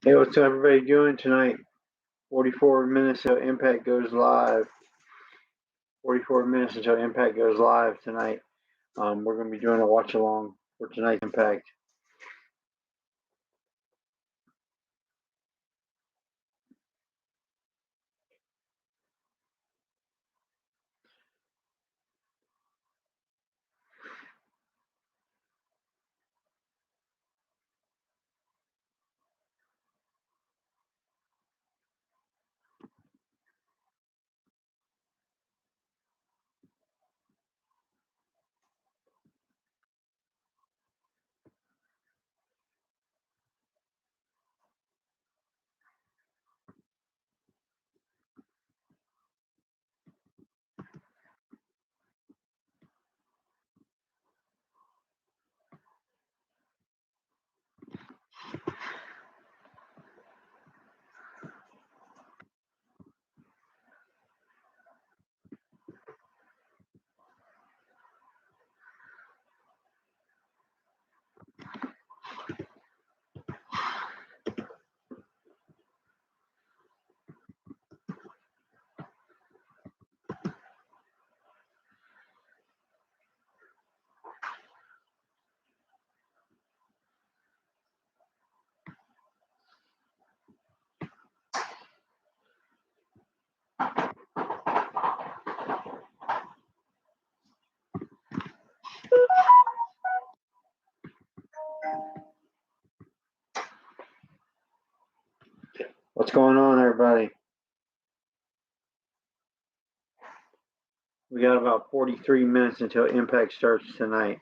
Hey, what's everybody doing tonight? 44 minutes until Impact goes live. 44 minutes until Impact goes live tonight. We're going to be doing a watch along for tonight's Impact. What's going on, everybody? We got about 43 minutes until Impact starts tonight.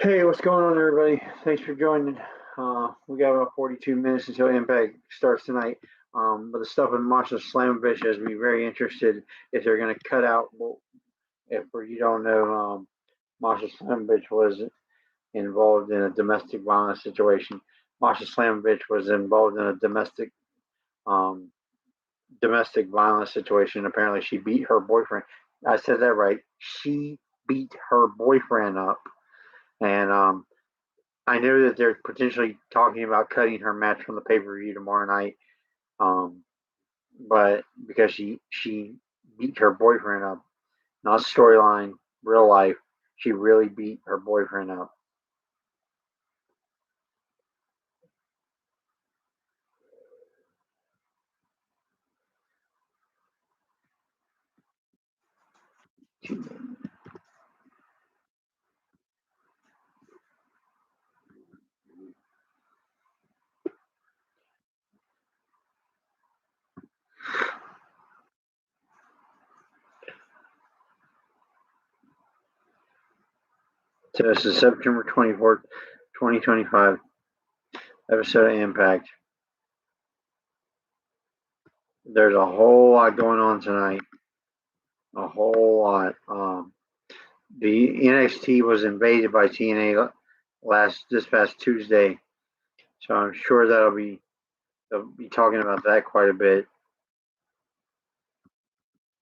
Hey, what's going on, everybody? Thanks for joining. We got about 42 minutes until Impact starts tonight. But the stuff with Masha Slamovich has me very interested if they're going to cut out. Well, if you don't know, Masha Slamovich was involved in a domestic violence situation. Masha Slamovich was involved in a um, domestic violence situation. Apparently, she beat her boyfriend. I said that right. She beat her boyfriend up, and I know that they're potentially talking about cutting her match from the pay per view tomorrow night. But because she beat her boyfriend up, not storyline, real life, she really beat her boyfriend up. So this is September 24th, 2025, episode of Impact. There's a whole lot going on tonight. A whole lot. The NXT was invaded by TNA this past Tuesday, so I'm sure they'll be talking about that quite a bit.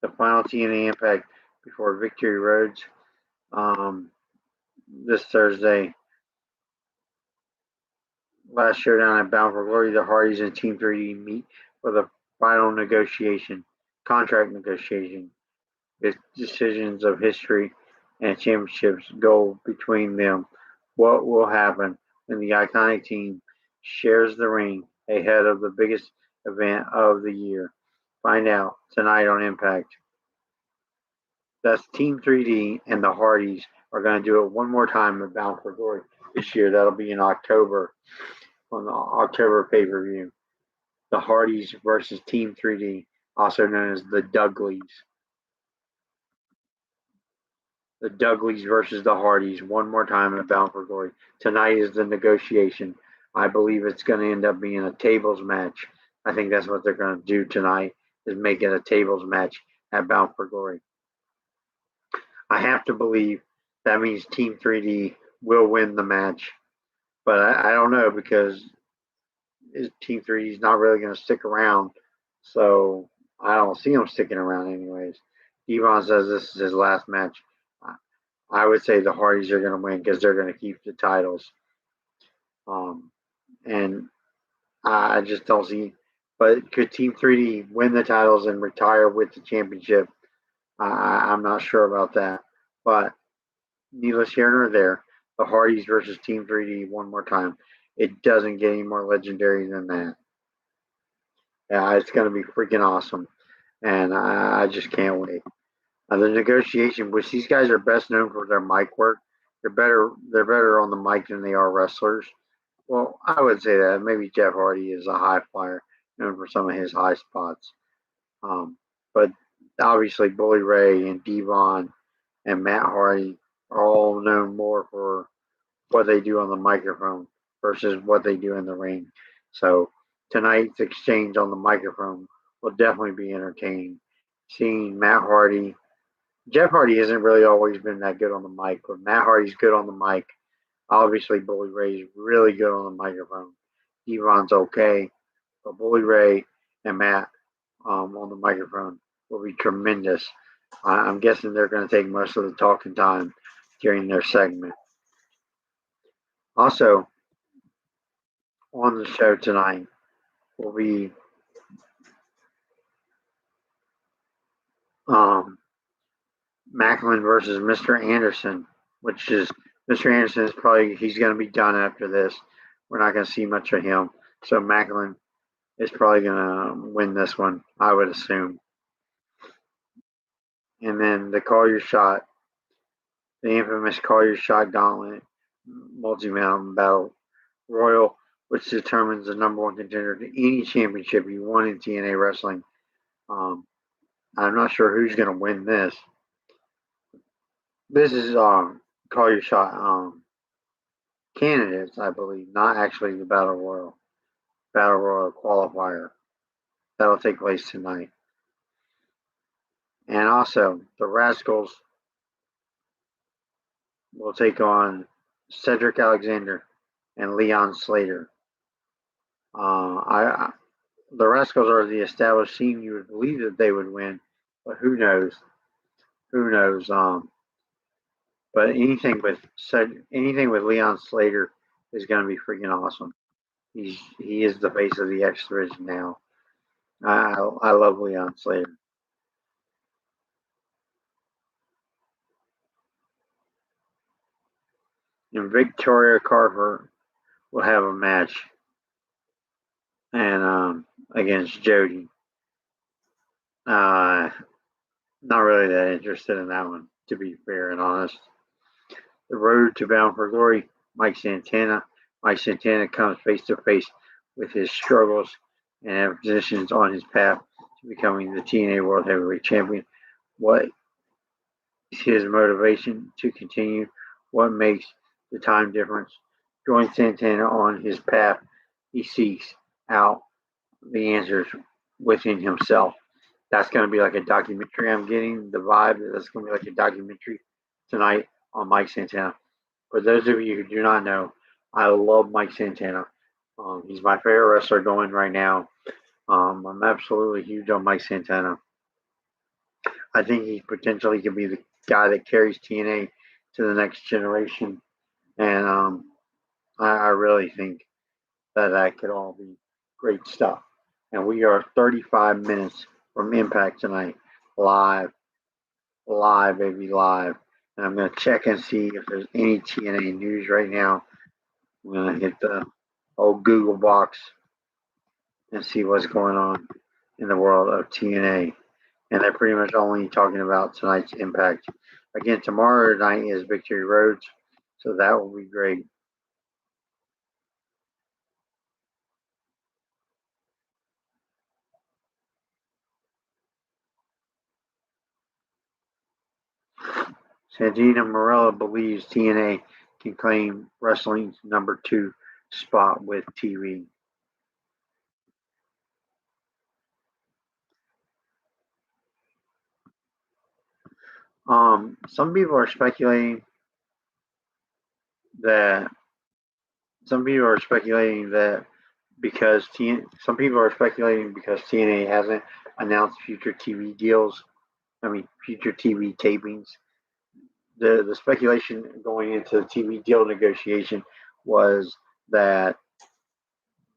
The final TNA Impact before Victory Roads this Thursday. Last showdown at Bound for Glory, the Hardys and Team 3D meet for the final contract negotiation. With decisions of history and championships go between them. What will happen when the iconic team shares the ring ahead of the biggest event of the year? Find out tonight on Impact. That's Team 3D and the Hardys are going to do it one more time at Bound for Glory this year. That'll be in October on the October pay-per-view. The Hardys versus Team 3D, also known as the Dudleys. The Dudleys versus the Hardys one more time at Bound for Glory. Tonight is the negotiation. I believe it's going to end up being a tables match. I think that's what they're going to do tonight is making a tables match at Bound for Glory. I have to believe that means Team 3D will win the match, but I don't know because Team 3D is not really going to stick around, so I don't see him sticking around anyways. Devon says this is his last match. I would say the Hardys are going to win because they're going to keep the titles. And I just don't see. But could Team 3D win the titles and retire with the championship? I'm not sure about that. But needless here nor there, the Hardys versus Team 3D one more time. It doesn't get any more legendary than that. Yeah, it's going to be freaking awesome. And I just can't wait. The negotiation, which these guys are best known for their mic work. They're better on the mic than they are wrestlers. Well, I would say that maybe Jeff Hardy is a high flyer, known for some of his high spots. But obviously, Bully Ray and Devon and Matt Hardy are all known more for what they do on the microphone versus what they do in the ring. So tonight's exchange on the microphone will definitely be entertaining. Seeing Matt Hardy, Jeff Hardy hasn't really always been that good on the mic, but Matt Hardy's good on the mic. Obviously, Bully Ray's really good on the microphone. Devon's okay, but Bully Ray and Matt on the microphone will be tremendous. I'm guessing they're going to take most of the talking time during their segment. Also, on the show tonight will be Maclin versus Mr. Anderson, which is Mr. Anderson is probably he's going to be done after this. We're not going to see much of him, so Maclin is probably going to win this one, I would assume. And then the Call Your Shot, the infamous Call Your Shot Gauntlet multi-mountain battle royal, which determines the number one contender to any championship you won in TNA wrestling. I'm not sure who's going to win this. This is Call Your Shot candidates, I believe, not actually the Battle Royal qualifier. That'll take place tonight. And also, the Rascals will take on Cedric Alexander and Leon Slater. The Rascals are the established team. You would believe that they would win, but who knows? Who knows? But anything with Leon Slater is going to be freaking awesome. He is the face of the X Division now. I love Leon Slater. And Victoria Carver will have a match and against Jody. Not really that interested in that one, to be fair and honest. The road to Bound for Glory, Mike Santana. Mike Santana comes face to face with his struggles and positions on his path to becoming the TNA World Heavyweight Champion. What is his motivation to continue? What makes the time difference? Join Santana on his path. He seeks out the answers within himself. That's going to be like a documentary. I'm getting the vibe that that's going to be like a documentary tonight on Mike Santana. For those of you who do not know, I love Mike Santana. He's my favorite wrestler going right now. I'm absolutely huge on Mike Santana. I think he potentially could be the guy that carries TNA to the next generation. And I really think that could all be great stuff. And we are 35 minutes from Impact tonight, live, baby, live. And I'm going to check and see if there's any TNA news right now. I'm going to hit the old Google box and see what's going on in the world of TNA. And they're pretty much only talking about tonight's Impact. Again, tomorrow night is Victory Roads, so that will be great. Santina Morella believes TNA can claim wrestling's number 2 spot with TV. Some people are speculating that because some people are speculating because TNA hasn't announced future TV deals. Future TV tapings. The speculation going into the TV deal negotiation was that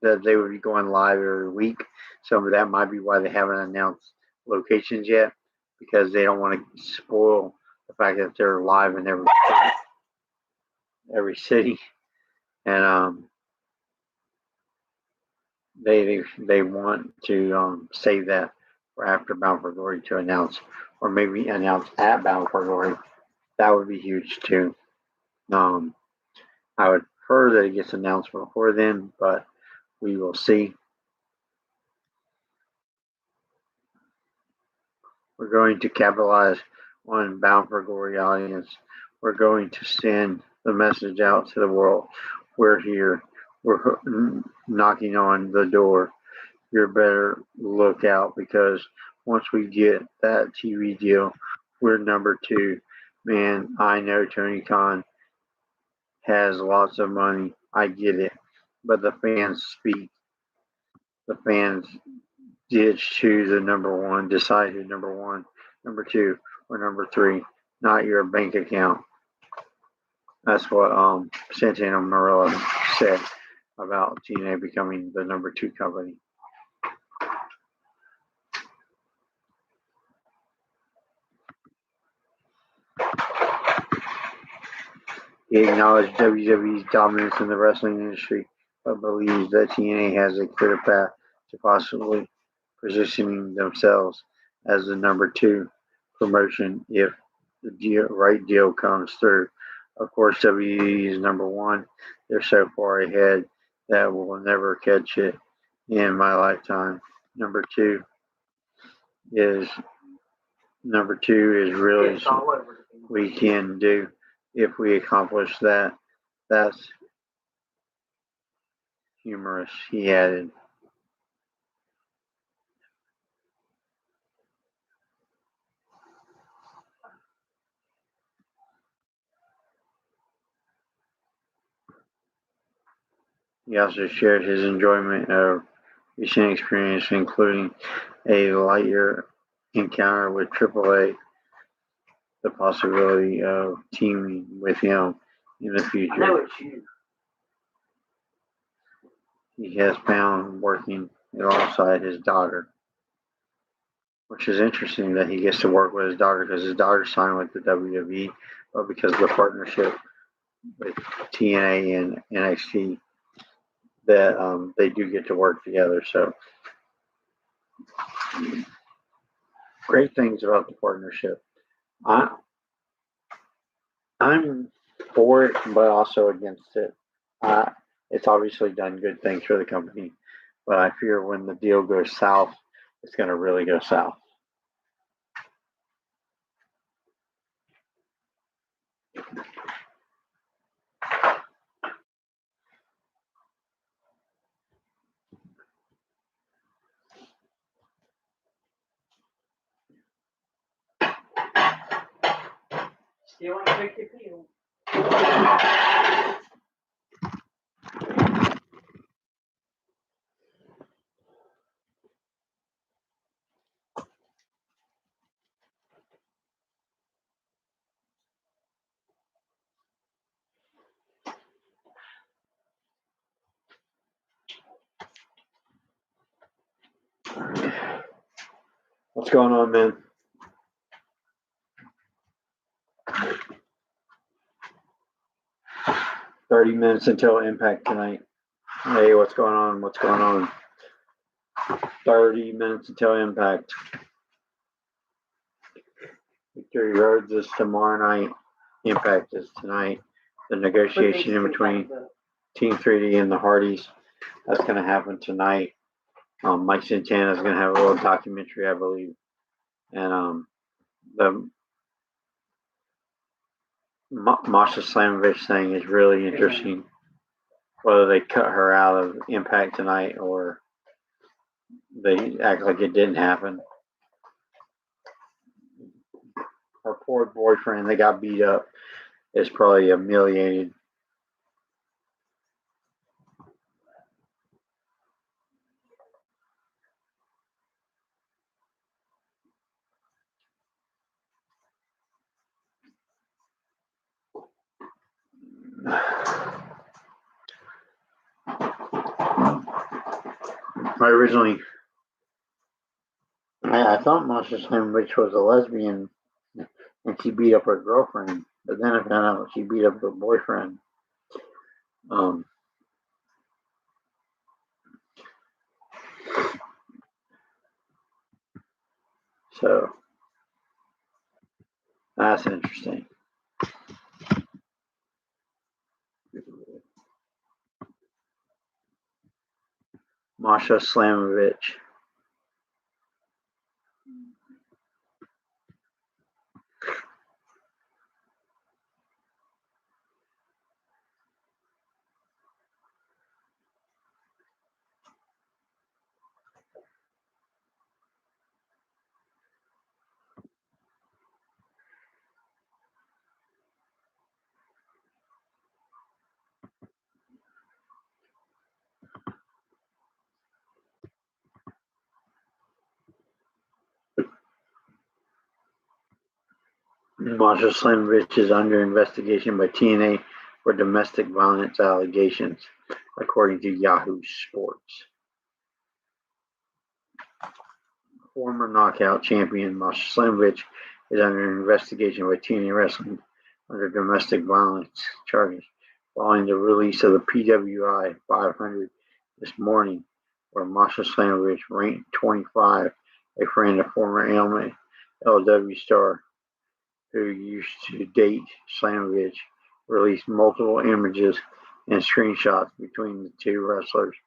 they would be going live every week. So that might be why they haven't announced locations yet, because they don't want to spoil the fact that they're live in every city, and they want to save that for after Bound for Glory to announce, or maybe announce at Bound for Glory. That would be huge too. I would prefer that it gets announced before then, but we will see. We're going to capitalize on Bound for Glory audience. We're going to send the message out to the world. We're here. We're knocking on the door. You better look out, because once we get that TV deal, we're number 2. Man, I know Tony Khan has lots of money. I get it. But the fans speak. The fans did choose a number 1, decide who number 1, number 2, or number 3, not your bank account. That's what Santana Marella said about TNA becoming the number 2 company. He acknowledged WWE's dominance in the wrestling industry, but believes that TNA has a clear path to possibly positioning themselves as the number 2 promotion if the right deal comes through. Of course, WWE is number 1. They're so far ahead that we'll never catch it in my lifetime. Number 2 is really we can do if we accomplish that. That's humorous, he added. He also shared his enjoyment of recent experience, including a light-year encounter with AAA, the possibility of teaming with him in the future. He has found working alongside his daughter, which is interesting that he gets to work with his daughter, because his daughter signed with the WWE, but because of the partnership with TNA and NXT, that they do get to work together. So great things about the partnership. I'm for it, but also against it. It's obviously done good things for the company, but I fear when the deal goes south, it's going to really go south. Still want to pick your field. What's going on, man? 30 minutes until Impact tonight. Hey, what's going on? What's going on? 30 minutes until Impact. Victory Roads is tomorrow night. Impact is tonight. The negotiation in between Team 3D and the Hardys, that's going to happen tonight. Mike Santana is going to have a little documentary, I believe. And the Masha Slamovich thing is really interesting. Whether they cut her out of Impact tonight or they act like it didn't happen. Her poor boyfriend that got beat up is probably humiliated. I thought Masha Slamovich was a lesbian and she beat up her girlfriend, but then I found out she beat up her boyfriend. So that's interesting. Masha Slamovich. Masha Slamovich is under investigation by TNA for domestic violence allegations, according to Yahoo Sports. Former knockout champion Masha Slamovich is under investigation by TNA Wrestling under domestic violence charges following the release of the PWI 500 this morning, where Masha Slamovich, ranked 25, a friend of former LW star who used to date Slamovich, released multiple images and screenshots between the two wrestlers.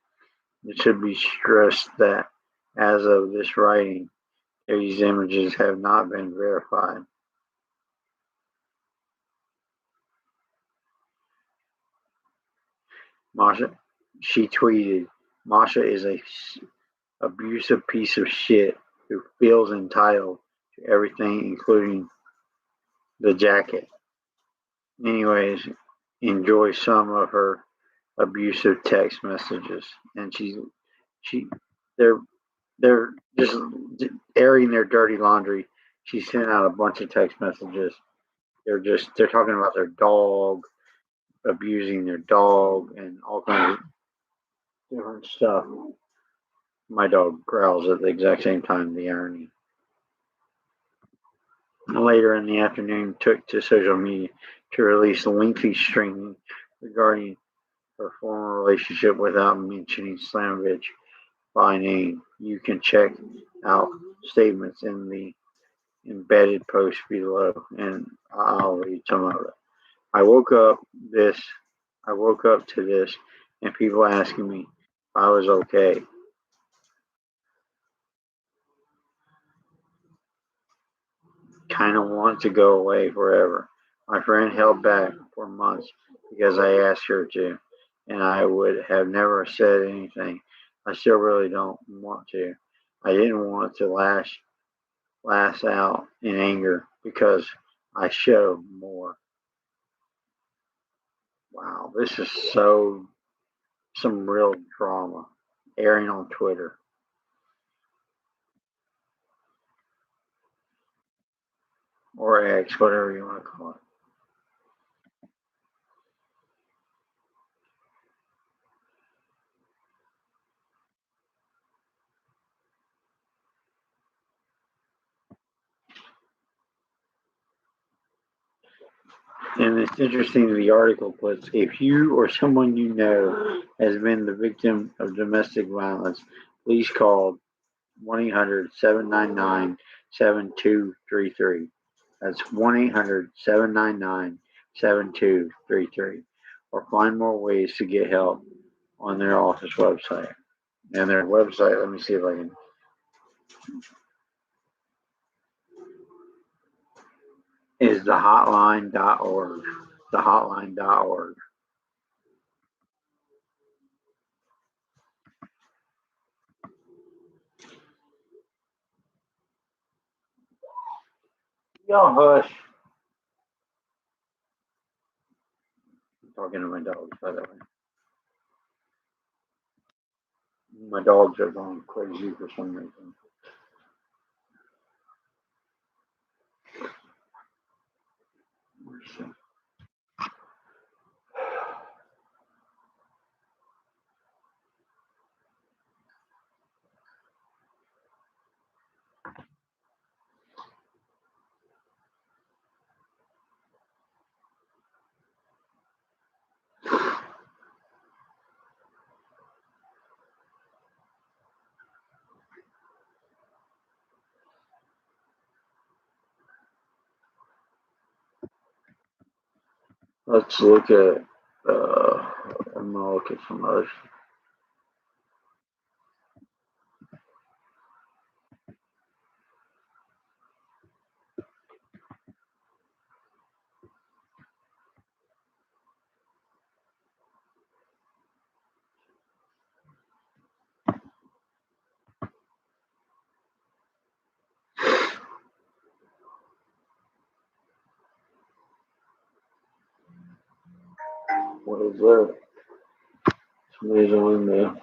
It should be stressed that, as of this writing, these images have not been verified. She tweeted, "Masha is a abusive piece of shit who feels entitled to everything, including the jacket. Anyways, enjoy some of her abusive text messages." And they're just airing their dirty laundry. She sent out a bunch of text messages. They're talking about their dog, abusing their dog, and all kinds of different stuff. My dog growls at the exact same time, the irony. Later in the afternoon, took to social media to release a lengthy string regarding her former relationship without mentioning Slamovich by name. You can check out statements in the embedded post below, and I'll read some of it. I woke up to this, and people asking me if I was okay. Kind of want to go away forever. My friend held back for months because I asked her to, and I would have never said anything. I still really don't want to. I didn't want to lash out in anger because I show more. Wow, this is some real drama airing on Twitter or X, whatever you want to call it. And it's interesting, the article puts, if you or someone you know has been the victim of domestic violence, please call 1-800-799-7233. That's 1-800-799-7233. Or find more ways to get help on their office website. And their website, let me see if I can. Is thehotline.org. Thehotline.org. Y'all hush. talking to my dogs, by the way. My dogs are going crazy for some reason. Let's look at, I'm going to look at some others. What is that? Somebody's on there.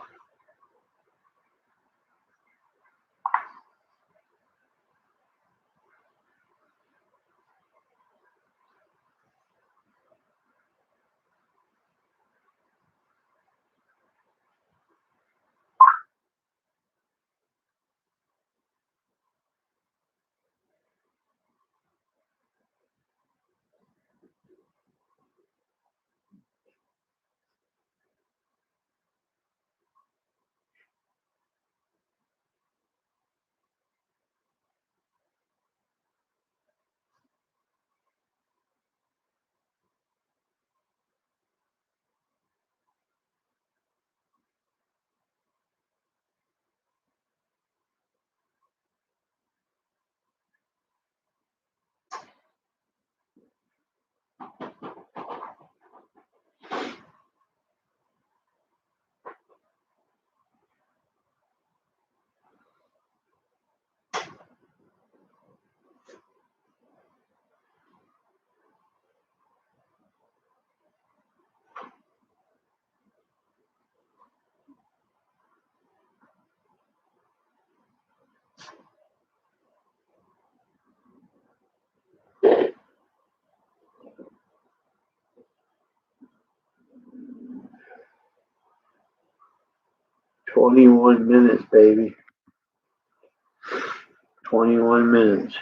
"21 minutes, baby. 21 minutes."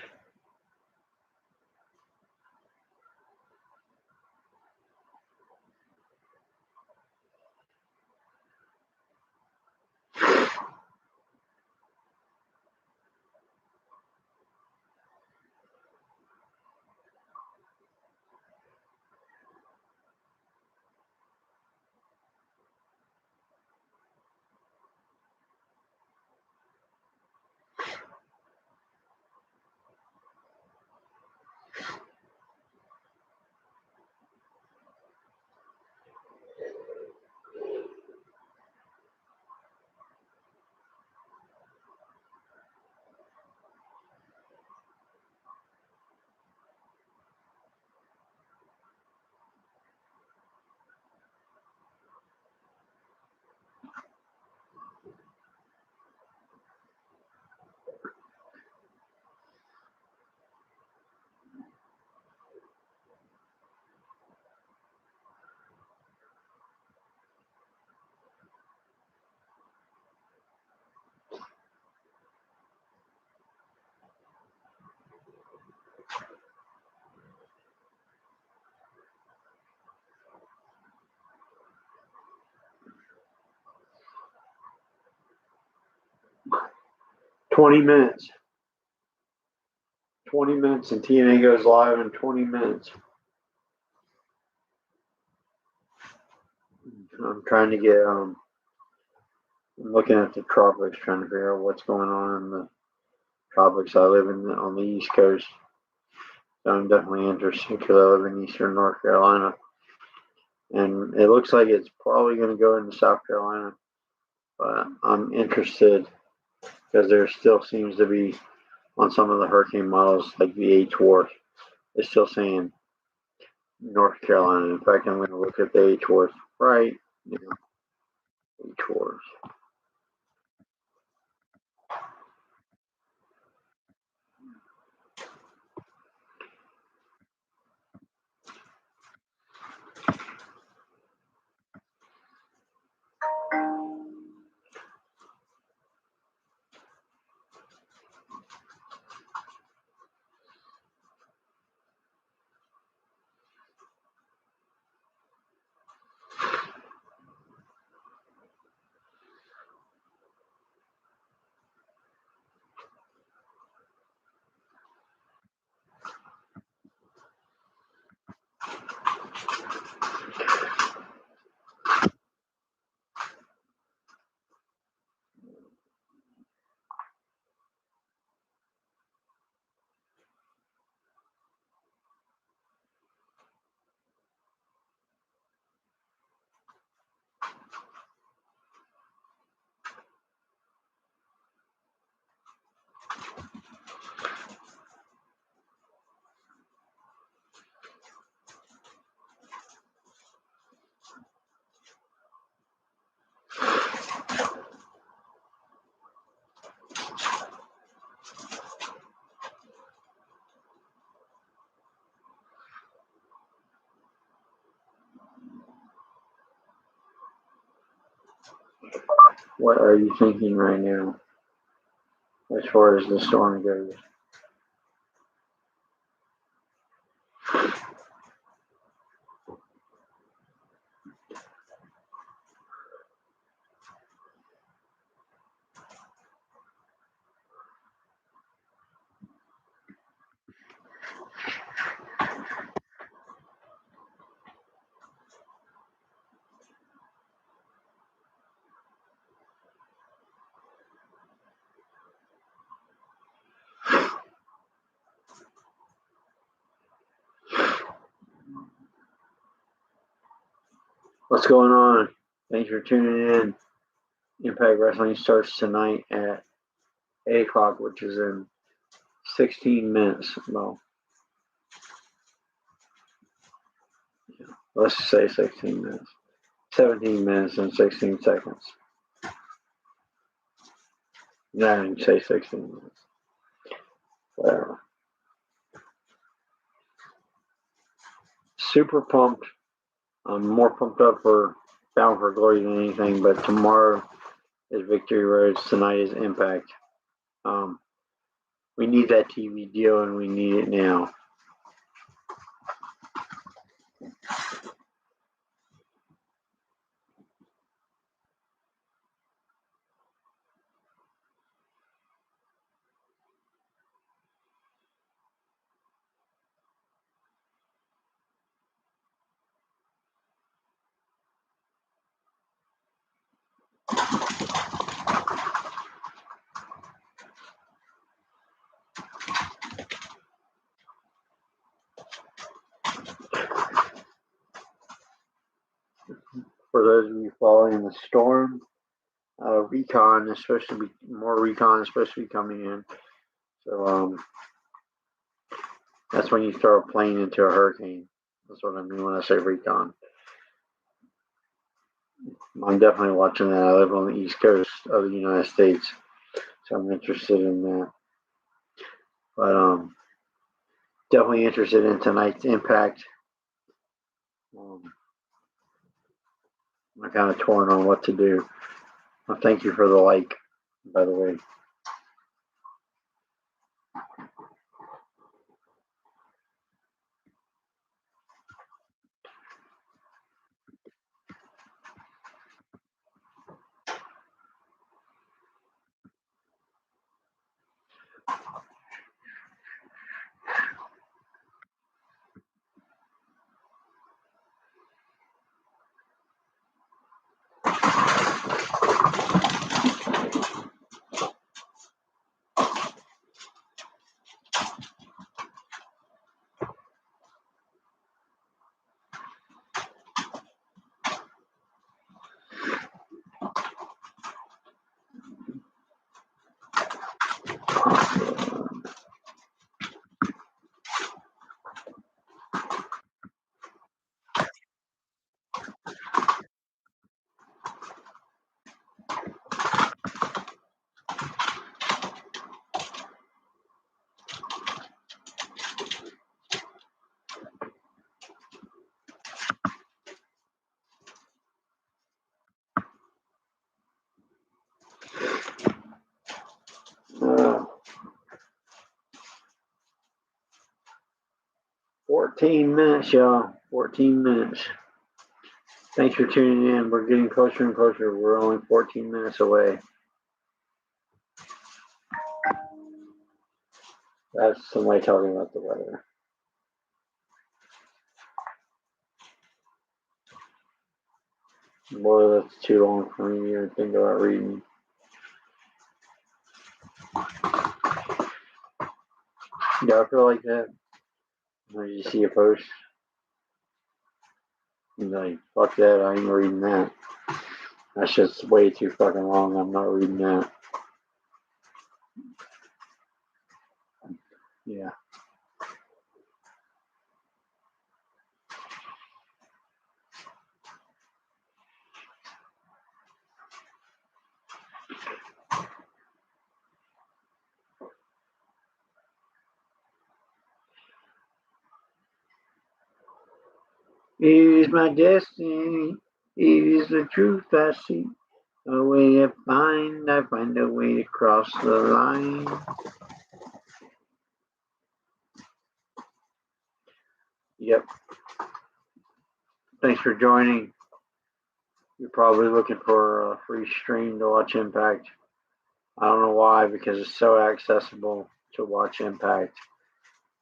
"20 minutes. 20 minutes, and TNA goes live in 20 minutes. I'm trying to get, I'm looking at the tropics, trying to figure out what's going on in the tropics. I live on the East Coast, so I'm definitely interested because I live in Eastern North Carolina. And it looks like it's probably going to go into South Carolina, but I'm interested because there still seems to be, on some of the hurricane models, like the H-Wharf, it's still saying North Carolina. In fact, I'm going to look at the H Wars right now. H Wars. What are you thinking right now as far as the storm goes? What's going on? Thanks for tuning in. Impact Wrestling starts tonight at 8 o'clock, which is in 16 minutes. Well, let's say 16 minutes. 17 minutes and 16 seconds. No, I didn't say 16 minutes. Whatever. Super pumped. I'm more pumped up for Bound for Glory than anything, but tomorrow is Victory Road. Tonight is Impact. We need that TV deal, and we need it now. For those of you following the storm, recon is supposed to be coming in. So that's when you throw a plane into a hurricane. That's what I mean when I say recon. I'm definitely watching that. I live on the East Coast of the United States, so I'm interested in that. But definitely interested in tonight's Impact. I'm kind of torn on what to do. Well, thank you for the like, by the way. 14 minutes, y'all. 14 minutes. Thanks for tuning in. We're getting closer and closer. We're only 14 minutes away. That's somebody talking about the weather. Boy, that's too long for me to think about reading. Y'all feel like that? When you see a post, you're like, fuck that, I ain't reading that. That's just way too fucking long. I'm not reading that. Yeah. It is my destiny. It is the truth I seek. A way to find, I find a way to cross the line. Yep. Thanks for joining. You're probably looking for a free stream to watch Impact. I don't know why, because it's so accessible to watch Impact.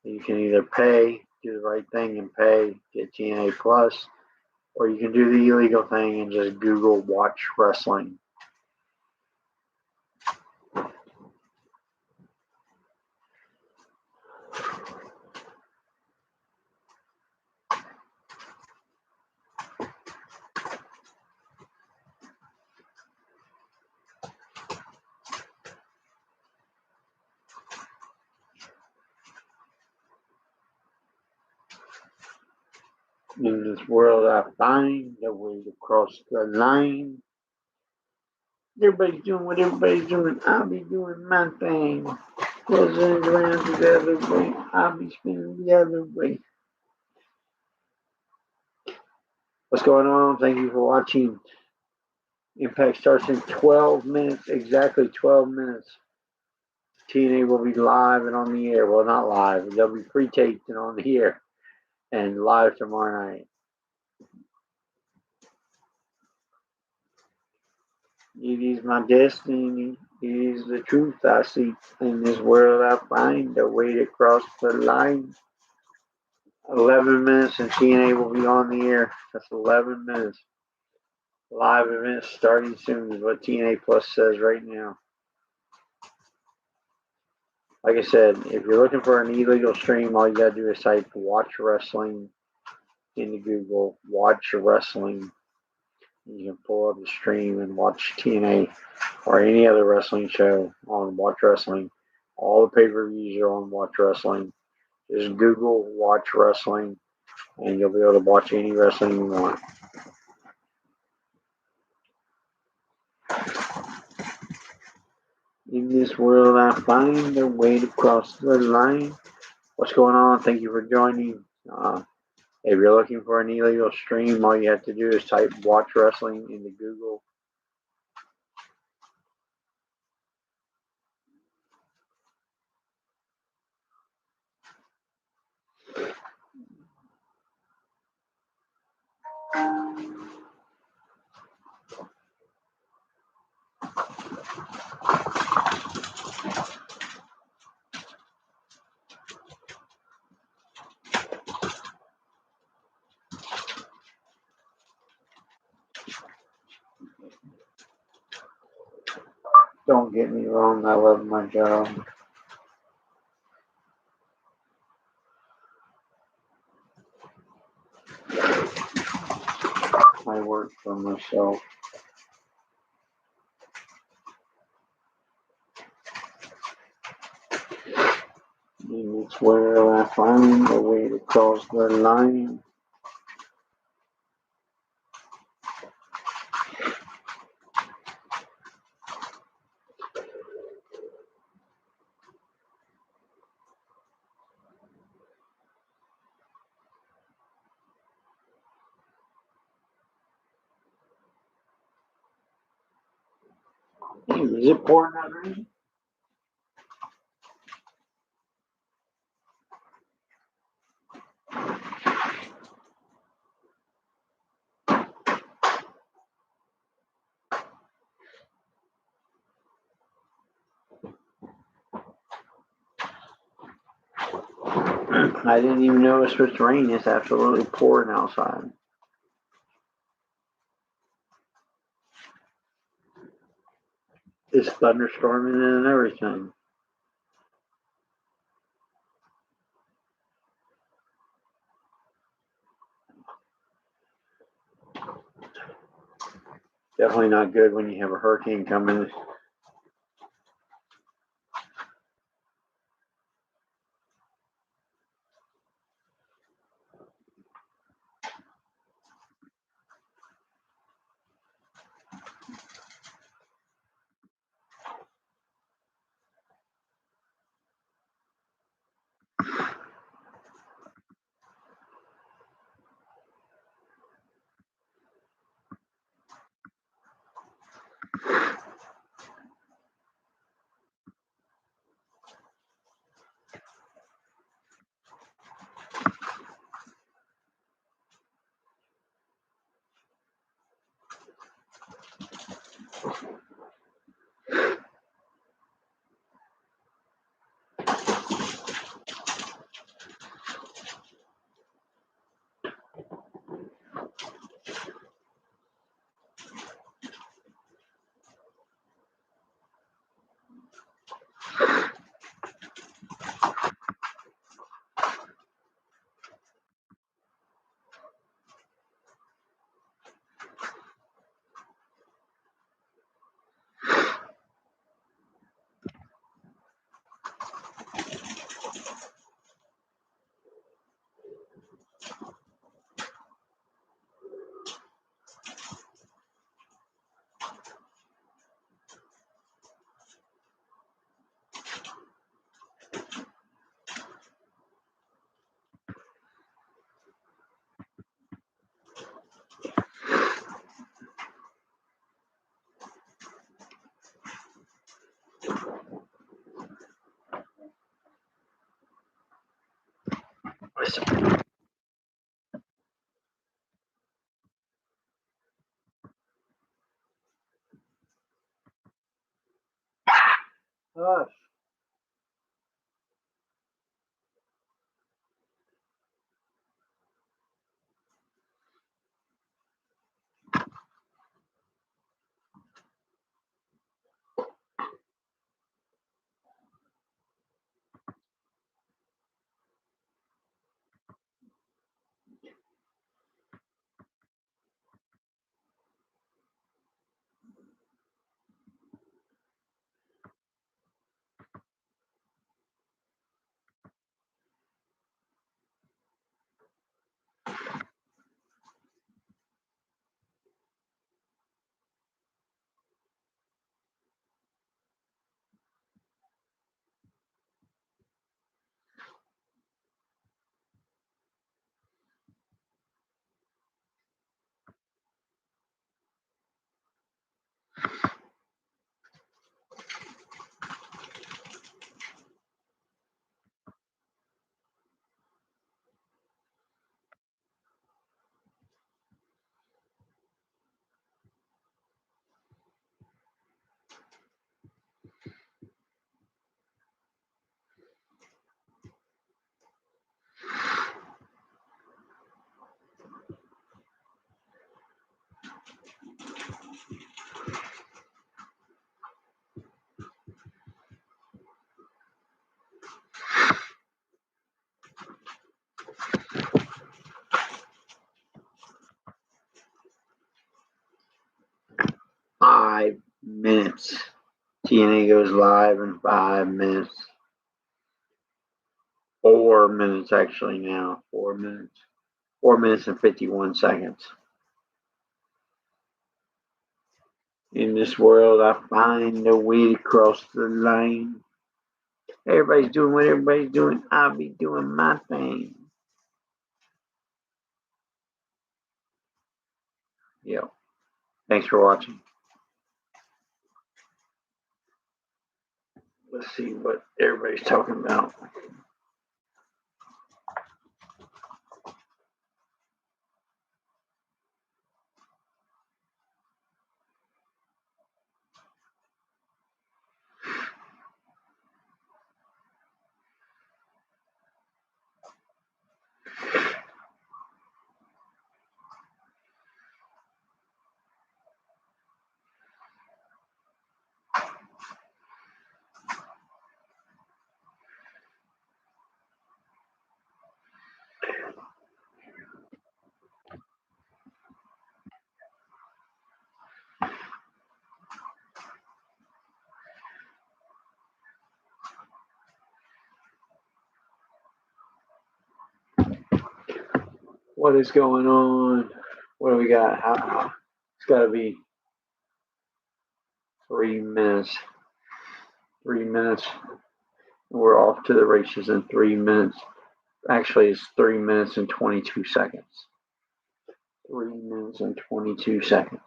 You can either pay, do the right thing and pay, get TNA Plus, or you can do the illegal thing and just Google watch wrestling. In this world, I find a way to cross the line. Everybody's doing what everybody's doing. I'll be doing my thing. Closing around to the other way. I'll be spinning the other way. What's going on? Thank you for watching. Impact starts in 12 minutes. Exactly 12 minutes. TNA will be live and on the air. Well, not live. They'll be pre-taped and on the air. And live tomorrow night. It is my destiny. It is the truth I seek. In this world I find a way to cross the line. 11 minutes and TNA will be on the air. That's 11 minutes. Live events starting soon is what TNA Plus says right now. Like I said, if you're looking for an illegal stream, all you gotta do is type watch wrestling into Google, watch wrestling. You can pull up the stream and watch TNA or any other wrestling show on Watch Wrestling. All the pay-per-views are on Watch Wrestling. Just Google Watch Wrestling and you'll be able to watch any wrestling you want. In this world, I find a way to cross the line. What's going on? Thank you for joining. If you're looking for an illegal stream, all you have to do is type Watch Wrestling into Google. Don't get me wrong, I love my job. I work for myself. And it's where I find a way to cross the line. Hey, is it pouring out rain? I didn't even know it was supposed to rain. It's absolutely pouring outside. It's thunderstorming and everything. Definitely not good when you have a hurricane coming. Hush. 5 minutes. TNA goes live in 5 minutes. 4 minutes actually now. 4 minutes. 4 minutes and 51 seconds. In this world, I find a way to cross the line. Everybody's doing what everybody's doing. I'll be doing my thing. Yo, thanks for watching. Let's see what everybody's talking about. What is going on? What do we got? It's got to be 3 minutes. 3 minutes. We're off to the races in 3 minutes. Actually, it's 3 minutes and 22 seconds. 3 minutes and 22 seconds.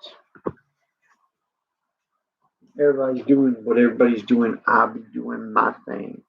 Everybody's doing what everybody's doing. I'll be doing my thing.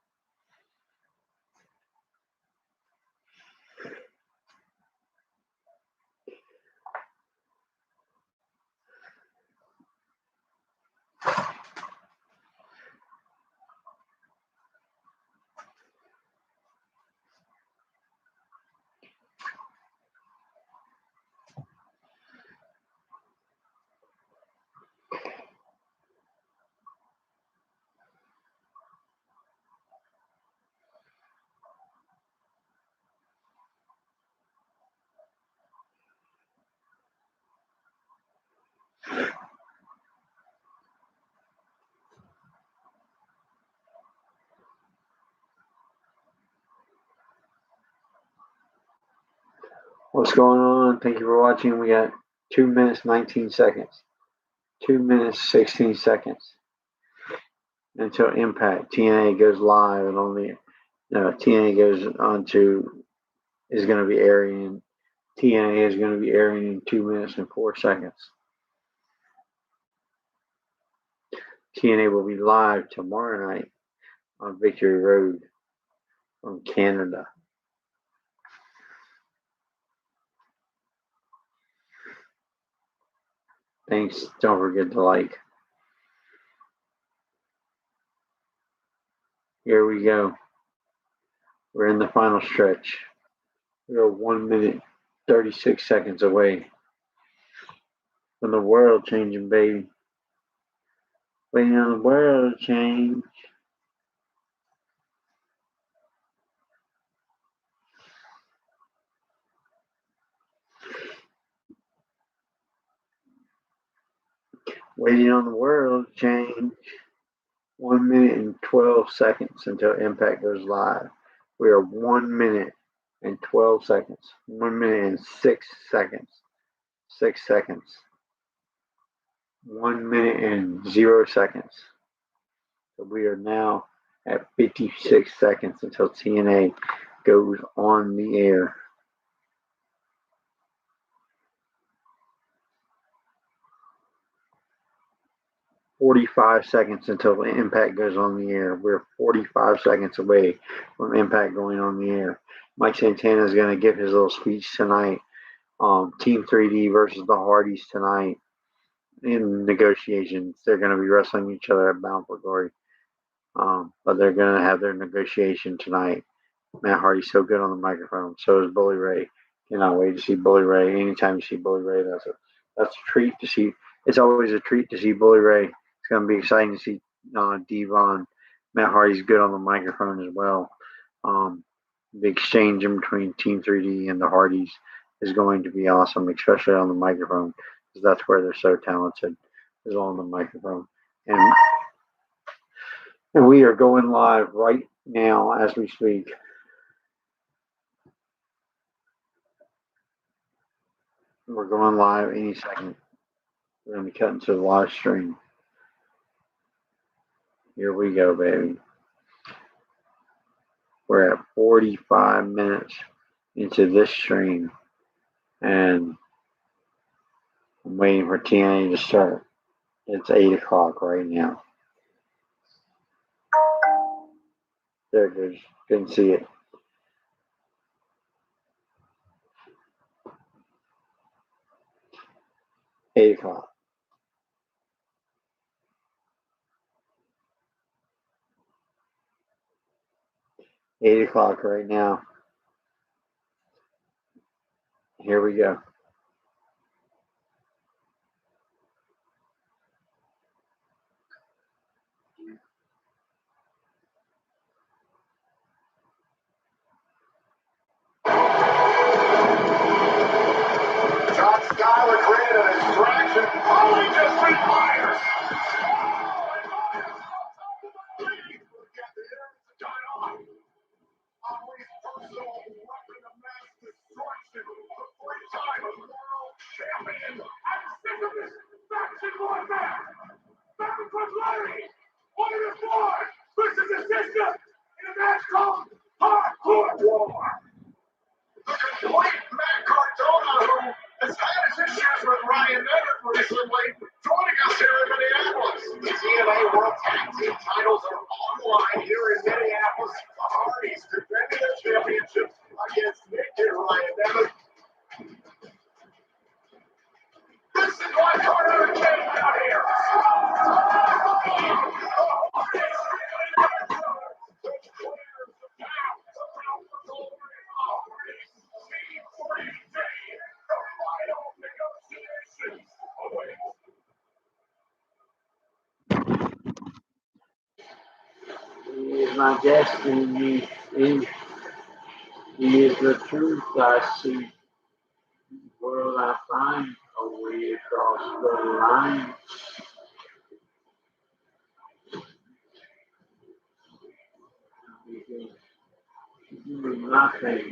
What's going on? Thank you for watching. We got 2 minutes, 19 seconds. 2 minutes, 16 seconds. Until Impact. TNA goes live and only TNA goes on to is going to be airing. TNA is going to be airing in 2 minutes and 4 seconds. TNA will be live tomorrow night on Victory Road from Canada. Thanks. Don't forget to like. Here we go. We're in the final stretch. We are 1 minute, 36 seconds away from the world changing, baby. Waiting on the world to change. Waiting on the world to change. 1 minute and 12 seconds until Impact goes live. We are 1 minute and 12 seconds. 1 minute and 6 seconds. 6 seconds. 1 minute and 0 seconds. So we are now at 56 seconds until TNA goes on the air. 45 seconds until Impact goes on the air. We're 45 seconds away from Impact going on the air. Mike Santana is going to give his little speech tonight. Team 3D versus the Hardys tonight in negotiations. They're going to be wrestling each other at Bound for Glory. But they're going to have their negotiation tonight. Matt Hardy's so good on the microphone. So is Bully Ray. Cannot wait to see Bully Ray. Anytime you see Bully Ray, that's a treat to see. It's always a treat to see Bully Ray. It's going to be exciting to see Devon. Matt Hardy's good on the microphone as well. The exchange in between Team 3D and the Hardys is going to be awesome, especially on the microphone, because that's where they're so talented, is on the microphone. And we are going live right now as we speak. We're going live any second. We're going to be cutting to the live stream. Here we go, baby. We're at 45 minutes into this stream, and I'm waiting for TNA to start. It's 8 o'clock right now. There it goes. Couldn't see it. 8 o'clock. 8 o'clock right now. Here we go. John Skyler created a distraction. Oh, he just retires. one. This is a system in a match called Hardcore War. The complete Matt Cardona, who has had his issues with Ryan Nemeth recently, joining us here in Minneapolis. The TNA World Tag Team titles are on the line here in Minneapolis. The Hardys defending their championships against Nick and Ryan Nemeth. This is why Cardona came out here. He is my destiny. He is the truth I see. Will I find a way across the line? You can do nothing.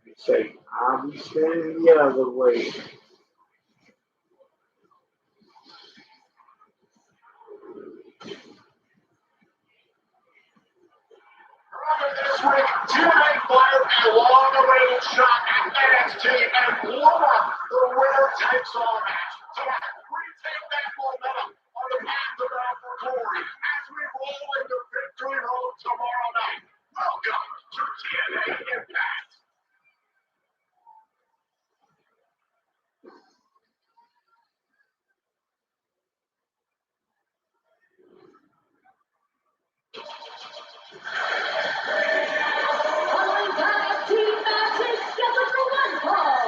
You say, I'll be standing the other way. This week, TNA fired a long-awaited shot at NXT and blew up the winner takes all match. Tonight, we take that momentum on the path to Bound for Glory as we roll into Victory Road tomorrow night. Welcome to TNA Impact. Team matches scheduled for one fall.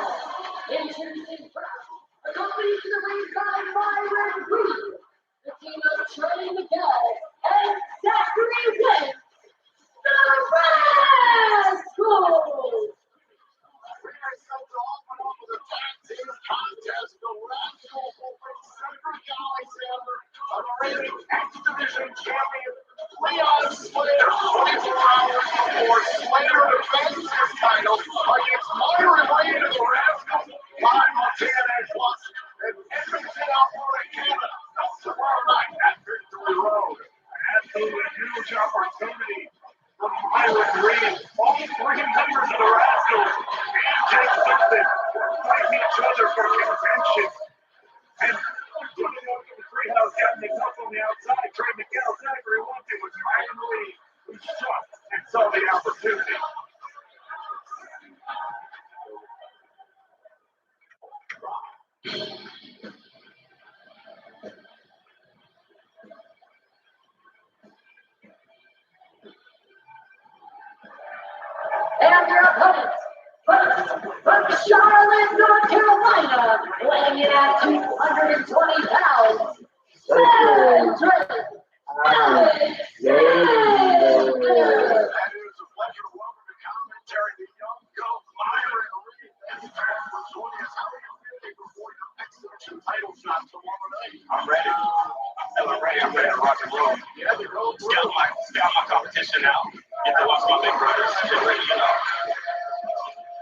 Introducing first, accompanied to the ring by Myron Reed, the team of Trey Miguel and Zachary Wentz, the Rascals. Bring ourselves to open up with a tag team contest. The Rascals will face Cedric Alexander, a reigning X Division champion, Leon Slater, 24 hours before Slater defends his title against Myron Reed and the Rascals, live on TNA Plus and Edmonton, Alberta, Canada. That's tomorrow night at Victory Road. An absolutely huge opportunity for Myron Reed. All three members of the Rascals and Take Something fighting each other for contention. And putting up in the treehouse, having the cup on the outside, Trey Miguel, Zachary Wentz, it was Myron Reed who struck and saw the opportunity. And your opponents, first, from Charlotte, North Carolina, weighing in at 220 pounds, Cedric Alexander. That is a pleasure to welcome to commentary the young goat Myron Reed. Thanks for joining us. How are you feeling before your next division title shot tomorrow night? I'm ready. I'm feeling ready. I'm ready to rock and roll. Yeah, the gold. Scout my competition now. Get to watch my big brothers. Get ready, you know.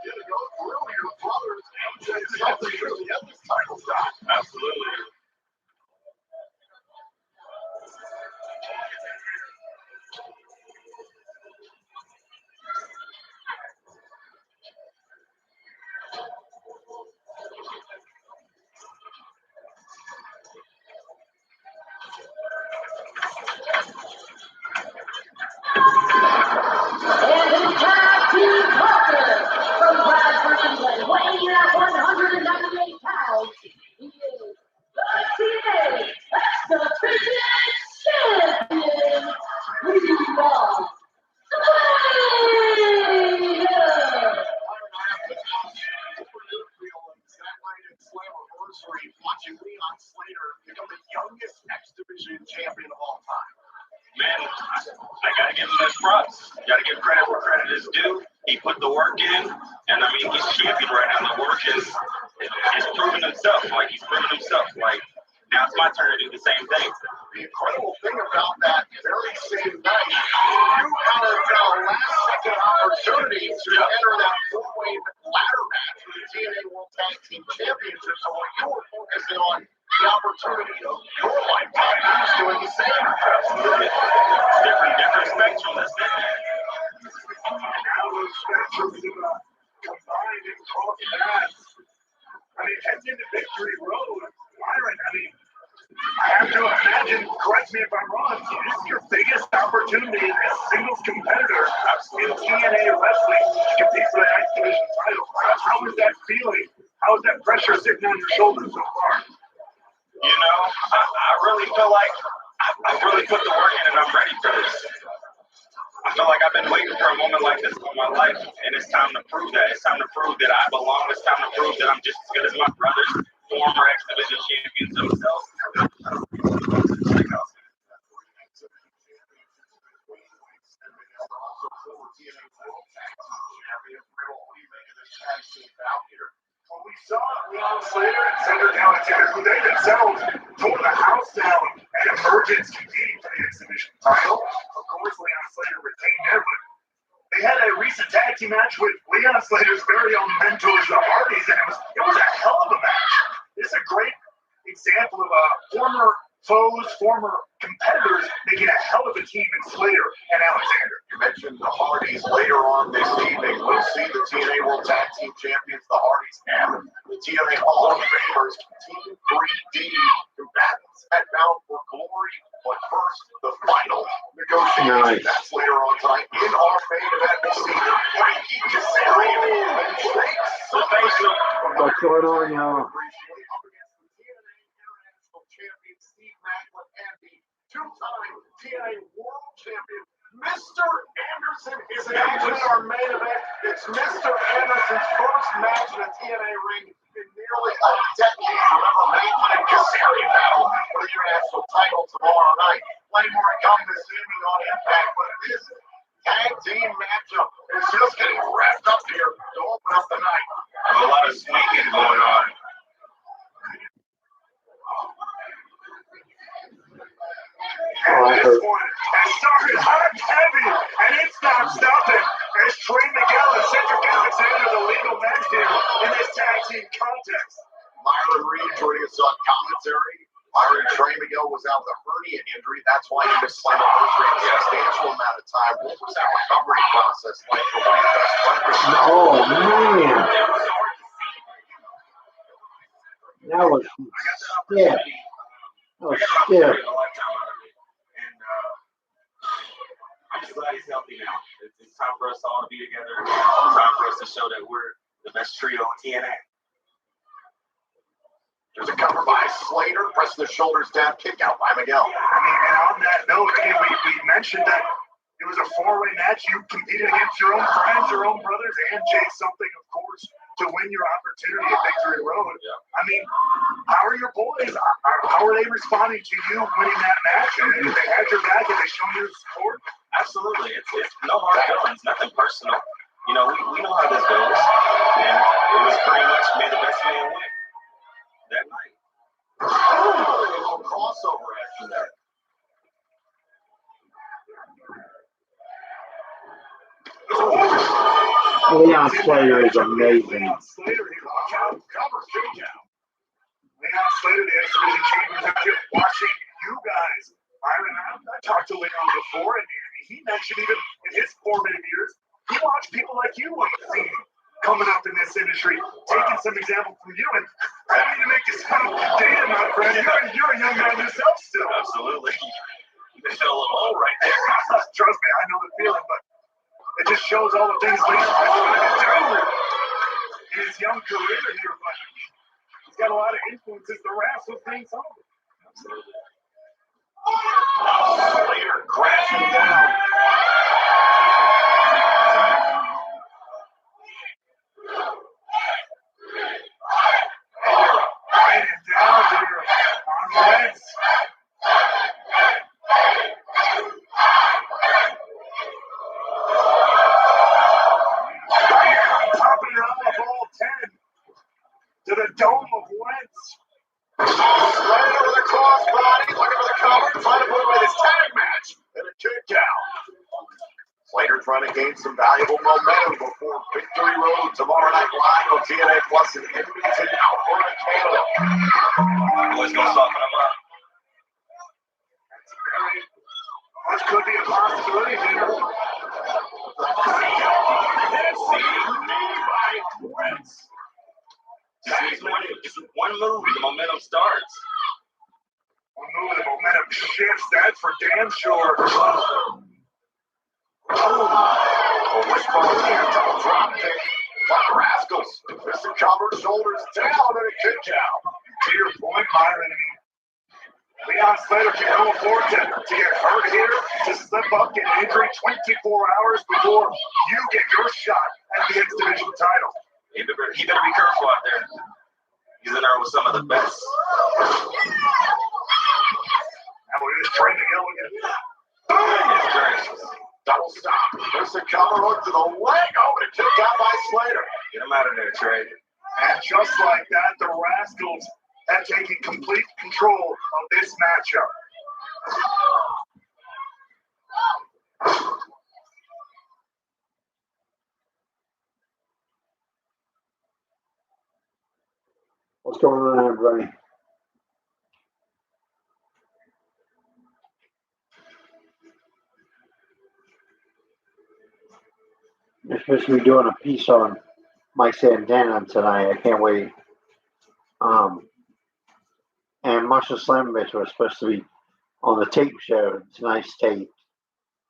Yeah, the gold through your brothers. AJ Something really have this title shot. Absolutely. And his tag team partner from Bradford, England, weighing in at 198 pounds, he is the TNA X Division Champion, Leon Slater. Watching Leon Slater become the youngest X Division champion of all time. Man, I gotta give him his props. Gotta give credit where credit is due. He put the work in, and I mean, he's champion right now. The work is proven himself. Like, he's proven himself. Like, now it's my turn to do the same thing. The incredible thing about that very same night, you had a last-second opportunity to enter that four-way ladder match for the TNA World Tag Team Championship. So what you were focusing on opportunity of your lifetime. He's doing the same. Absolutely. Different spectrum. That's it. And now those spectrums combined and cross paths. I mean, heading into Victory Road, Byron, I mean, I have to imagine, correct me if I'm wrong, this is your biggest opportunity as a singles competitor in TNA wrestling to compete for the X Division title. How is that feeling? How is that pressure sitting on your shoulders so far? You know, I really feel like I've really put the work in and I'm ready for this. I feel like I've been waiting for a moment like this all my life, and it's time to prove that. It's time to prove that I belong. It's time to prove that I'm just as good as my brothers, former X Division champions themselves. Well, we saw Leon Slater and Cedric Alexander, who they themselves tore the house down at Emergence competing for the X Division title. Of course, Leon Slater retained there, but they had a recent tag team match with Leon Slater's very own mentors, the Hardys, and it was a hell of a match. This is a great example of former foes, former competitors making a hell of a team in Slater and Alexander. You mentioned the Hardys later on this evening. We'll see the TNA World Tag Team Champions, the Hardys, and the TNA Hall of Famers, Team 3D combatants at Bound for Glory. But first, the final negotiation. That's later on tonight. In our main event, we'll see Frankie Kazarian and What's going on, y'all? Champion Steve Maclin and the two-time TNA World Champion Mr. Anderson is actually our main event. It's Mr. Anderson's first match in a TNA ring in nearly a decade. Remember, Maclin and Kazarian battle for the international title tomorrow night. Way more young this evening on Impact, but this tag team matchup is just getting wrapped up here to open up the night. A lot of swinging going on. And this one has started hot and heavy, and it's not stopping as Trey Miguel and Cedric Alexander, the legal men here in this tag team contest. Myron Reed joining us on commentary. Myron, Trey Miguel was out with a hernia injury. That's why he missed Slammiversary a substantial amount of time. What was that recovery process like for one of your best friends? Oh, man. That was stiff. That was stiff. I'm just glad he's healthy now. It's time for us all to be together. It's time for us to show that we're the best trio in TNA. There's a cover by Slater, pressing the shoulders down, kick out by Miguel. I mean, and on that note, again, we mentioned that it was a four-way match. You competed against your own friends, your own brothers, and Jay Something, of course, to win your opportunity at Victory Road. Yeah. I mean, how are your boys? How are they responding to you winning that match? And if they had your back, have they shown you support? Absolutely. It's no hard feelings, nothing personal. You know, we know how this goes. And it was pretty much may the best man win that night. Oh, a little crossover after that. Leon Slater is amazing. Leon Slater, he watch out, cover, Leon Slater, the X Division champion, out here watching you guys. I talked to Leon before, and he mentioned even in his formative years, he watched people like you on the scene coming up in this industry, taking some example from you, and I don't need to make you sound dated, my friend. You're a young man yourself still. Absolutely. You can feel a little old right there. Trust me, I know the feeling, but it just shows all the things Leon's been trying to do in his young career here, but he's got a lot of influences to wrestle things home. Absolutely. Slater crashing down. Right down here on Wentz. Topping it off of all 10 to the dome of Wentz. Slater with a crossbody, looking for the cover, trying to put away this tag match, and a kick down. Slater trying to gain some valuable momentum before Victory Road tomorrow night live on TNA Plus in Edmonton, Alberta, Canada. Boys gonna soften them up. Which could be a possibility here. It's one move, the momentum starts. One move, the momentum shifts. That's for damn sure. A wishbone here, double drop kick. By the Rascals. Mr. Cover, shoulders down, and a kick out. To your point, Myron. Leon Slater can go afford to get hurt here, to slip up, get an injury 24 hours before you get your shot at the X Division title. He better be careful out there. He's in there with some of the best. And we're just trying to go again. Double stop. There's the cover hook to the leg. Oh, and a kick out by Slater. Get him out of there, Trey. And just like that, the Rascals have taken complete control of this matchup. What's going on, everybody? They're supposed to be doing a piece on Mike Santana tonight. I can't wait. And Marshall Slamovich was supposed to be on the tape show, tonight's tape.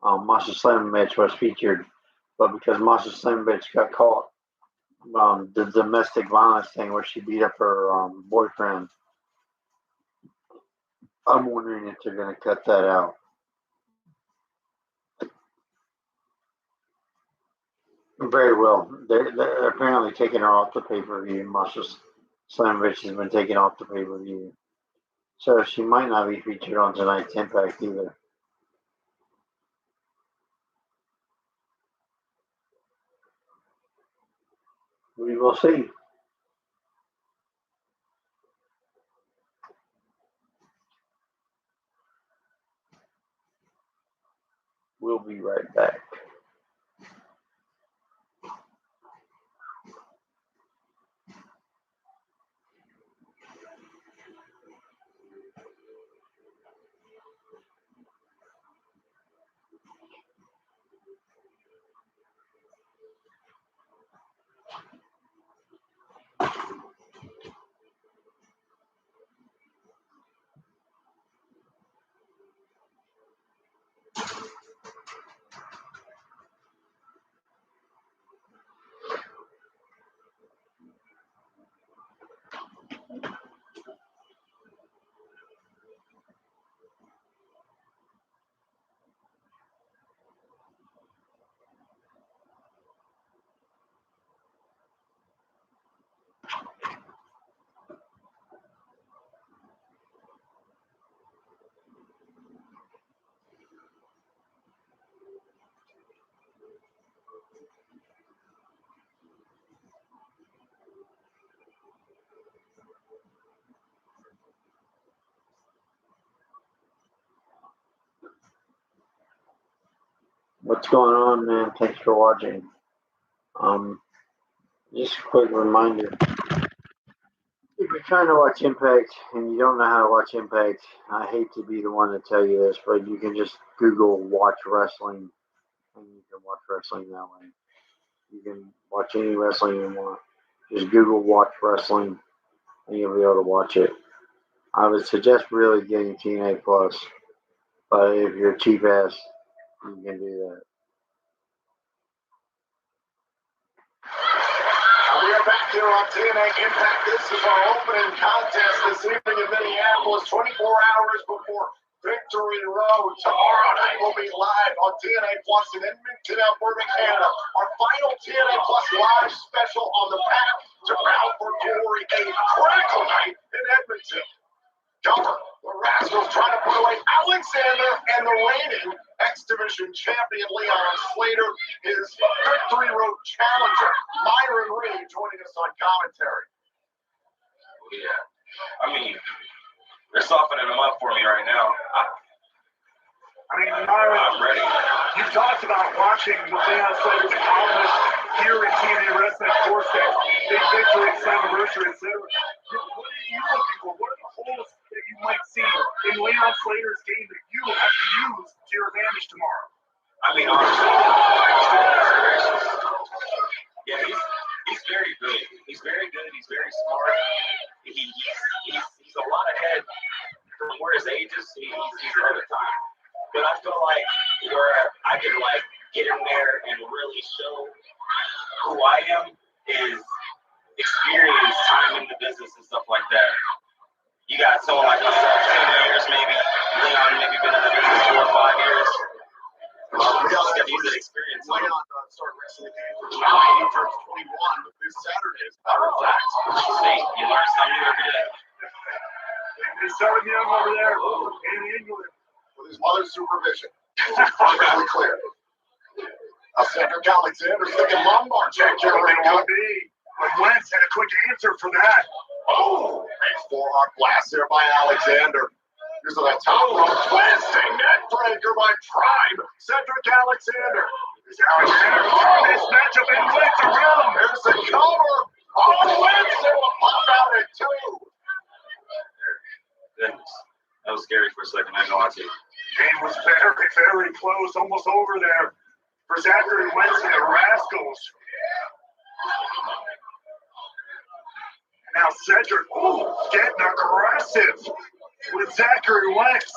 Marshall Slamovich was featured, but because Marshall Slamovich got caught the domestic violence thing where she beat up her boyfriend, I'm wondering if they're going to cut that out. Very well. They're apparently taking her off the pay-per-view. Marshall Slamovich has been taken off the pay-per-view. So she might not be featured on tonight's Impact either. We will see. We'll be right back. What's going on, man? Thanks for watching. Just a quick reminder. If you're trying to watch Impact and you don't know how to watch Impact, I hate to be the one to tell you this, but you can just Google watch wrestling and you can watch wrestling that way. You can watch any wrestling you want. Just Google watch wrestling and you'll be able to watch it. I would suggest really getting TNA Plus, but if you're a cheap ass, you can do that. We are back here on TNA Impact. This is our opening contest this evening in Minneapolis, 24 hours before Victory Road. Tomorrow night we'll be live on TNA Plus in Edmonton, Alberta, Canada. Our final TNA Plus live special on the path to Bound for Glory, a critical night in Edmonton. Cover, the Rascals trying to put away Alexander and the reigning X Division champion Leon Slater, his Victory Road challenger Myron Reed joining us on commentary. Yeah, I mean, they're softening them up for me right now. I mean, Myron, I'm ready. you talked about watching what Leon Slater's accomplished here in TNA Wrestling Sportsnet, big victory, Slammiversary, etc. What are you looking for? What are the holes that you might see in Leon Slater's game that you have to use to your advantage tomorrow? I mean, honestly, yeah, he's very good. He's very good. He's very smart. He's a lot ahead from where his age is. He's ahead of time. But I feel like where I can like get in there and really show who I am is experience, time in the business and stuff like that. You got someone like myself, 10 years maybe. Leon maybe been in the business 4 or 5 years. Leon got use that experience. Leon started wrestling for 9. He turns 21 this Saturday, as a matter of fact. See, you learn something new every day. He's starting young over there in England with his mother's supervision. Perfectly clear. Now, Cedric Alexander sticking lumbar check here right now. But Wentz had a quick answer for that. Oh, a forearm blast there by Alexander. Here's the top rope twisting neck breaker by Prime. Cedric Alexander. Is Alexander this matchup and Wentz around? There's the cover. Oh, Wentz able to pop out at 2. Goodness. That was scary for a second. I know I see. Game was very, very close, almost over there for Zachary Wentz and the Rascals. Now Cedric, getting aggressive with Zachary Wentz.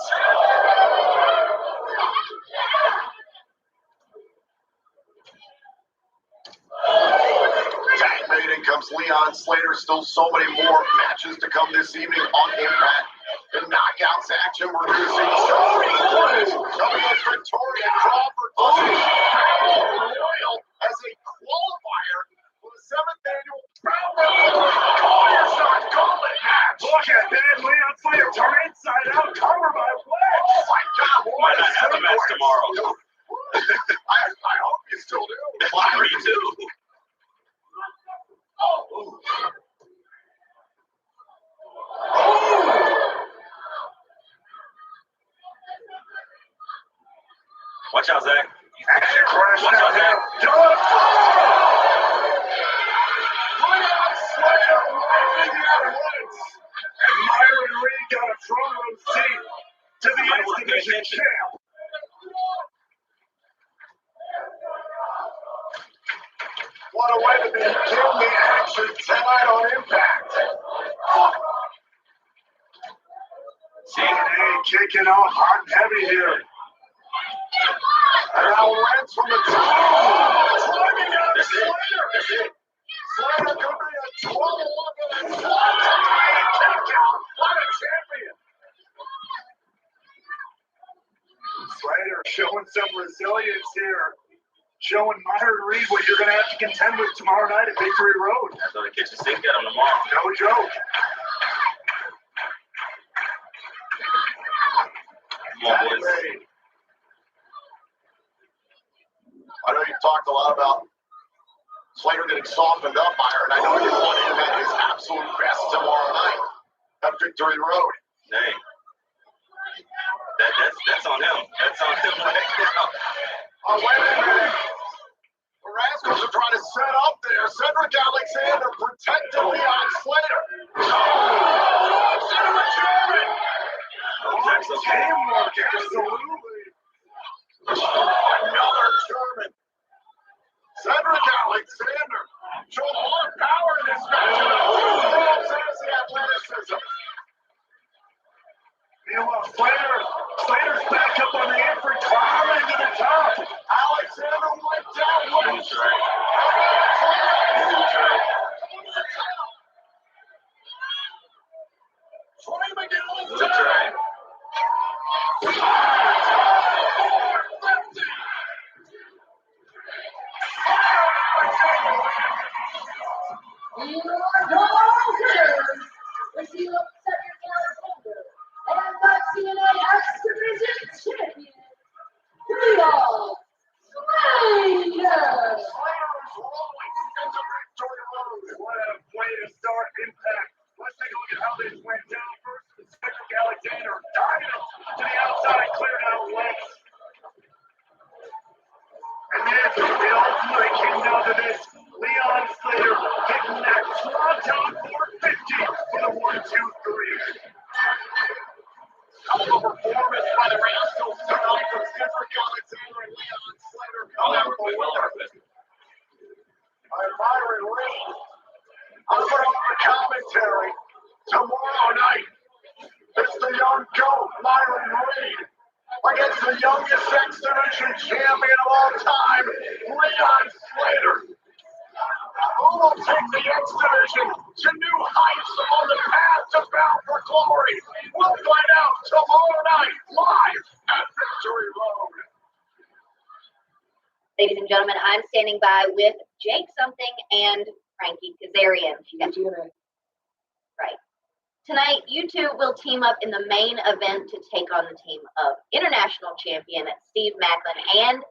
Tag mating comes Leon Slater. Still so many more matches to come this evening on Impact. The knockouts action, we're going to see Jody Woods coming against Victoria Crawford. Royal as a qualifier for the 7th annual Shot Gauntlet match. Look at that, Leon Slater turn inside out, cover by Wentz. Oh my God, Might not have a match tomorrow. I hope you still do. Me too. Watch out, Zach. Action crash Watch out, Zach. Leon Slater wiping out Wentz. And Myron Reed got a front row seat to the X Division champ. What a way to begin the action tonight on Impact. TNA kicking off hot and heavy here. And now Wentz from the top. Climbing out of Slater. Slater could be a 12-11 and kick out. What a champion. Slater showing some resilience here. Showing Myron Reed what you're going to have to contend with tomorrow night at Victory Road. That's going to catch a sink at him tomorrow. No joke. Come on, boys. I know you've talked a lot about Slater getting softened up, Myron. I know you want him at his absolute best tomorrow night at Victory Road. Hey, that's on him. That's on him right now. Oh, wait a minute. The Rascals are trying to set up there. Cedric Alexander protecting Leon Slater. Teamwork, absolutely. Another German. Cedric Alexander showed more power in this match. Has the athleticism. Meanwhile, Slater's back up on the apron, climbing to the top. Alexander went down. That's right. Troy McGill is That's right. down. It ultimately came down to this. Leon Slater hitting that Swanton 450 for the 1-2-3. Total performance by the Rascals tonight from Cedric Alexander and Leon Slater. Myron Reed. I'll put up the commentary tomorrow night. It's the young GOAT, Myron Reed, against the youngest X Division champion of all time, Leon Slater. Who will take the X Division to new heights on the path to Bound for Glory? We'll find out tomorrow night, live at Victory Road. Ladies and gentlemen, I'm standing by with Jake Something and Frankie Kazarian. Right. Tonight, you two will team up in the main event to take on the team of international champion Steve Maclin and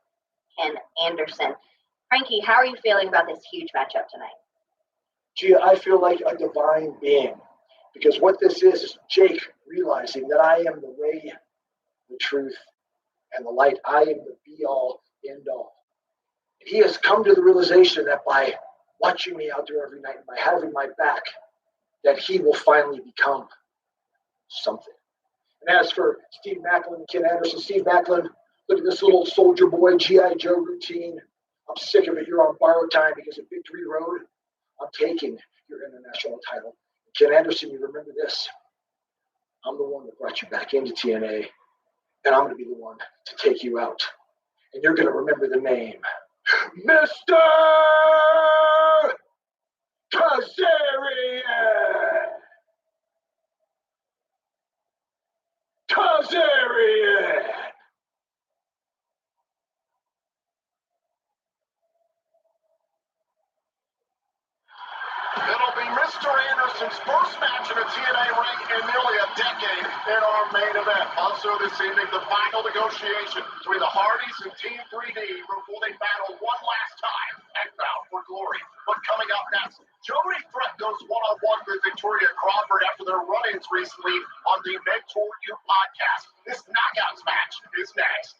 Ken Anderson. Frankie, how are you feeling about this huge matchup tonight? Gee, I feel like a divine being, because what this is Jake realizing that I am the way, the truth, and the light. I am the be-all, end-all. He has come to the realization that by watching me out there every night and by having my back, that he will finally become something. And as for Steve Maclin and Ken Anderson, Steve Maclin, look at this little soldier boy, G.I. Joe routine. I'm sick of it. You're on borrowed time because at Victory Road, I'm taking your international title. Ken Anderson, you remember this. I'm the one that brought you back into TNA, and I'm going to be the one to take you out. And you're going to remember the name. Mr. Kazarian! Kazarian! It'll be Mr. Anderson's first match in a TNA ring in nearly a decade in our main event. Also this evening, the final negotiation between the Hardys and Team 3D before they battle one last time at Bound for Glory. But coming up next, Jody Threat goes one-on-one with Victoria Crawford after their run-ins recently on the Mentor You podcast. This Knockouts match is next.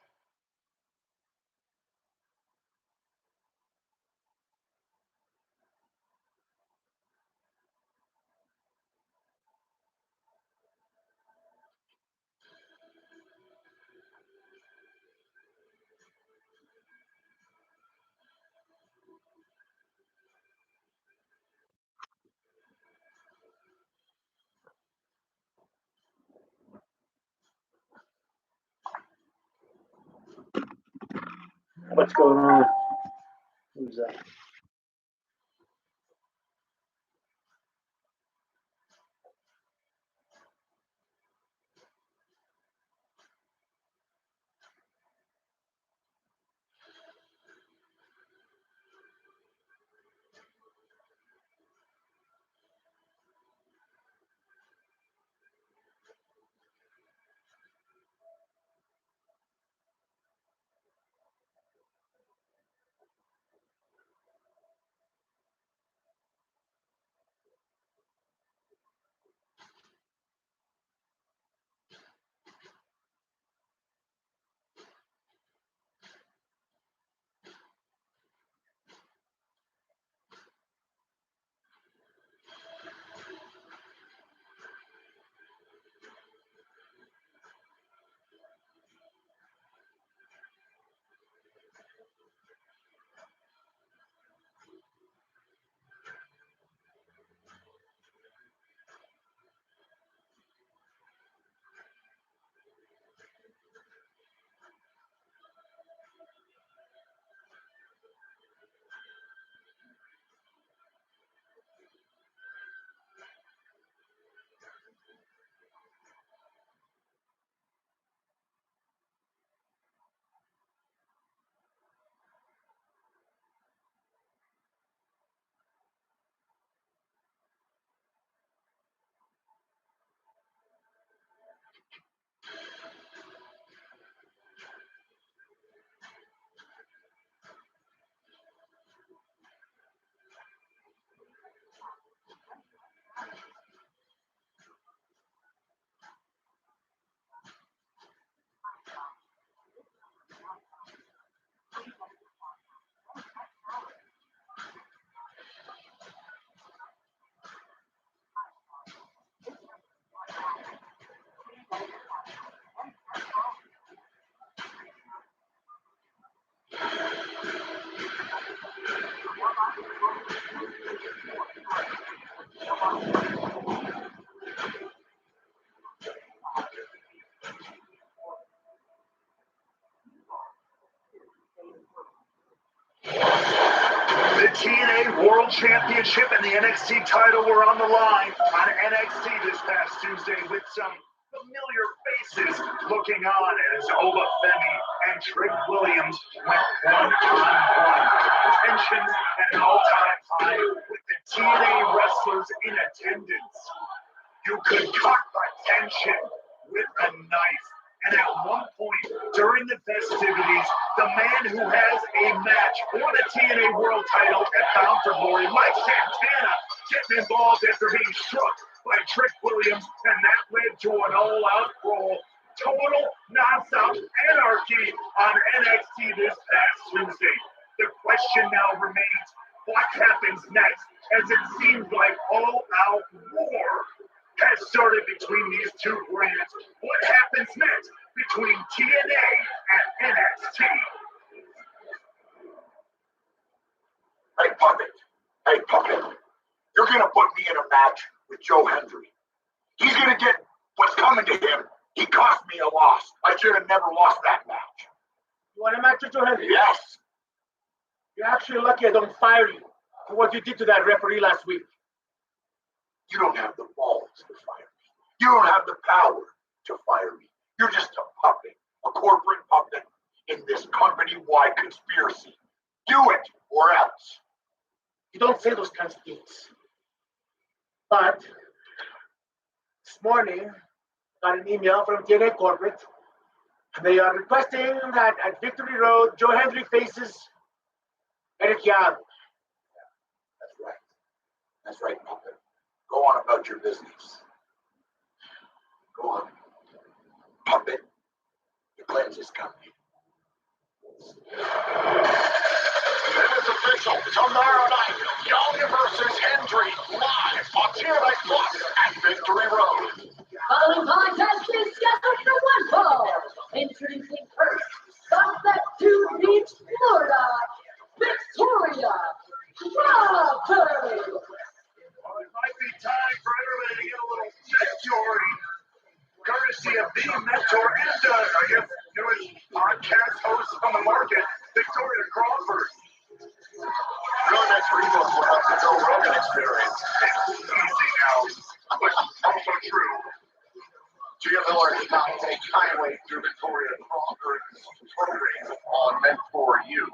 What's going on? Who's that? TNA World Championship and the NXT title were on the line on NXT this past Tuesday with some familiar faces looking on as Oba Femi and Trick Williams went one-on-one. Tensions at an all-time high with the TNA wrestlers in attendance. You could cut the tension with a knife. And at one point during the festivities, the man who has a match for the TNA World title at Bound for Glory, Mike Santana, getting involved after being struck by Trick Williams, and that led to an all-out brawl. Total non-stop anarchy on NXT this past Tuesday. The question now remains, what happens next? As it seems like all-out war has started between these two brands. What happens next between TNA and NXT? Hey, Puppet. You're going to put me in a match with Joe Hendry. He's going to get what's coming to him. He cost me a loss. I should have never lost that match. You want a match with Joe Hendry? Yes. You're actually lucky I don't fire you for what you did to that referee last week. You don't have the balls to fire me. You don't have the power to fire me. You're just a puppet, a corporate puppet in this company-wide conspiracy. Do it or else. You don't say those kinds of things. But this morning, I got an email from TNA Corporate, and they are requesting that at Victory Road, Joe Hendry faces Eric Young. That's right. That's right, puppet. Go on about your business. Go on. Puppet, the cleanse is coming. It is official. Tomorrow night, Young versus Hendry live on TNA Plus at Victory Road. Following contest is scheduled for one fall. Introducing first, from Bethune Beach, Florida, Victoria Crawford. Well, it might be time for everybody to get a little mentoring, courtesy of the mentor and, I guess, newest podcast host on the market, Victoria Crawford. Your next reboot will have the Joe Rogan experience. It's easy now, but also true. Gia Miller does not take kindly to Victoria Crawford's program on Mentor You.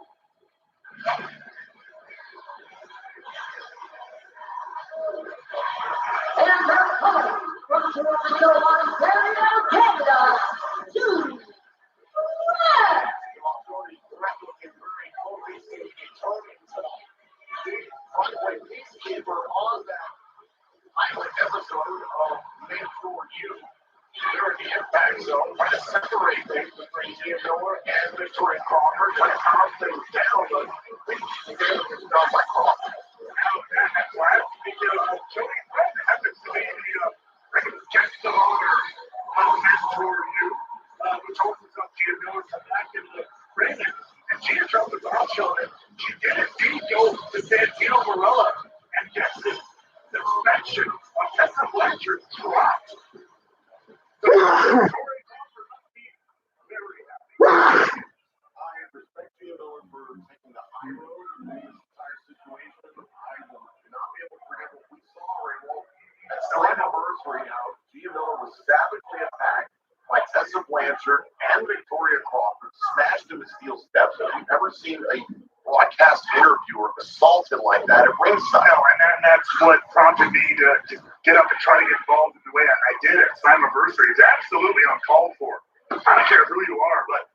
And they're coming from Toronto, Ontario, Canada, to Red. Runway Peacekeeper on that pilot episode of Mentor You. Here in the impact zone, trying to separate things between Gia Miller and Victoria Crawford, trying to calm things down, but things is done by Crawford. Now, that's last weekend, Joey Brett happens to be the guest of honor on Mentor You, which opens up Gia Miller to back in the ring. And Gia dropped the bombshell and she did indeed go to Santino Marella and gets this suspension of Tessa Blanchard dropped. So, Victoria Crawford must be very happy. I respect Gia Miller for taking the high road in this entire situation. I will not be able to forget what we saw, Raymond. At our anniversary now, Gia Miller was savagely attacked by Tessa Blanchard and Victoria Crawford, smashed into steel steps, and we've never seen a broadcast interviewer assaulted like that at ringside. No, and that's what prompted me to get up and try to get involved in the way I did at Slammiversary. It's absolutely uncalled for. I don't care who you are, but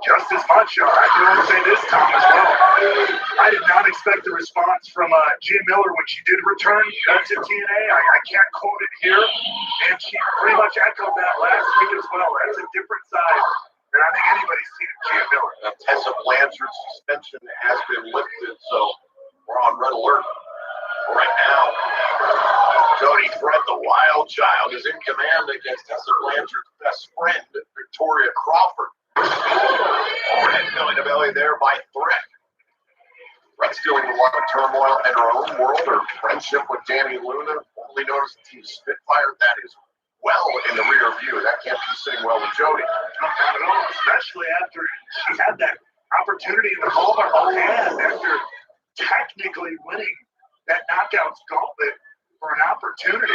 just as much, I can only say this, Tom, as well. I did not expect the response from Gia Miller when she did return to TNA. I can't quote it here, and she pretty much echoed that last week as well. That's a different side than I think anybody's seen of Gia Miller. Tessa Blanchard's suspension has been lifted, so we're on red alert right now. Cody Brett, the wild child, is in command against Tessa Blanchard's best friend, Victoria Crawford. Red belly to belly there by Threat. Threat's dealing with a lot of turmoil in her own world. Her friendship with Danny Luna, formerly known as Team Spitfire, that is well in the rear view. That can't be sitting well with Jody. Not at all, especially after she had that opportunity in the palm of her hand after technically winning that knockouts gauntlet for an opportunity.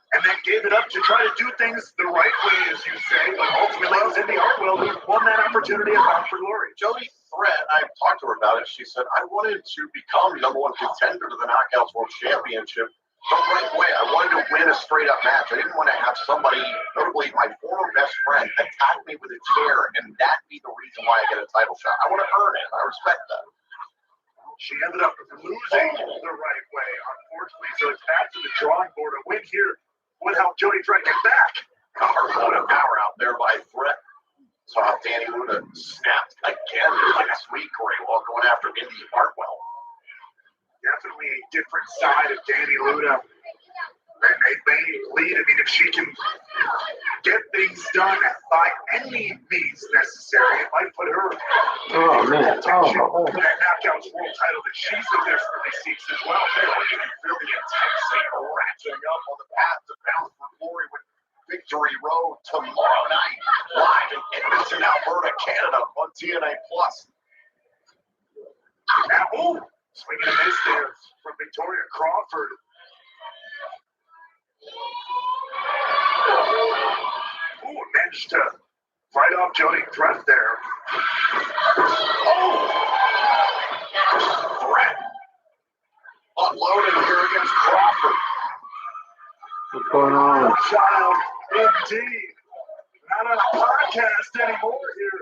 And then gave it up to try to do things the right way, as you say, but ultimately it was Indy Hartwell who won that opportunity at Bound for Glory. Jody Threat, I talked to her about it. She said, I wanted to become #1 contender to the Knockouts World Championship the right way. I wanted to win a straight-up match. I didn't want to have somebody, notably my former best friend, attack me with a chair and that be the reason why I get a title shot. I want to earn it. I respect that. She ended up losing the right way, unfortunately. So it's back to the drawing board. A win here would help Jody Threat get back. Hard load of power out there by Threat. Saw Danny Luna snapped again last week, Ray, while going after Indy Hartwell. Definitely a different side of Danny Luna. And they may lead. I mean, if she can get things done by any means necessary, it might put her in contention for that Knockouts World title that she so desperately seeks as well. You can feel the intensity ratcheting up on the path to Bound for Glory with Victory Road tomorrow night, live in Edmonton, Alberta, Canada on TNA Plus. Now, swinging a miss there from Victoria Crawford. Managed to fight off Jody Threat there. Threat unloading here against Crawford. What's going on? Child, indeed. Not on a podcast anymore here.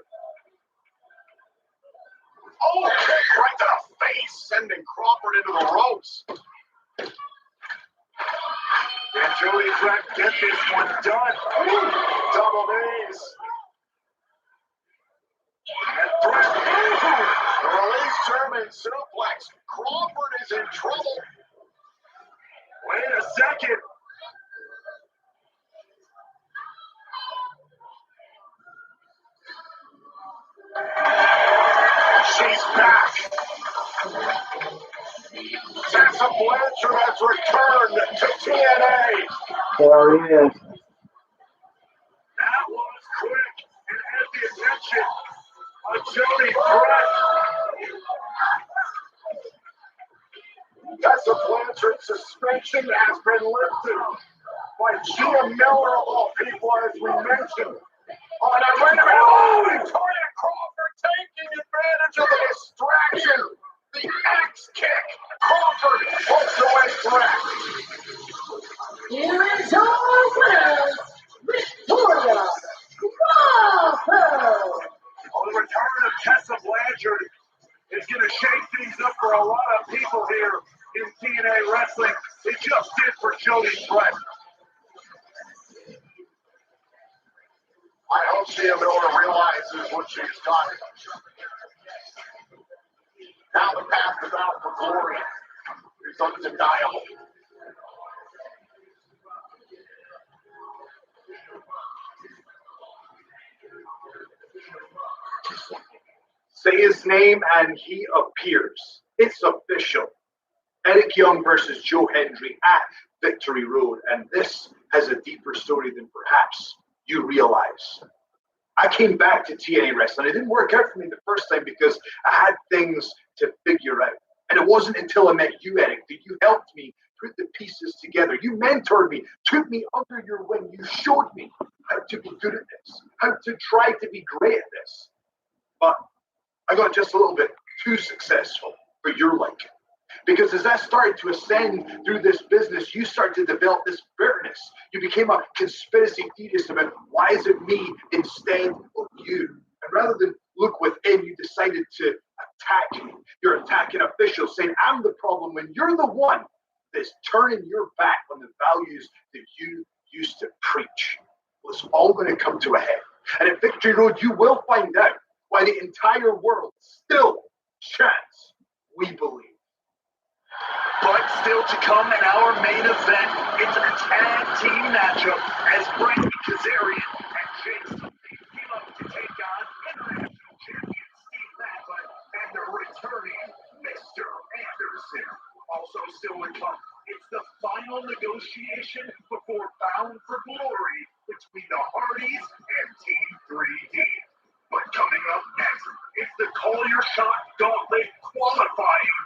Kick right to the face, sending Crawford into the ropes. And Jody Threat get this one done. Double knees. And Threat. The release German suplex. Crawford is in trouble. Wait a second. She's back. Tessa Blanchard has returned to TNA. There he is. That was quick and had the attention of Jody Threat. Tessa Blanchard's suspension has been lifted by Gia Miller of all people, as we mentioned. Oh, now wait a minute. Victoria Crawford taking advantage of the distraction. The axe kick. Crawford pulls away Threat. Here is your winner, Victoria Crawford. The return of Tessa Blanchard is going to shake things up for a lot of people here in TNA Wrestling. It just did for Jody Threat. I hope Gia Miller realizes what she's done. Now the path is out for Glory. It's undeniable. Say his name and he appears. It's official. Eric Young versus Joe Hendry at Victory Road, and this has a deeper story than perhaps you realize. I came back to TNA Wrestling. It didn't work out for me the first time because I had things to figure out. And it wasn't until I met you, Eric, that you helped me put the pieces together. You mentored me, took me under your wing. You showed me how to be good at this, how to try to be great at this. But I got just a little bit too successful for your liking. Because as I started to ascend through this business, you started to develop this bitterness. You became a conspiracy theorist about why is it me instead of you? And rather than look within, you decided to attack me. You're attacking officials, saying I'm the problem when you're the one that's turning your back on the values that you used to preach. Well, it's all going to come to a head. And at Victory Road, you will find out why the entire world still chants, we believe. But still to come in our main event, it's a tag team matchup as Frankie Kazarian and Something team up to take on international champion Steve Maclin and the returning Mr. Anderson. Also still to come, it's the final negotiation before Bound for Glory between the Hardys and Team 3D. But coming up next, it's the Call Your Shot Gauntlet qualifying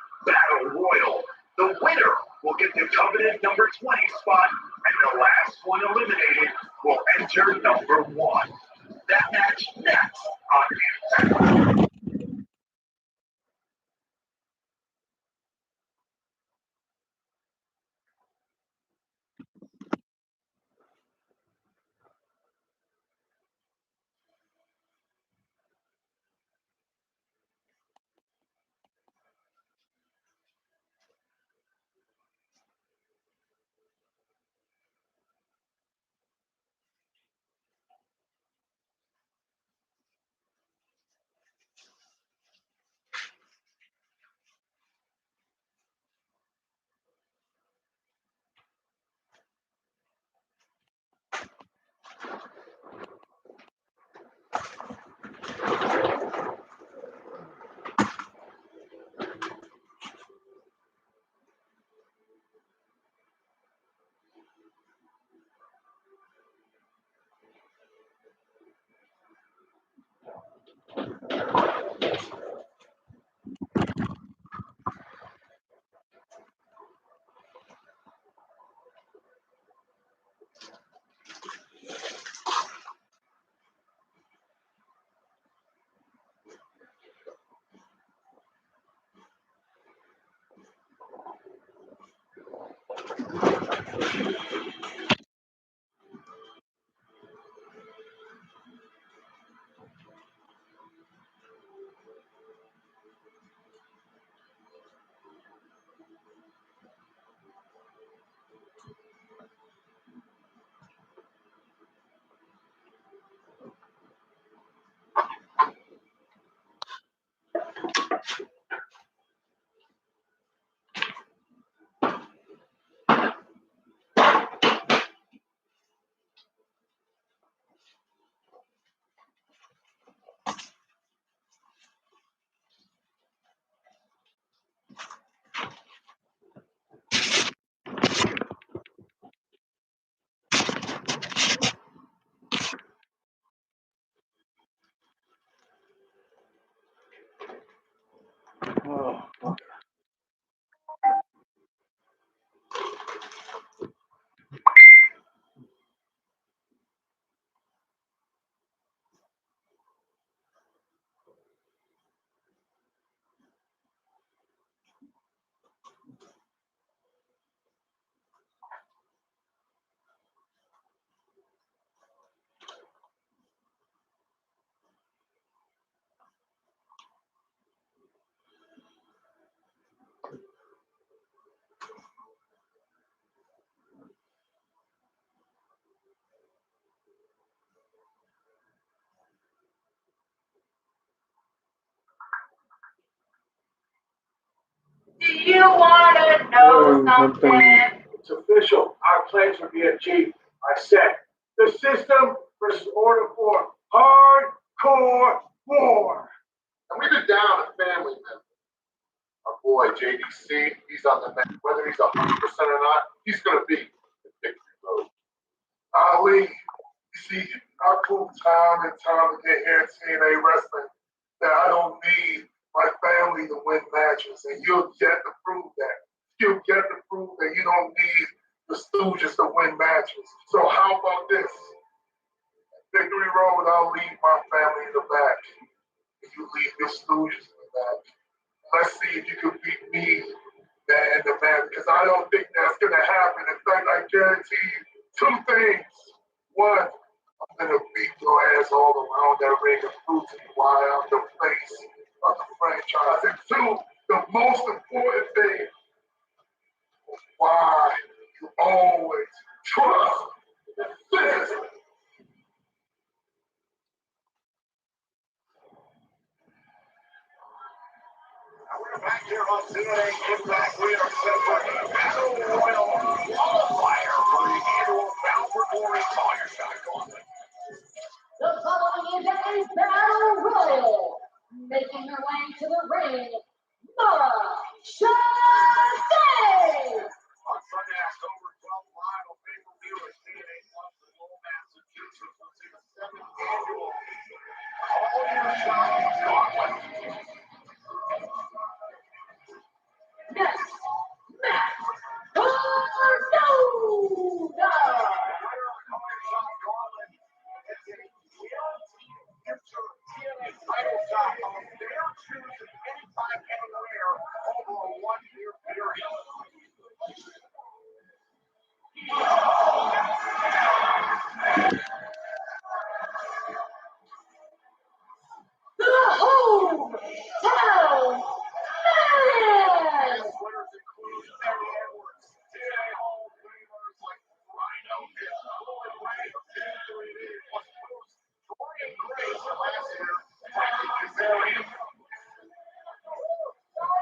spot, and the last one eliminated will enter number one. That match next on iMPACT. Do you want to know something? It's official. Our plans are being achieved. I said, the system versus order for hardcore war. And we've been down a family member. Our boy, JDC, he's on the map. Whether he's 100% or not, he's going to be in victory mode. Ali, you see, I proved time and time again here at TNA Wrestling that I don't need my family to win matches, and you'll get to prove that. You'll get to prove that you don't need the Stooges to win matches. So how about this? Victory Road, I'll leave my family in the back, and you leave your Stooges in the back. Let's see if you can beat me and the man, because I don't think that's going to happen. In fact, I guarantee you two things. One, I'm going to beat your ass all around that ring and prove to you why I'm the face of the franchise. And two, the most important thing, why you always trust this. We're back here on TNA Impact. We are set for a Battle Royal qualifier for the annual Bound for Glory Fireside Gauntlet. The following is a battle royal. Making her way to the ring, Mara Shante! On Sunday, October 12th, live on pay-per-view at TNA Plus in Lowell, Massachusetts. We'll see the 7th annual All Your Shot Gauntlet. Next, Matt Cardone! 1-year period. The hometown man. Winners include Terry Edwards, TNA Hall of Famers like Rhino Hill, Lloyd Ray of Team 3D, plus Bruce, Dorian Grace last year, Frankie Kazarian.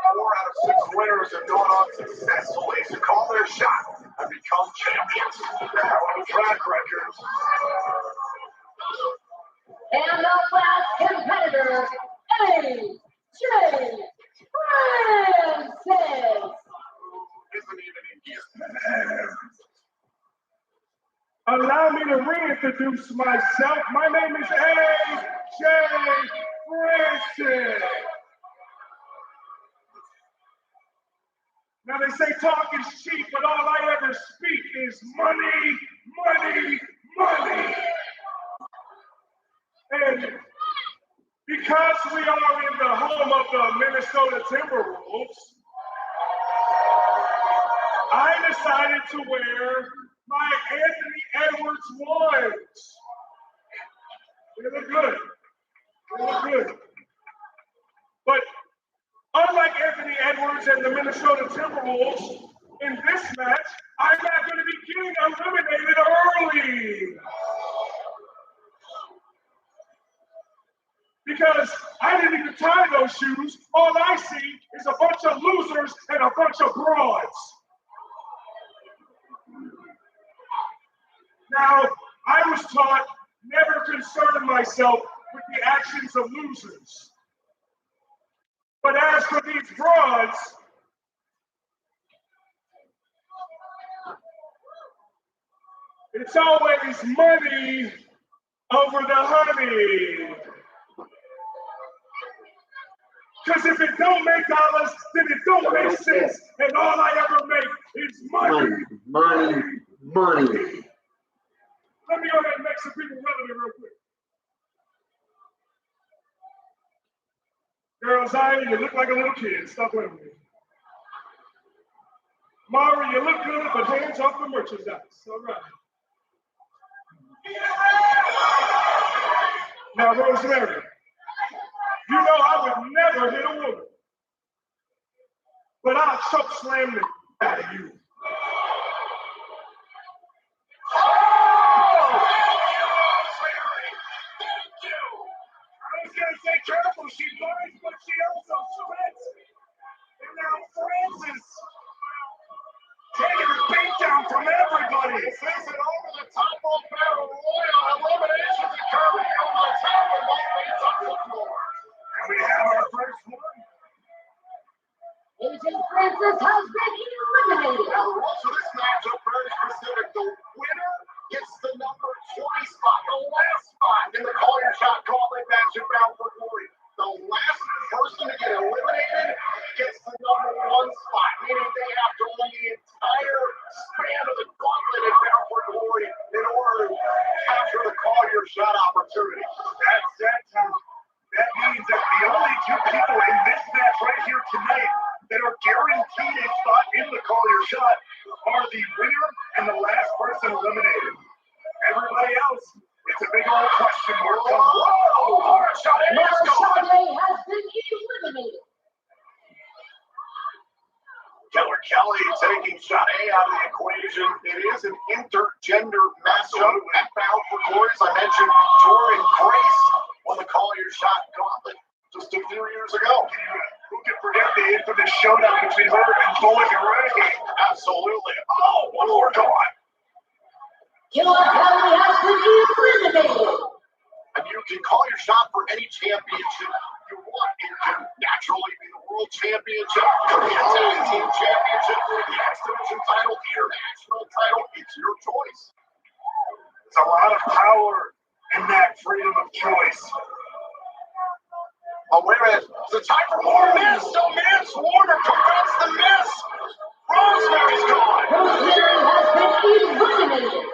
4 out of 6 winners have gone on successfully to call their shot and become champions. They have a track record. And the last competitor, AJ Francis. Isn't even in here. Allow me to reintroduce myself. My name is AJ Francis. Now they say talk is cheap, but all I ever speak is money, money, money. And because we are in the home of the Minnesota Timberwolves, I decided to wear my Anthony Edwards ones. They look good. They look good. But unlike Anthony Edwards and the Minnesota Timberwolves, in this match, I'm not going to be getting eliminated early. Because I didn't even tie those shoes. All I see is a bunch of losers and a bunch of broads. Now, I was taught never concern myself with the actions of losers. But as for these broads, it's always money over the honey. Because if it don't make dollars, then it don't make sense. And all I ever make is money. Money, money, money. Let me go ahead and make some people relevant real quick. Girls, Zion, you look like a little kid. Stop with me. Mari, you look good, but hands off the merchandise. All right. Now, Rosemary, you know I would never hit a woman, but I'll choke slam the out of you. I was going to say careful, she blinds, but she also sweats. And now Francis taking the beat down from everybody. This isn't over the top of Battle Royal. Eliminations occurring on the top of all these on the floor. And we have our first one. AJ Francis has been eliminated. Now, the rules of this match are very specific. The winner gets the number 20 spot, the last spot in the Call Your Shot Gauntlet match at Bound for Glory. The last person to get eliminated gets the number 1 spot, meaning they have to win the entire span of the gauntlet at Bound for Glory in order to capture the Call Your Shot opportunity. That means that the only 2 people in this match right here tonight that are guaranteed a spot in the Call Your Shot are the winner and the last person eliminated. Everybody else, it's a big old question mark. Whoa! Shot A is gone. has been eliminated. Keller Kelly taking Shot A out of the equation. It is an intergender matchup at Bound for Glory. As I mentioned, Dorian Grace won the Call Your Shot Gauntlet just a few years ago. Who can forget the infamous showdown between her and Lloyd Ray? Absolutely. Oh, one more gone. Killer Kelly has been eliminated. And you can call your shot for any championship you want. It can naturally be the World Championship, it could be a Tag Team Championship, the X Division title, the International title. It's your choice. There's a lot of power in that freedom of choice. Oh, wait a minute. It's a time for more miss. So Mance Warner prevents the miss. Rosemary's gone. Rosemary has been eliminated.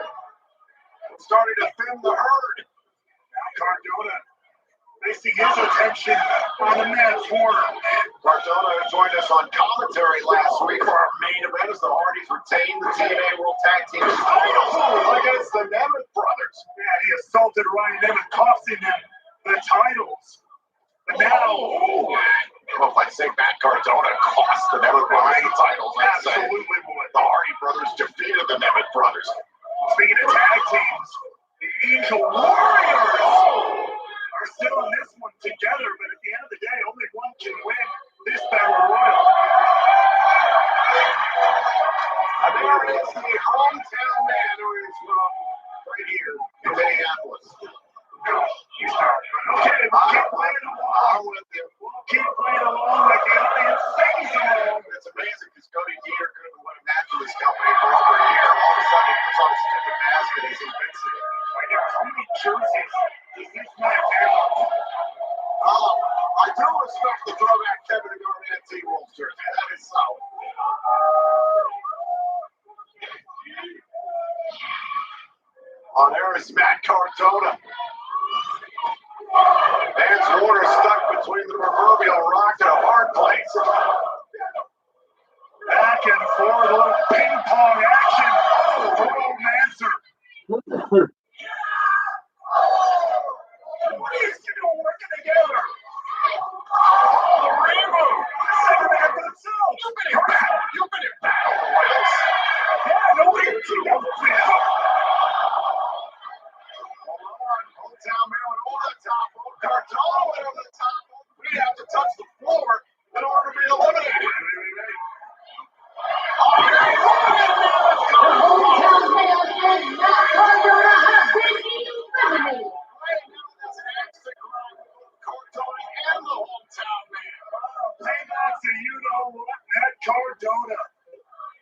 Starting to thin the herd. Cardona placing his attention on the Mance Warner. Cardona Cardona, who joined us on commentary last week for our main event as the Hardys retained the TNA World Tag Team titles against the Nemeth brothers. Yeah, he assaulted Ryan Nemeth, costing them the titles. But now, Well, if I say Matt Cardona cost the Nemeth brothers the titles, I'd say absolutely would. the Hardy brothers defeated the Nemeth brothers. Speaking of tag teams, the Angel Warriors are still in this one together, but at the end of the day, only one can win this battle royal. And there is the hometown man who is from right here in Minneapolis. You start. Okay, we'll keep playing along. We'll keep playing along like the audience sings along. It's amazing because Cody Deere couldn't win a match with his company for over a year. All of a sudden, he puts on a stupid mask and he's invincible. Wait, how many jerseys does this man have? I do respect the throwback Kevin and Garnett T-Wolves jersey. That is solid. Oh, there is Matt Cardona. Vance Warner stuck between the proverbial rock and a hard place. Back and forth, a little ping pong action for Romancer. What are these two working together? The Rainbow, second half of themselves. You've been in battle royals. Yeah, nobody can see that fan. Hometown man went over the top. Cardona went over the top. We'd have to touch the floor in order to be eliminated. The hometown man and Matt Cardona have been eliminated. Cardona and the hometown man. Payback to you-know-what, Matt Cardona.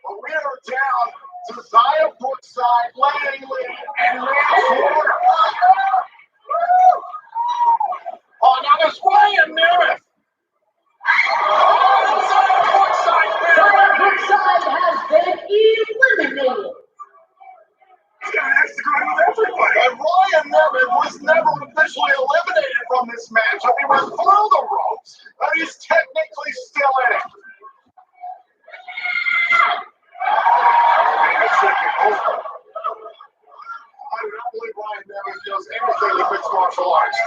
But we are down to Zaya Brookside, Langley, and Lance Warner. Oh, now there's Ryan Nemeth. Zaya Brookside has been eliminated. He's got an axe to grind with everybody. And Ryan Nemeth was never officially eliminated from this matchup. He went through the ropes, and he's technically still in it. Wait a second, hold on. I do not believe Ryan Nemeth does anything with mixed martial arts.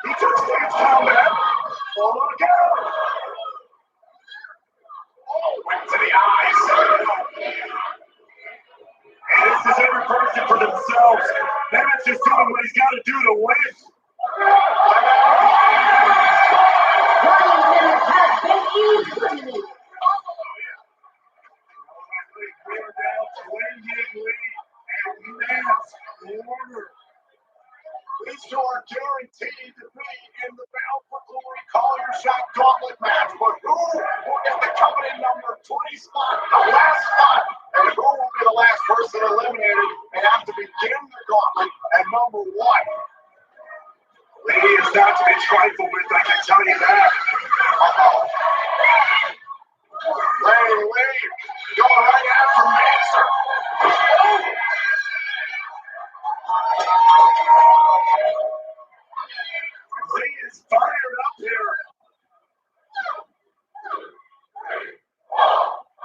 He took stage combat. Oh, look out. Oh, went to the eyes. And this is every person for themselves. Nemeth's just doing what he's got to do to win. Ryan Nemeth has been eliminated. We're down to Wayne Lee and Lance Warner. These two are guaranteed to be in the Battle for Glory Call Your Shot Gauntlet match. But who will get the coveted number 20 spot, the last spot? And who will be the last person eliminated and have to begin the gauntlet at number 1? Lee is not to be trifled with, I can tell you that. Lee, going right after Manser. Lee is fired up here.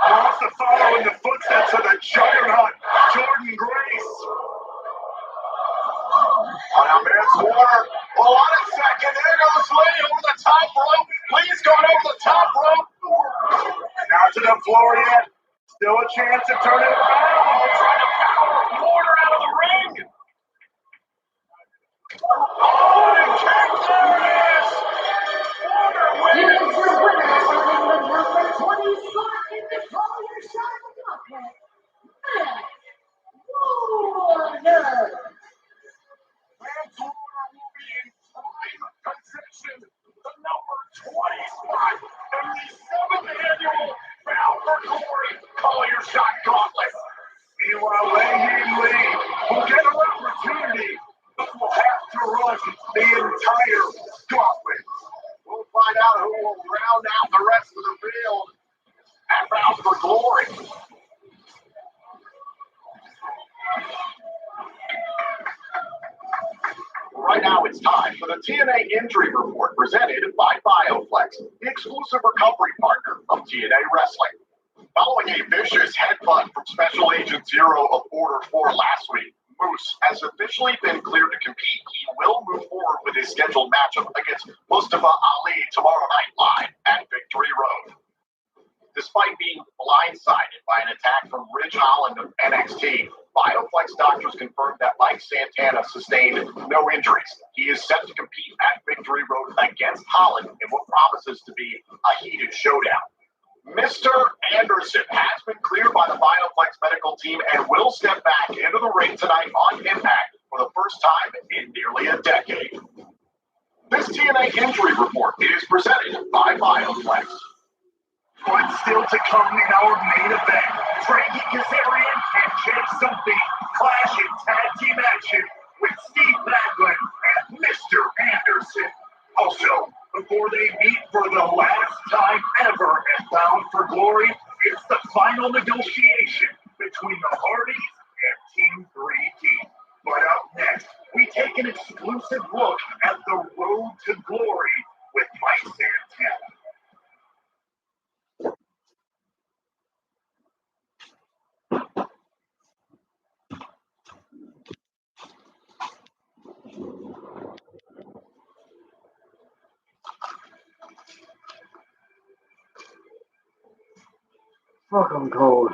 Wants to follow in the footsteps of the juggernaut, Jordan Grace. Oh, now Vance Warner. Hold on a second. There goes Lee over the top rope. Lee's going over the top rope. Not to the floor yet. Still a chance to turn it around. Trying to power Warner out of the ring. Oh, and kick. There it is. Warner Here wins. is your winner, holding the number 20 spot in the Call Your Shot Gauntlet, Matt Warner. Vance Warner will be in prime position, the number 20 spot in the 7th annual Battle for Glory Call Your Shot Gauntlet. Meanwhile, Wayne Lee will get an opportunity, but will have to run the entire gauntlet. We'll find out who will round out the rest of the field at Bound for Glory. Right now, it's time for the TNA Injury Report presented by BioFlex, the exclusive recovery partner of TNA Wrestling. Following a vicious headbutt from Special Agent Zero of Order 4 last week, Moose has officially been cleared to compete. He will move forward with his scheduled matchup against Mustafa Ali tomorrow night live at Victory Road. Despite being blindsided by an attack from Ridge Holland of NXT, BioFlex doctors confirmed that Mike Santana sustained no injuries. He is set to compete at Victory Road against Holland in what promises to be a heated showdown. Mr. Anderson has been cleared by the BioFlex medical team and will step back into the ring tonight on Impact for the first time in nearly a decade. This TNA Injury Report is presented by BioFlex. What's still to come in our main event? Frankie Kazarian and Something clash in tag team action with Steve Maclin and Mr. Anderson. Also, before they meet for the last time ever and Bound for Glory, it's the final negotiation between the Hardys and Team 3D. But up next, we take an exclusive look at the road to glory with Mike Santana. Fuck, I'm cold.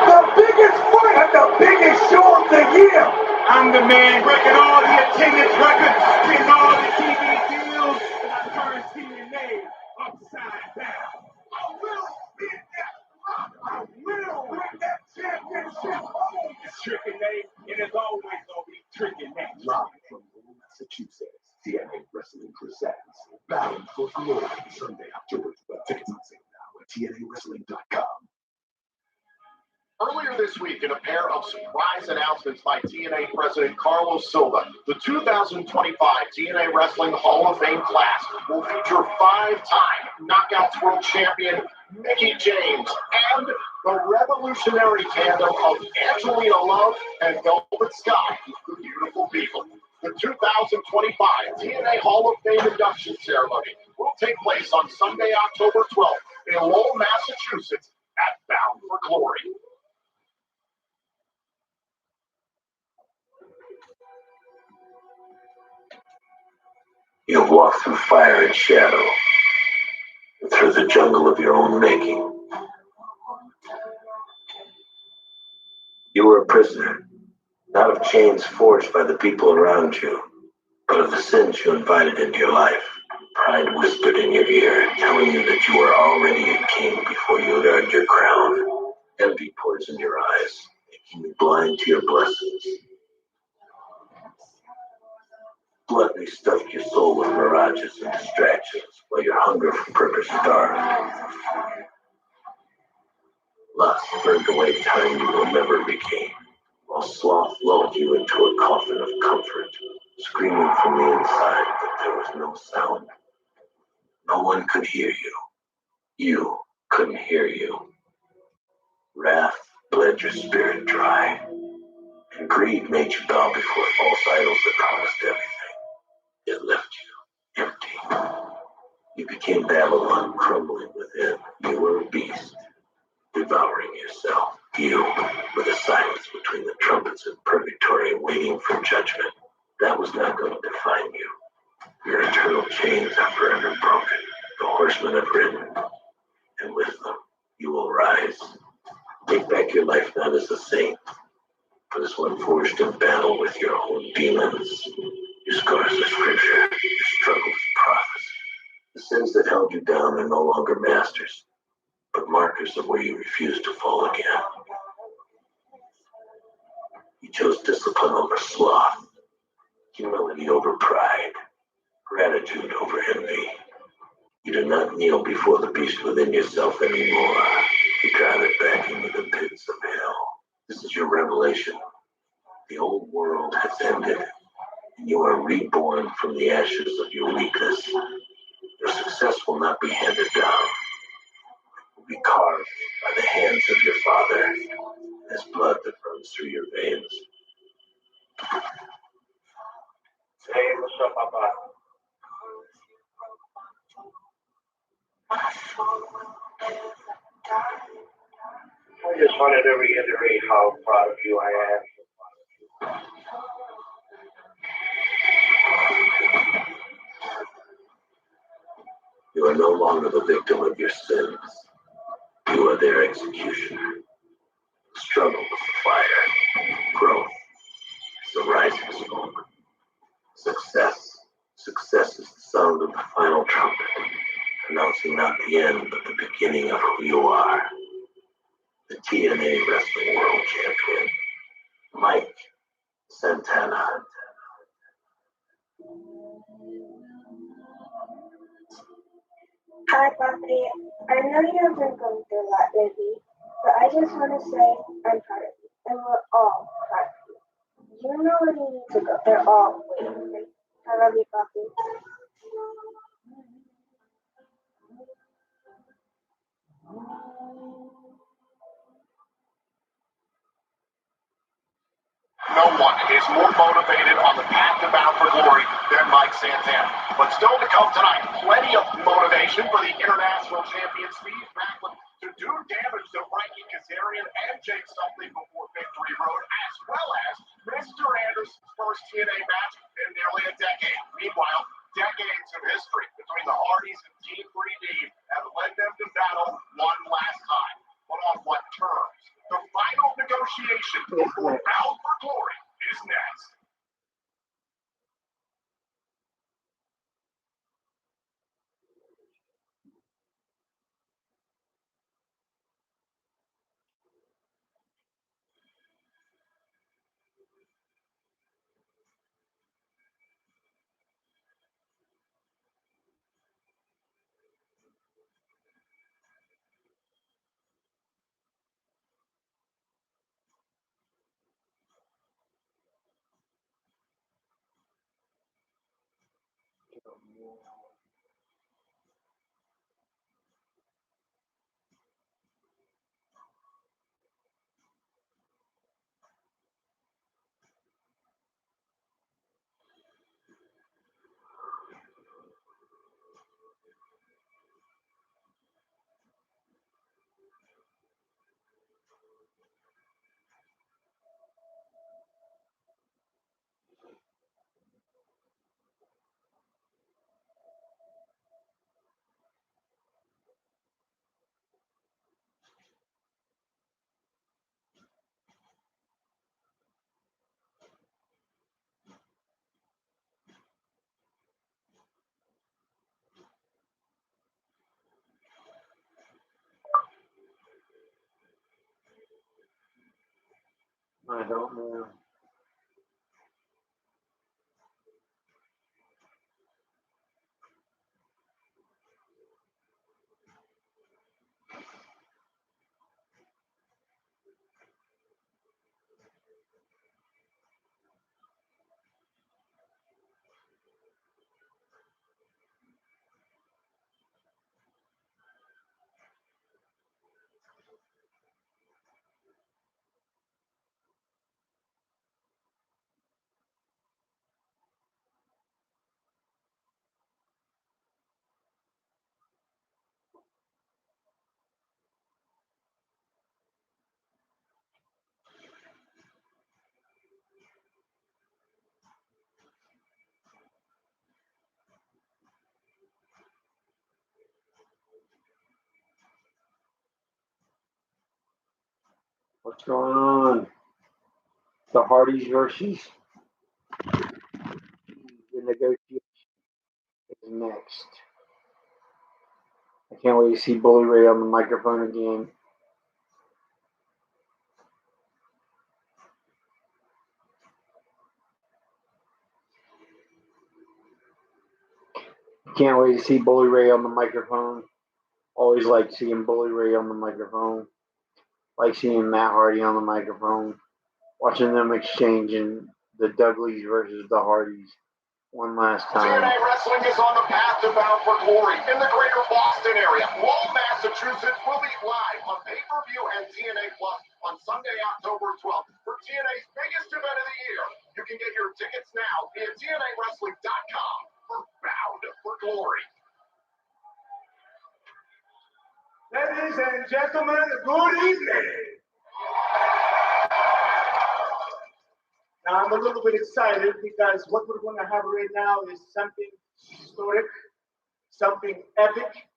The biggest fight at the biggest show of the year. I'm the man breaking all the attendance records, getting all the TV deals, and I turn TNA upside down. I will beat that rock. I will bring that championship home. It's Tricky Nate, and as always, gonna be Tricky Nate. Live from Massachusetts, TNA Wrestling presents Bound for Glory, Sunday, October 12th. Tickets on sale now at TNAWrestling.com. Earlier this week, week in a pair of surprise announcements by TNA President Carlos Silva. The 2025 TNA Wrestling Hall of Fame class will feature 5-time Knockouts World Champion Mickie James and the revolutionary tandem of Angelina Love and Velvet Sky, the Beautiful People. The 2025 TNA Hall of Fame induction ceremony will take place on Sunday, October 12th in Lowell, Massachusetts at Bound for Glory. You've walked through fire and shadow, and through the jungle of your own making. You were a prisoner, not of chains forged by the people around you, but of the sins you invited into your life. Pride whispered in your ear, telling you that you were already a king before you had earned your crown. Envy poisoned your eyes, making you blind to your blessings. Gluttony stuffed your soul with mirages and distractions, while your hunger for purpose starved. Lust burned away time you will never regain, while sloth lulled you into a coffin of comfort, screaming from the inside that there was no sound. No one could hear you. You couldn't hear you. Wrath bled your spirit dry, and greed made you bow before false idols that promised everything. It left you empty. You became Babylon, crumbling within. You were a beast, devouring yourself. You were the silence between the trumpets of purgatory, waiting for judgment. That was not going to define you. Your eternal chains are forever broken. The horsemen have ridden, and with them you will rise. Take back your life not as a saint, but as one forged in battle with your own demons. Your scars are scripture, your struggles prophecy. The sins that held you down are no longer masters, but markers of where you refuse to fall again. You chose discipline over sloth, humility over pride, gratitude over envy. You do not kneel before the beast within yourself anymore. You drive it back into the pits of hell. This is your revelation. The old world has ended, and you are reborn from the ashes of your weakness. Your success will not be handed down. It will be carved by the hands of your Father, as blood that runs through your veins. Hey, what's up, Papa? I just wanted to reiterate how proud of you I am. You are no longer the victim of your sins. You are their executioner. Struggle with the fire. Growth is the rising smoke. Success is the sound of the final trumpet, announcing not the end, but the beginning of who you are. The TNA Wrestling World Champion, Mike Santana. Hi, Poppy. I know you've been going through a lot lately, but I just want to say I'm proud of you, and we're all proud of you. You know where you need to go. They're all waiting for you. I love you, Poppy. No one is more motivated on the path to Bound for Glory than Mike Santana. But still to come tonight, plenty of motivation for the international champion Steve Maclin to do damage to Frankie Kazarian and Something before Victory Road, as well as Mr. Anderson's first TNA match in nearly a decade. Meanwhile, decades of history between the Hardys and Team 3D have led them to battle one last time. But on what terms? The final negotiation before Bound for Glory is next. I don't know. What's going on? The Hardys versus the negotiation is next. I can't wait to see Bully Ray on the microphone again. Can't wait to see Bully Ray on the microphone. Always like seeing Bully Ray on the microphone. Like seeing Matt Hardy on the microphone. Watching them exchanging the Dudleys versus the Hardys one last time. TNA Wrestling is on the path to Bound for Glory in the greater Boston area. Lowell, Massachusetts will be live on pay-per-view and TNA Plus on Sunday, October 12th for TNA's biggest event of the year. You can get your tickets now via TNAWrestling.com for Bound for Glory. Ladies and gentlemen, good evening. Now, I'm a little bit excited because what we're going to have right now is something historic, something epic.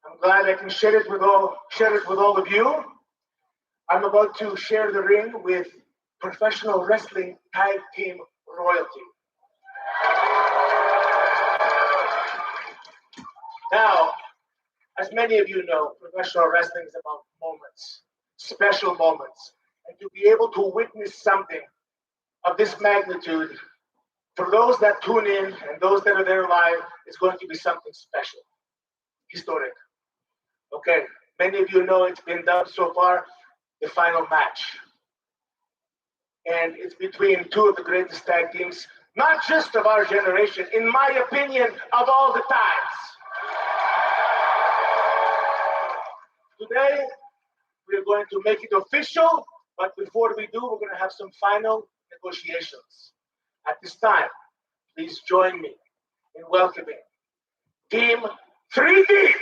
I'm glad I can share it with all of you. I'm about to share the ring with professional wrestling tag team royalty. Now, as many of you know, professional wrestling is about moments, special moments, and to be able to witness something of this magnitude, for those that tune in and those that are there live, it's going to be something special, historic. Okay, many of you know it's been dubbed so far the final match. And it's between two of the greatest tag teams, not just of our generation, in my opinion, of all the times. Today, we're going to make it official, but before we do, we're going to have some final negotiations. At this time, please join me in welcoming Team 3 Deep.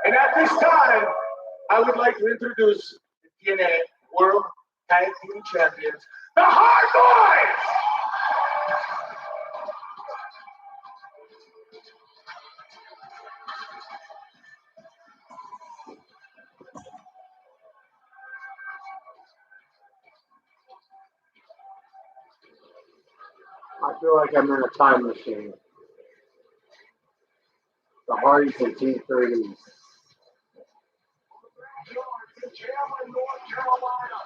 And at this time, I would like to introduce the TNA World Tag Team Champions, the Hard Boys! I feel like I'm in a time machine. The Hardys and Team 30. Chandler, North Carolina,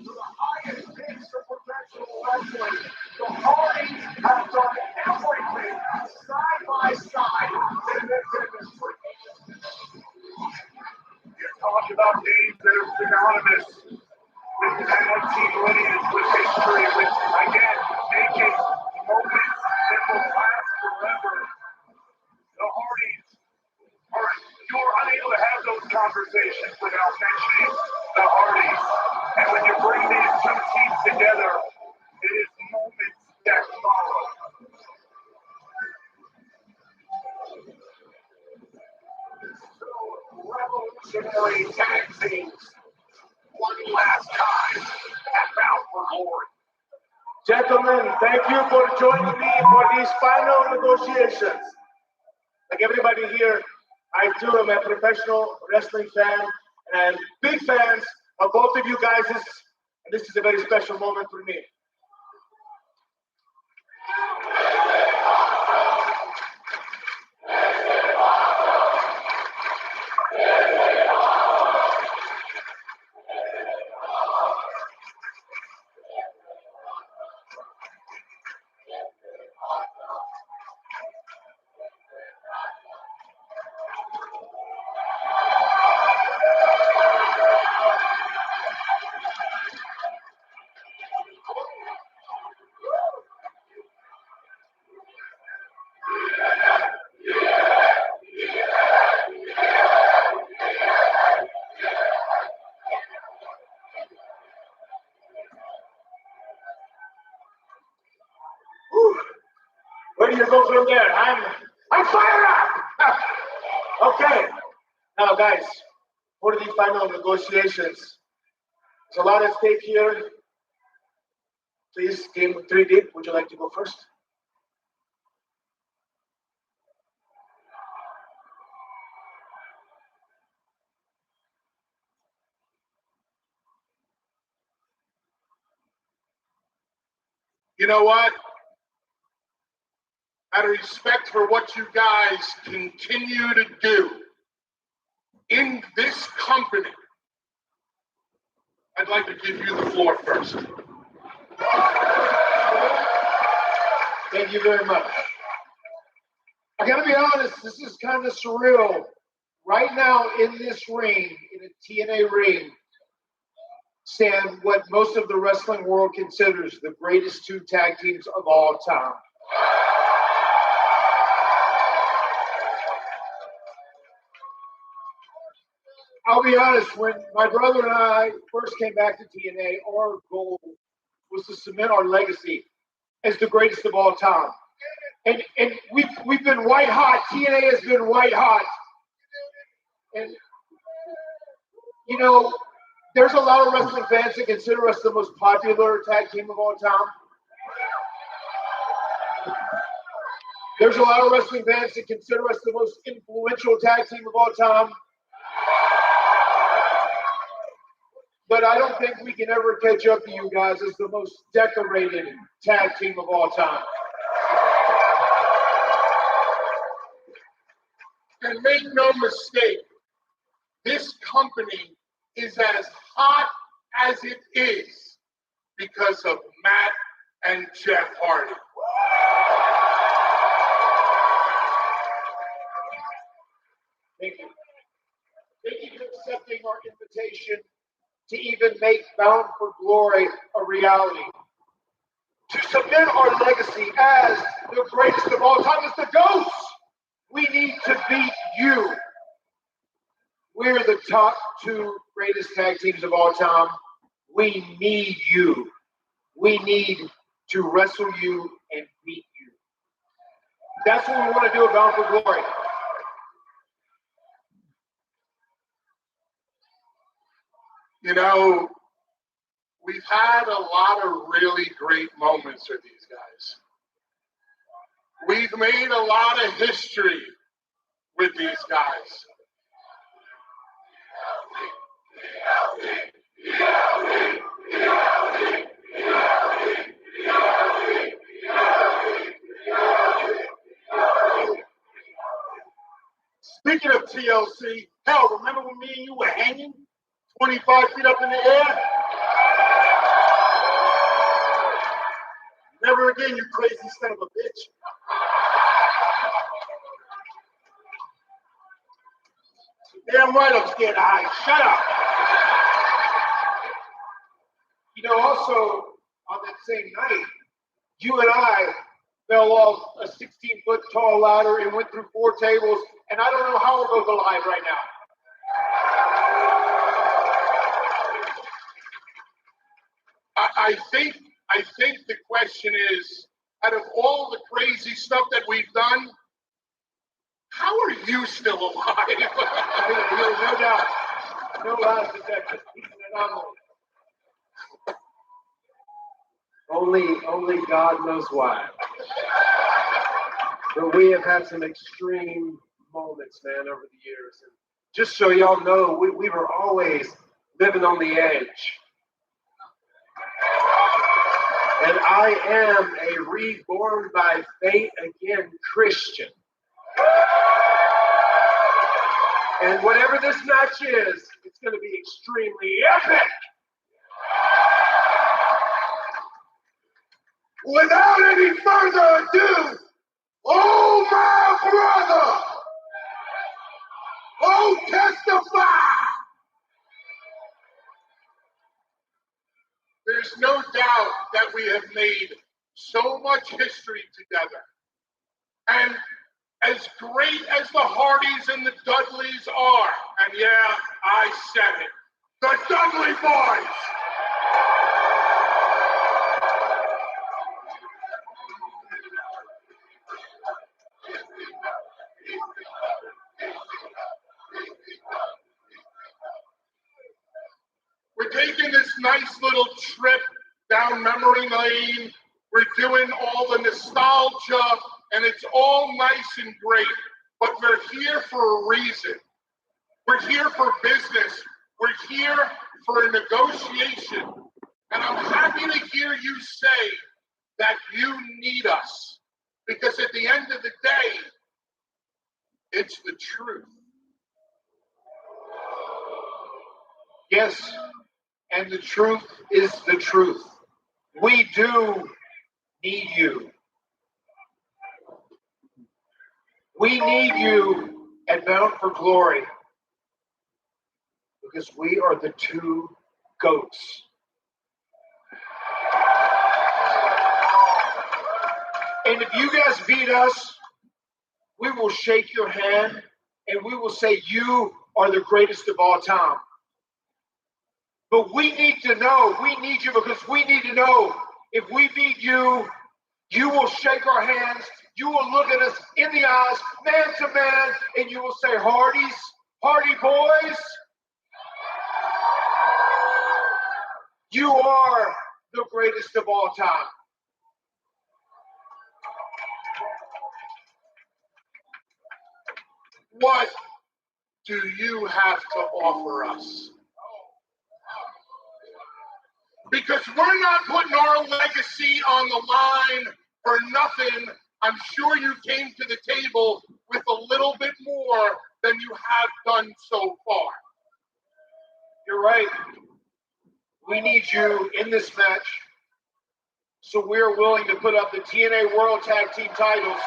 to the highest pitch of professional wrestling. The Hardys have done everything side by side in this industry. You talk about names that are synonymous with tag team lineage, with history, with, again, making moments that will last forever. The Hardys you're unable to have those conversations without mentioning the Hardys. And when you bring these two teams together, it is moments that follow. So, revolutionary tag teams, one last time at Bound for Glory. Gentlemen, thank you for joining me for these final negotiations. Like everybody here, I too am a professional wrestling fan and big fans of both of you guys. And this is a very special moment for me. Where do you go from there? I'm fired up! Okay. Now, guys, for the final negotiations, there's a lot at stake here. Please, Team 3 Deep, would you like to go first? You know what? Out of respect for what you guys continue to do in this company, I'd like to give you the floor first. Thank you very much. I gotta be honest, this is kind of surreal. Right now in this ring, in a TNA ring, stand what most of the wrestling world considers the greatest two tag teams of all time. I'll be honest, when my brother and I first came back to TNA, our goal was to cement our legacy as the greatest of all time. And we've been white hot. TNA has been white hot. And, you know, there's a lot of wrestling fans that consider us the most popular tag team of all time. There's a lot of wrestling fans that consider us the most influential tag team of all time. But I don't think we can ever catch up to you guys as the most decorated tag team of all time. And make no mistake, this company is as hot as it is because of Matt and Jeff Hardy. Thank you. Thank you for accepting our invitation to even make Bound for Glory a reality. To cement our legacy as the greatest of all time, as the GOATs, we need to beat you. We're the top two greatest tag teams of all time. We need you. We need to wrestle you and beat you. That's what we want to do at Bound for Glory. You know, we've had a lot of really great moments with these guys. We've made a lot of history with these guys. Speaking of TLC, hell, remember when me and you were hanging 25 feet up in the air? Never again, you crazy son of a bitch. Damn right I'm scared of heights. Shut up. You know, also, on that same night, you and I fell off a 16-foot tall ladder and went through 4 tables, and I don't know how we're both alive right now. I think the question is, out of all the crazy stuff that we've done, how are you still alive? No doubt. No lie detected. Only God knows why. But we have had some extreme moments, man, over the years. And just so y'all know, we were always living on the edge. And I am a reborn by fate again Christian. And whatever this match is, it's going to be extremely epic. Without any further ado, oh my brother, oh testify. There's no doubt that we have made so much history together. And as great as the Hardys and the Dudleys are, and yeah, I said it, the Dudley Boys. We're taking this nice little trip down memory lane. We're doing all the nostalgia, and it's all nice and great, but we're here for a reason. We're here for business. We're here for a negotiation. And I'm happy to hear you say that you need us, because at the end of the day, it's the truth. Yes, and the truth is the truth. We do need you. We need you at Bound for Glory because we are the 2 GOATs. And if you guys beat us, we will shake your hand and we will say you are the greatest of all time. But we need to know, we need you because we need to know if we beat you, you will shake our hands, you will look at us in the eyes, man to man, and you will say, Hardys, Hardy boys, you are the greatest of all time. What do you have to offer us? Because we're not putting our legacy on the line for nothing. I'm sure you came to the table with a little bit more than you have done so far. You're right. We need you in this match. So we're willing to put up the TNA World Tag Team titles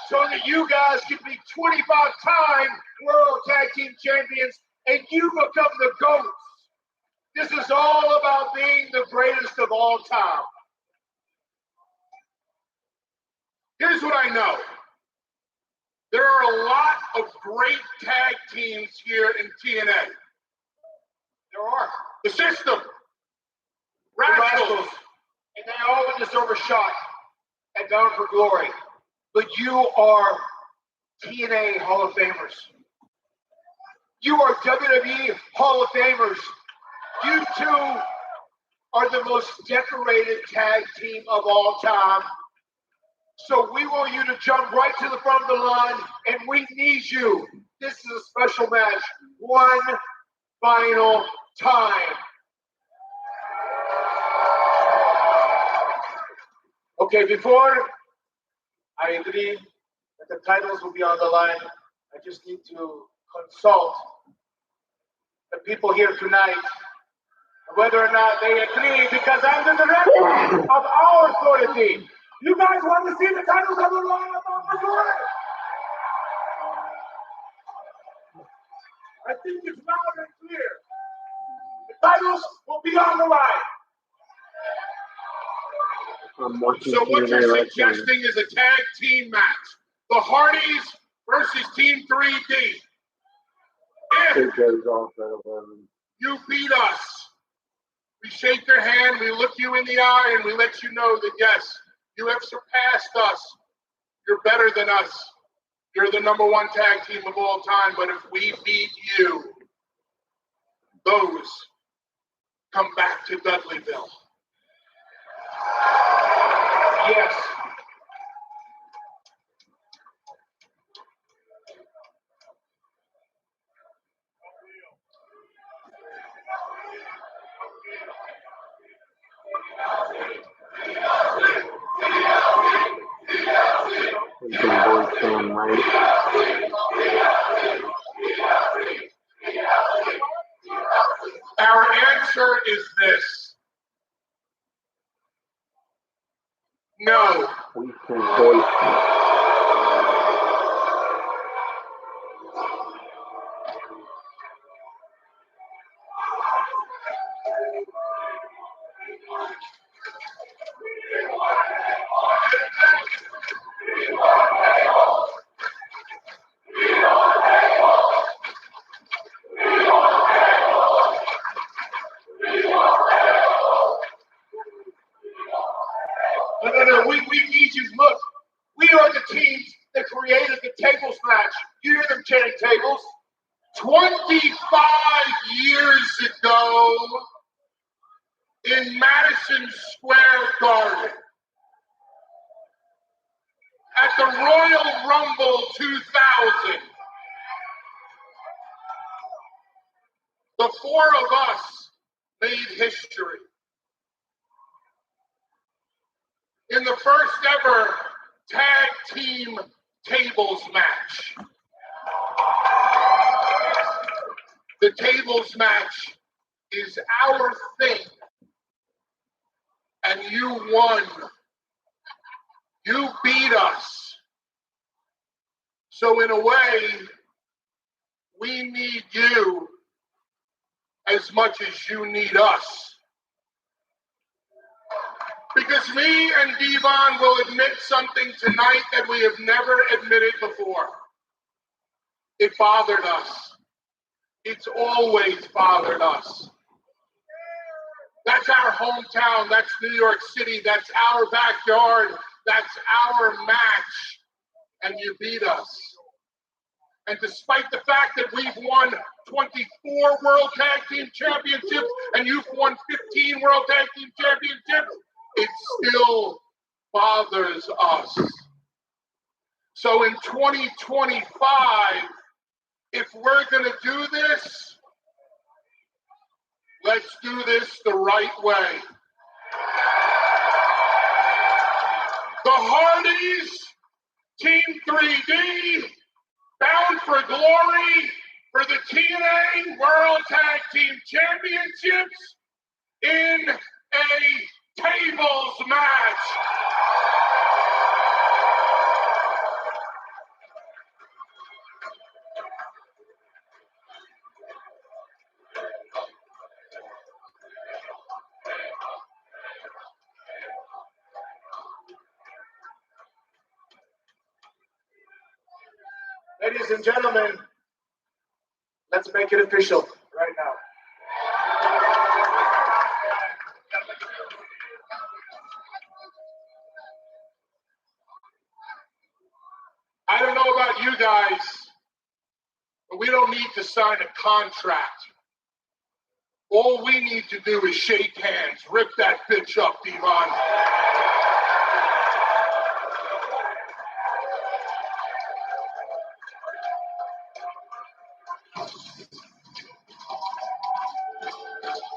so that you guys can be 25-time World Tag Team Champions and you become the GOATs. This is all about being the greatest of all time. Here's what I know. There are a lot of great tag teams here in TNA. There are. The System, Rascals, and they all deserve a shot at Bound for Glory. But you are TNA Hall of Famers. You are WWE Hall of Famers. You two are the most decorated tag team of all time. So we want you to jump right to the front of the line, and we need you. This is a special match. One final time. Okay, before I agree that the titles will be on the line, I just need to consult the people here tonight whether or not they agree, because I'm the director of our authority. You guys want to see the titles on the line about the glory? I think it's loud and clear. The titles will be on the line. So what you're suggesting is a tag team match. The Hardys versus Team 3D. If you beat us, we shake your hand, we look you in the eye, and we let you know that yes, you have surpassed us. You're better than us. You're the number one tag team of all time. But if we beat you, those come back to Dudleyville. Yes. Our answer is this. No. No, we need you. Look, we are the teams that created the tables match. You hear them chanting tables? 25 years ago in Madison Square Garden at the Royal Rumble 2000, the four of us made history. In the first ever tag team tables match. The tables match is our thing. And you won. You beat us. So in a way, we need you as much as you need us. Because me and Devon will admit something tonight that we have never admitted before. It bothered us. It's always bothered us. That's our hometown. That's New York City. That's our backyard. That's our match. And you beat us. And despite the fact that we've won 24 World Tag Team Championships and you've won 15 World Tag Team Championships, it still bothers us. So in 2025, if we're going to do this, let's do this the right way. The Hardys, Team 3D, bound for glory for the TNA World Tag Team Championships in a tables match. Ladies and gentlemen, let's make it official right now. I don't know about you guys, But we don't need to sign a contract. All we need to do is shake hands. Rip that bitch up, Devon.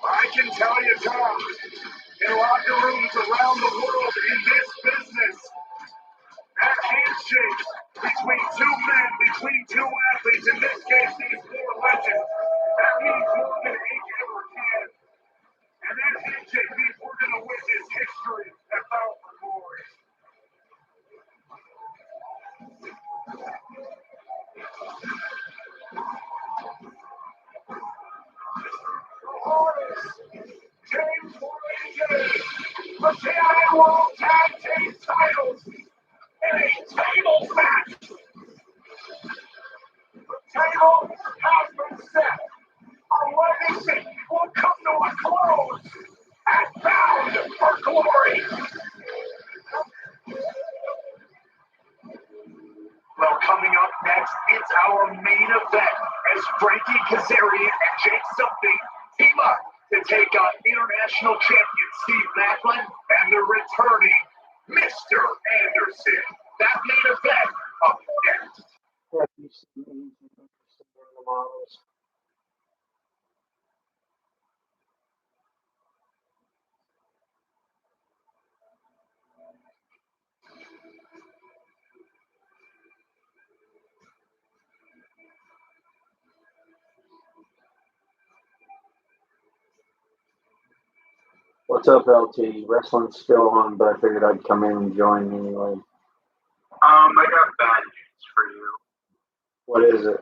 I can tell you, Tom, in locker rooms around the world in this business, that handshake between two men, between two athletes, in this case, these four legends, that means more than ink ever can. And that handshake means we're going to witness history at Bound for Glory. James the TNA World Tag Team titles in a tables match. The table has been set. Our legacy will come to a close at Bound for Glory. Well, coming up next, it's our main event as Frankie Kazarian and Jake Something team up to take on international champion Steve Maclin and the returning Mr. Anderson. That main event up next. What's up, LT? Wrestling's still on, but I figured I'd come in and join anyway. I got bad news for you. What is it?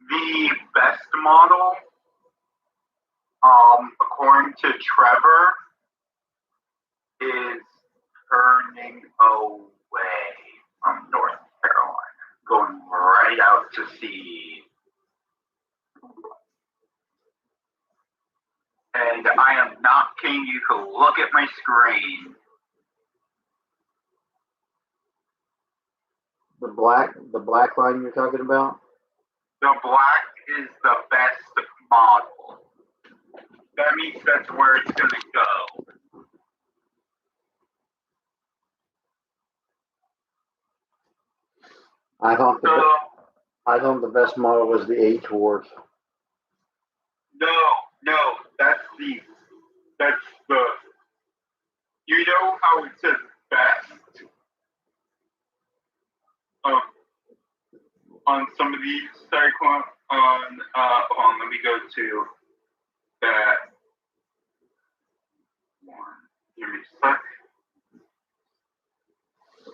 The best model, according to Trevor, is turning away from North Carolina, going right out to sea. And I am not kidding you to look at my screen. The black line you're talking about? The black is the best model. That means that's where it's going to go. I thought the best model was the H-Worth. No, that's the, you know how it says best on some of these cyclones, hold on, let me go to that one. Give me a sec.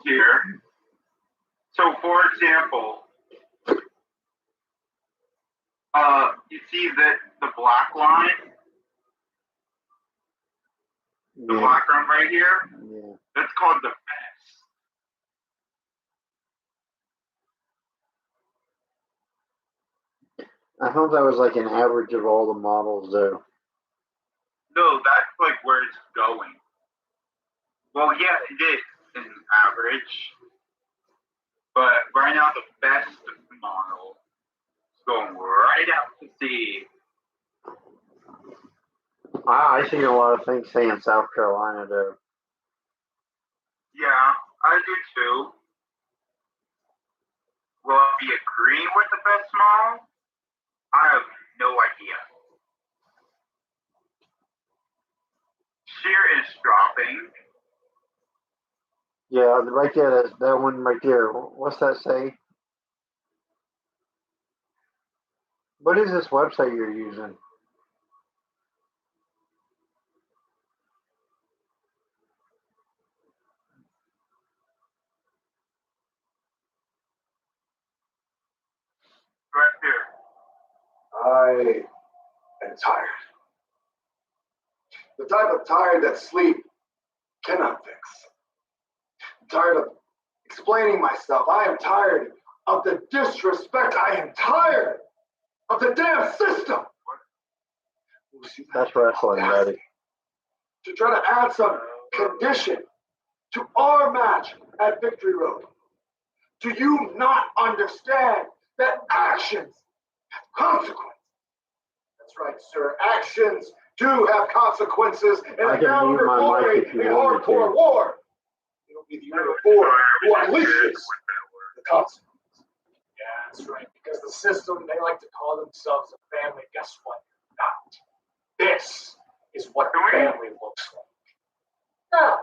Here. So, for example, you see that the black line, the black line right here, that's called the best. I thought that was like an average of all the models, though. No, that's like where it's going. Well, yeah, it is an average. But right now, the best model is going right out to sea. I see a lot of things saying South Carolina, though. Yeah, I do too. Will I be agreeing with the best model? I have no idea. Sheer is dropping. Yeah, right there, that one right there. What's that say? What is this website you're using? Right here. I am tired. The type of tired that sleep cannot fix. I'm tired of explaining myself. I am tired of the disrespect. I am tired of the damn system. That's wrestling, buddy. To try to add some condition to our match at Victory Road. Do you not understand that actions have consequences. That's right, sir. Actions do have consequences in I a can mute my glory mic if in you want me to. hardcore war. It'll be the uniform who unleashes the consequences. Yeah, that's right. Because the system, they like to call themselves a family. Guess what? Not. This is what the family looks like. So,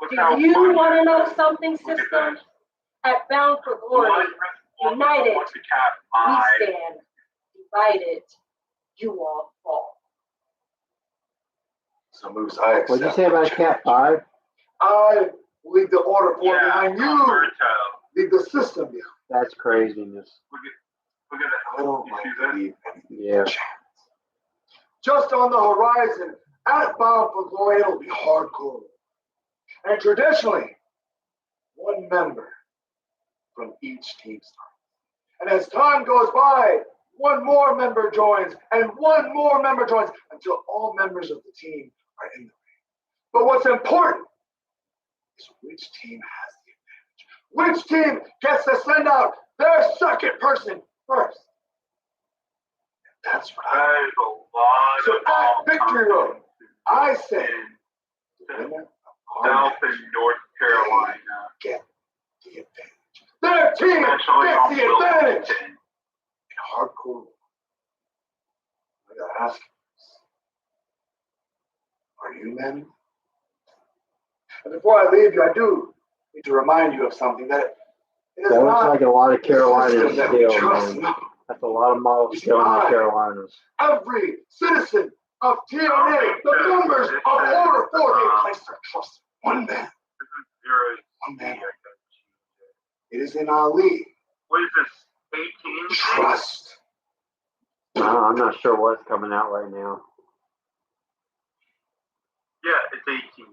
do you want to know something, system? At Bound for Glory, united, we stand. Divided, you all fall. Some moves I accept. What'd you say about Cat 5? I leave the order for behind you. Leave the system behind. That's craziness. I don't like to leave anything Yeah. to chance. Just on the horizon, at Bound for Glory, it'll be hardcore. And traditionally, one member from each team starts. And as time goes by, one more member joins, and one more member joins, until all members of the team are in the ring. But what's important is which team has the advantage. Which team gets to send out their second person first. And that's what I do. So at Victory Road, I say, South and North Carolina get the advantage. Their team gets the advantage. In hardcore, I gotta ask you, are you men? And before I leave you, I do need to remind you of something that it is That looks not like a lot of Carolinas the system that we still, trust. man. No. That's a lot of models still in the Carolinas. Every citizen of TNA, the members of Order 4, they place their trust in one man. One man. It is in Ali. What is this, 18? Trust. No, I'm not sure what's coming out right now. Yeah, it's 18.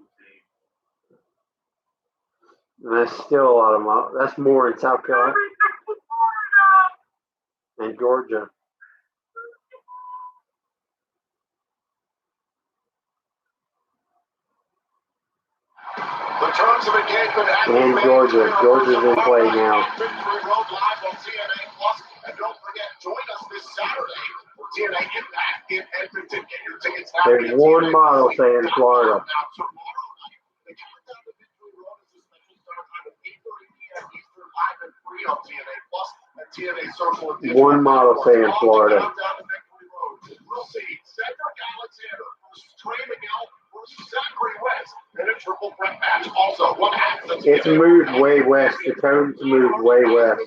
And that's still a lot of models. That's more in South Carolina and Georgia. The terms of engagement And Georgia. Georgia's in play now. Victory Road live on TNA Plus. And don't forget, join us this Saturday for TNA Impact in Edmonton. Get your tickets now. There's one model saying Florida. Now, tomorrow night, the Countdown to Victory Road is a special start time at 8:30 p.m. Eastern, live and free on TNA Plus and TNA Social and Digital. One model saying Florida. Countdown to Victory Road. We'll see Cedric Alexander versus Trey Miguel versus Zachary West in a triple threat match. Also, what happens? It's moved way west. The tone's moved way west.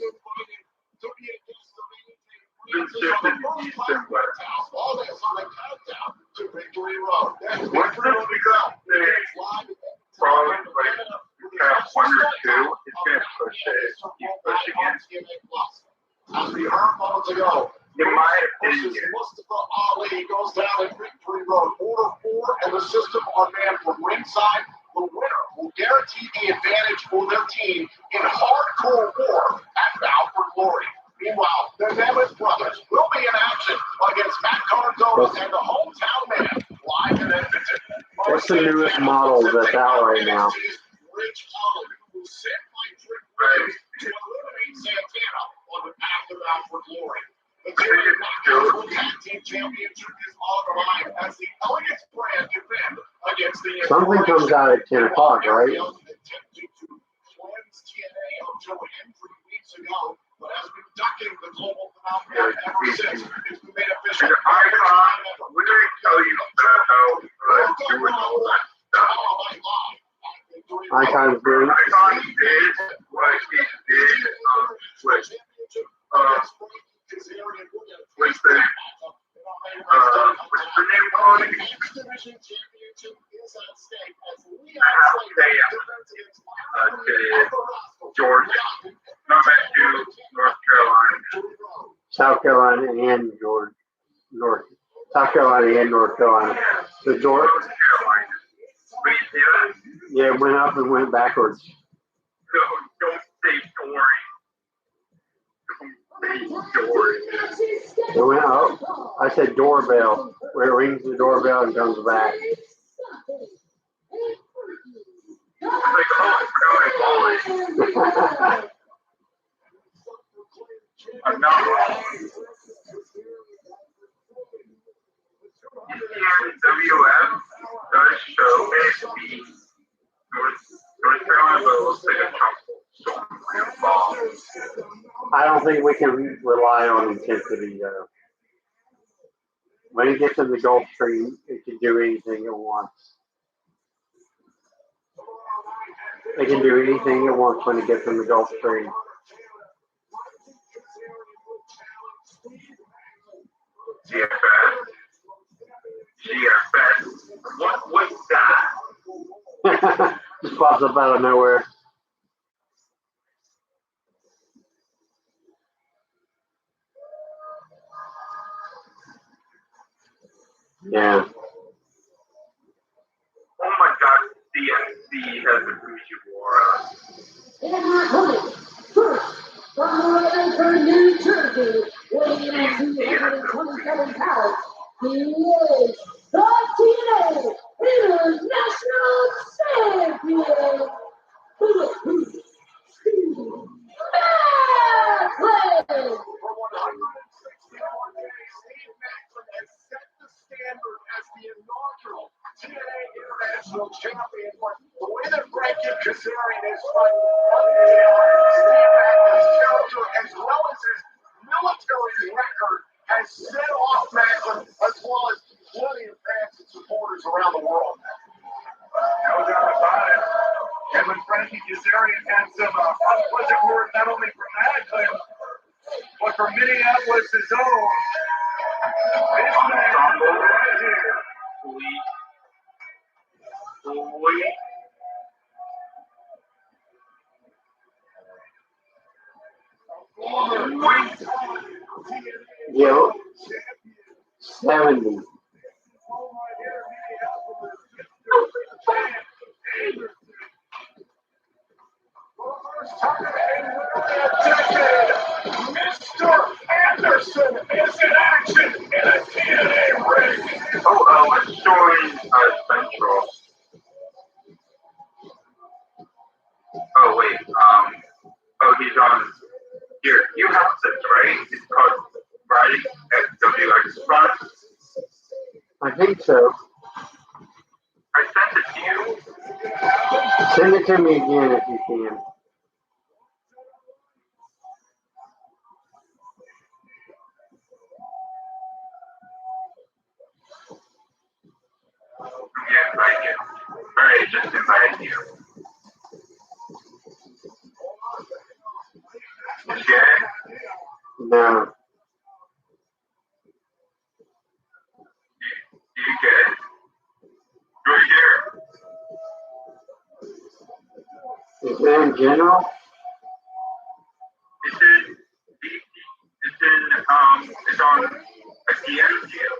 All this on the Countdown to Victory Road. What's the problem? Like, kind of 1 or 2, it's going to push it. Keep pushing it. As we heard moments ago, In my opinion, Mustafa Ali goes down at Victory Road. Order 4 and the system are manned from ringside. The winner will guarantee the advantage for their team in hardcore war at Bound for Glory. Meanwhile, the Nemeth brothers will be in action against Matt Cardona and the hometown man live in Edmonton. What's the newest model that's out right now? Rich Holland, who sent by Trick Rose to eliminate Santana on the path to Bound for Glory. The TNA Knockouts Tag Team Championship is on the line as the Elegance brand defend against the Something comes out at 10 o'clock, right? Attempted to cleanse TNA of Joe Hendry weeks ago, but has been ducking the global phenomenon ever since. It's been made official. Icon, we're going to tell you how doing all that stuff. Icon's doing. Icon did what he did with what's the name called? Georgia. Not back to North Carolina. South Carolina and South Carolina and North Carolina. So Georgia. North Carolina. But yeah, Yeah, it went up and went backwards. don't say story. It went up. I said doorbell. Where it rings the doorbell and comes back. Enough. WF does show ASB North Carolina, but it looks like a Trump ball. I don't think we can rely on intensity though. When it gets in the Gulf Stream, it can do anything it wants. It can do anything it wants when it gets in the Gulf Stream. GFS. What's that? Just pops up out of nowhere. Yeah. Oh my God, DNC has a Fuji War. And we're coming first from Rutherford, New Jersey, weighing in at 227 pounds. He is the TNA International Champion, Steve Maclin. For 161 days, Steve Maclin has set the standard as the inaugural TNA International Champion. But the way that Frankie Kazarian is fighting, Steve Maclin's character as well as his military record has set off Maclin as well as plenty of fans and supporters around the world. No doubt about it. And when Frankie Kazarian had some unpleasant word not only for Maclin, but for Minneapolis' own, this man right here. Sweet. Yo, 70. Mr. Anderson is in action in a TNA ring. It's showing Central. Oh, wait. He's on here. You have this, right? It's called Riding at WX Spot. I think so. I sent it to you. Send it to me again if you can. Yeah, right here. Alright, just invited you. You get it? No. Do you get it? Right here. Is that in general? It's on a DM deal.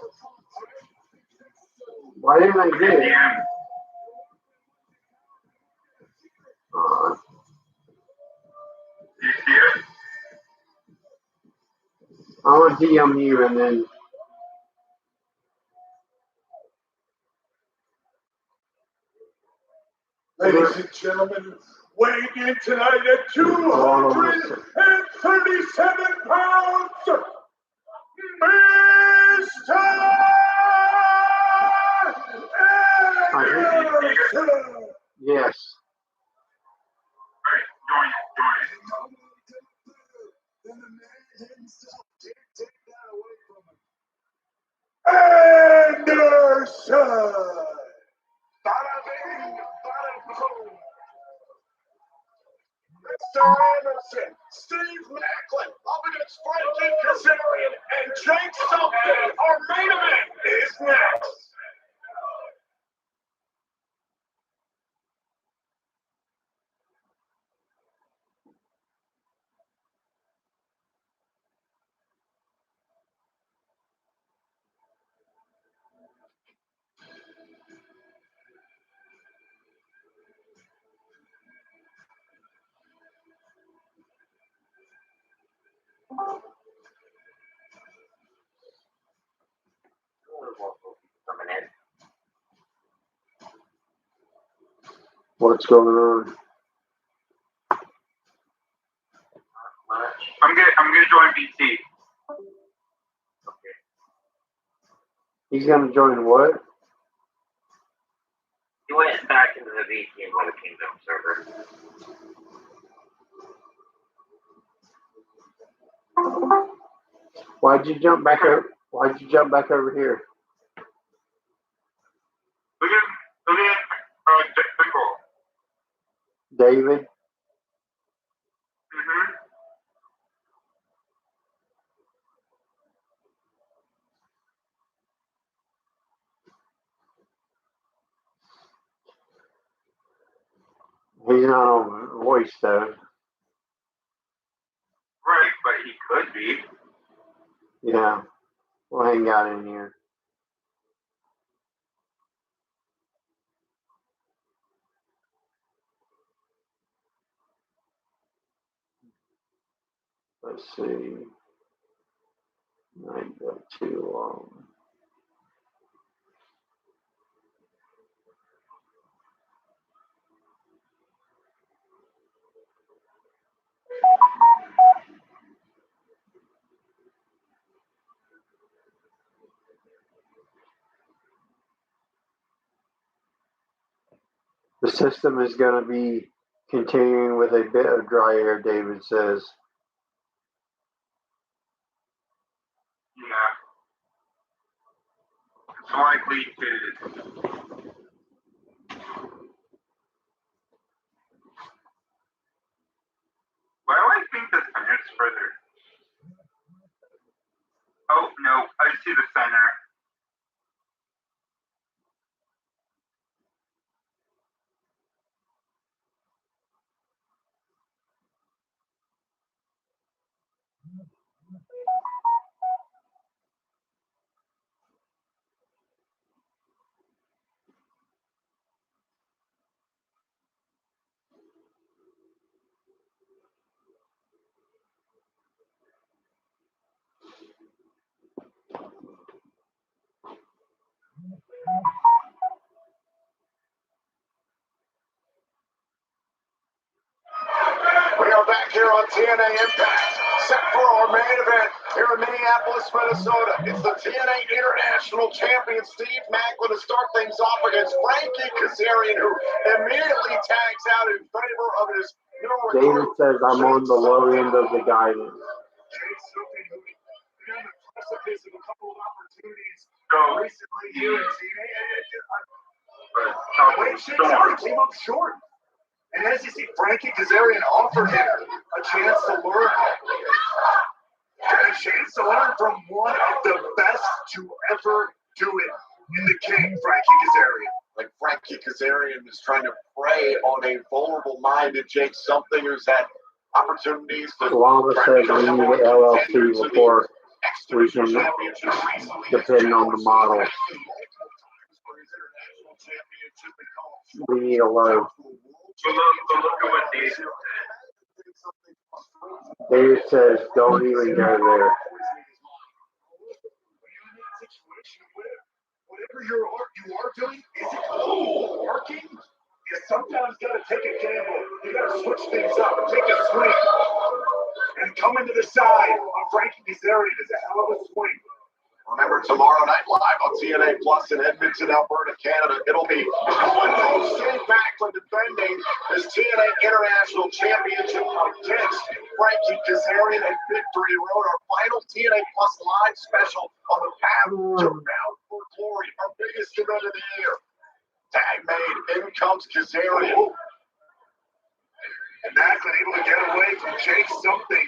Why didn't I get it? DM. Do you see it? I want to DM you and then. Ladies and gentlemen, weighing in tonight at 237 pounds, Mr. Anderson. Yes. Alright, join it. Anderson. Bada bing, bada boom. Mr. Anderson, Steve Maclin up against Frankie Kazarian and Jake Something. Our main event is next. What's going on? I'm gonna join He's gonna join what? He went back into the VP and the Kingdom server. Why'd you jump back over? Why'd you jump back over here? Look at David. Mm-hmm. He's not on voice though. Right, but he could be. Yeah. We'll hang out in here. Let's see. Might go too long. The system is going to be continuing with a bit of dry air, David says. Yeah. It's likely to. Why do I think the center's further? Oh, no, I see the center. We are back here on TNA Impact, set for our main event here in Minneapolis, Minnesota. It's the TNA International Champion Steve Maclin to start things off against Frankie Kazarian, who immediately tags out in favor of his new David recruit. says I'm on the low end of the guidance. Something who been on the precipice of a couple of opportunities So, recently here in TNA. but Shakes already came up short. And as you see, Frankie Kazarian offered him a chance to learn. And a chance to learn from one of the best to ever do it in the king, Frankie Kazarian. Like Frankie Kazarian is trying to prey on a vulnerable-minded Jake Something who's had opportunities to. Lava says we need an LLC before we can depend on the model. We need a low. look at what Dave said. David says don't even go there. Whatever you are doing, is it working? You sometimes got to take a gamble. You got to switch things up, take a swing. And coming to the side of Frankie Kazarian is a hell of a swing. Remember, tomorrow night live on TNA Plus in Edmonton, Alberta, Canada, it'll be Steve Maclin defending his TNA International Championship against Frankie Kazarian and Victory Road, our final TNA Plus live special on the path to Bound for Glory, our biggest event of the year. Tag made, in comes Kazarian. And Maclin able to get away from Jake Something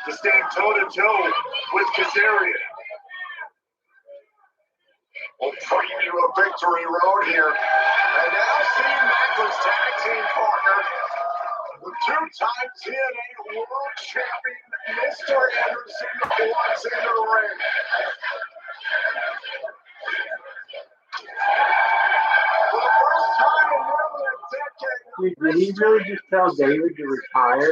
to stand toe-to-toe with Kazarian. We'll preview a Victory Road here. And now Steve Maclin's tag team partner, the two-time TNA World Champion, Mr. Anderson, once in the ring. For the first time in nearly a decade. Dude, did he really just tell David to retire?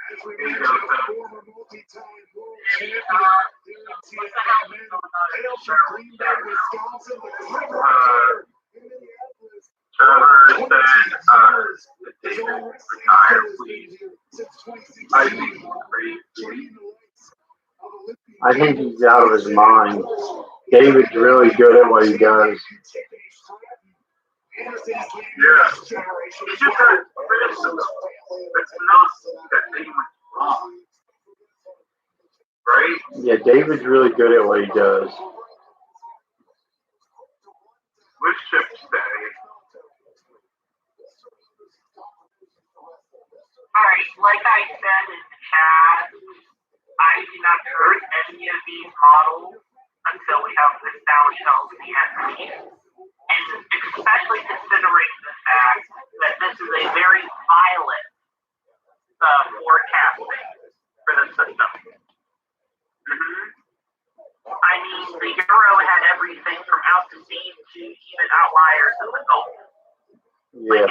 As we mentioned, former multi-time world champion here in TNA, hails from Green Bay, Wisconsin, the Cleveland in Minneapolis. Trevor said David retire, please. I think he's crazy. I think he's out of his mind. David's really good at what he does. Yeah. It's just that it's not that they went wrong. Right? Yeah, David's really good at what he does. Which ship stay? Alright, like I said in the chat, I do not hurt any of these models until we have established how the entity. And especially considering the fact that this is a very violent forecasting for the system. I mean, the Euro had everything from out to sea to even outliers in the Gulf. Yeah.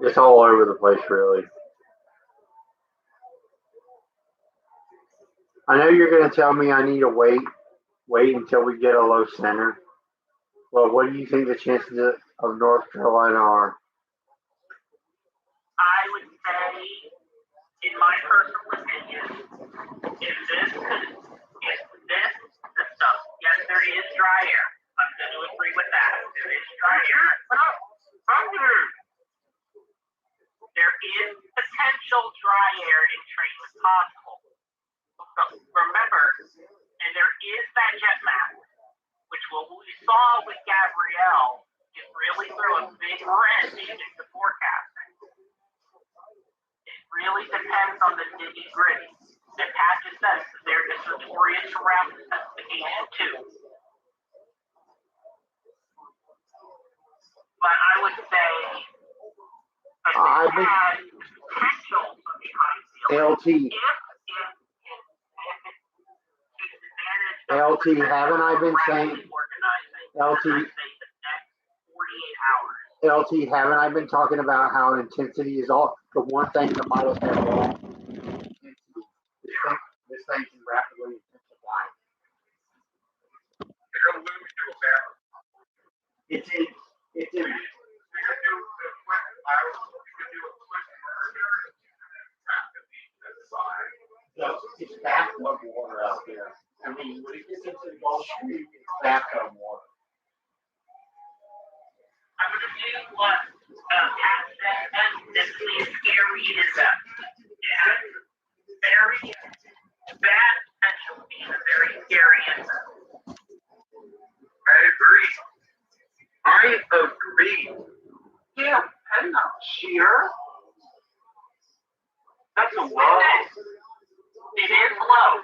It's all over the place, really. I know you're going to tell me I need to wait until we get a low center. Well, what do you think the chances of North Carolina are? I would say, in my personal opinion, if this system, yes, there is dry air. I'm going to agree with that. There is dry air. There is potential dry air in trains possible. So remember, and there is that jet map, which what we saw with Gabrielle is really threw a big wrench into forecasting. It really depends on the nitty-gritty. And Pat just says they're just notorious around the specification too. But I would say potential behind LT. LT, haven't I been saying? LT, haven't I been talking about how intensity is all the one thing the models have wrong? This thing can rapidly intensify. It's in. It's bathtub water out there. I mean, when it gets into the Gulf Stream, it's bathtub water. I'm going to do what Pat said, and this is scary is that very bad potential being a very scary incident. I agree. Yeah, I'm not sure. That's a low. It is low.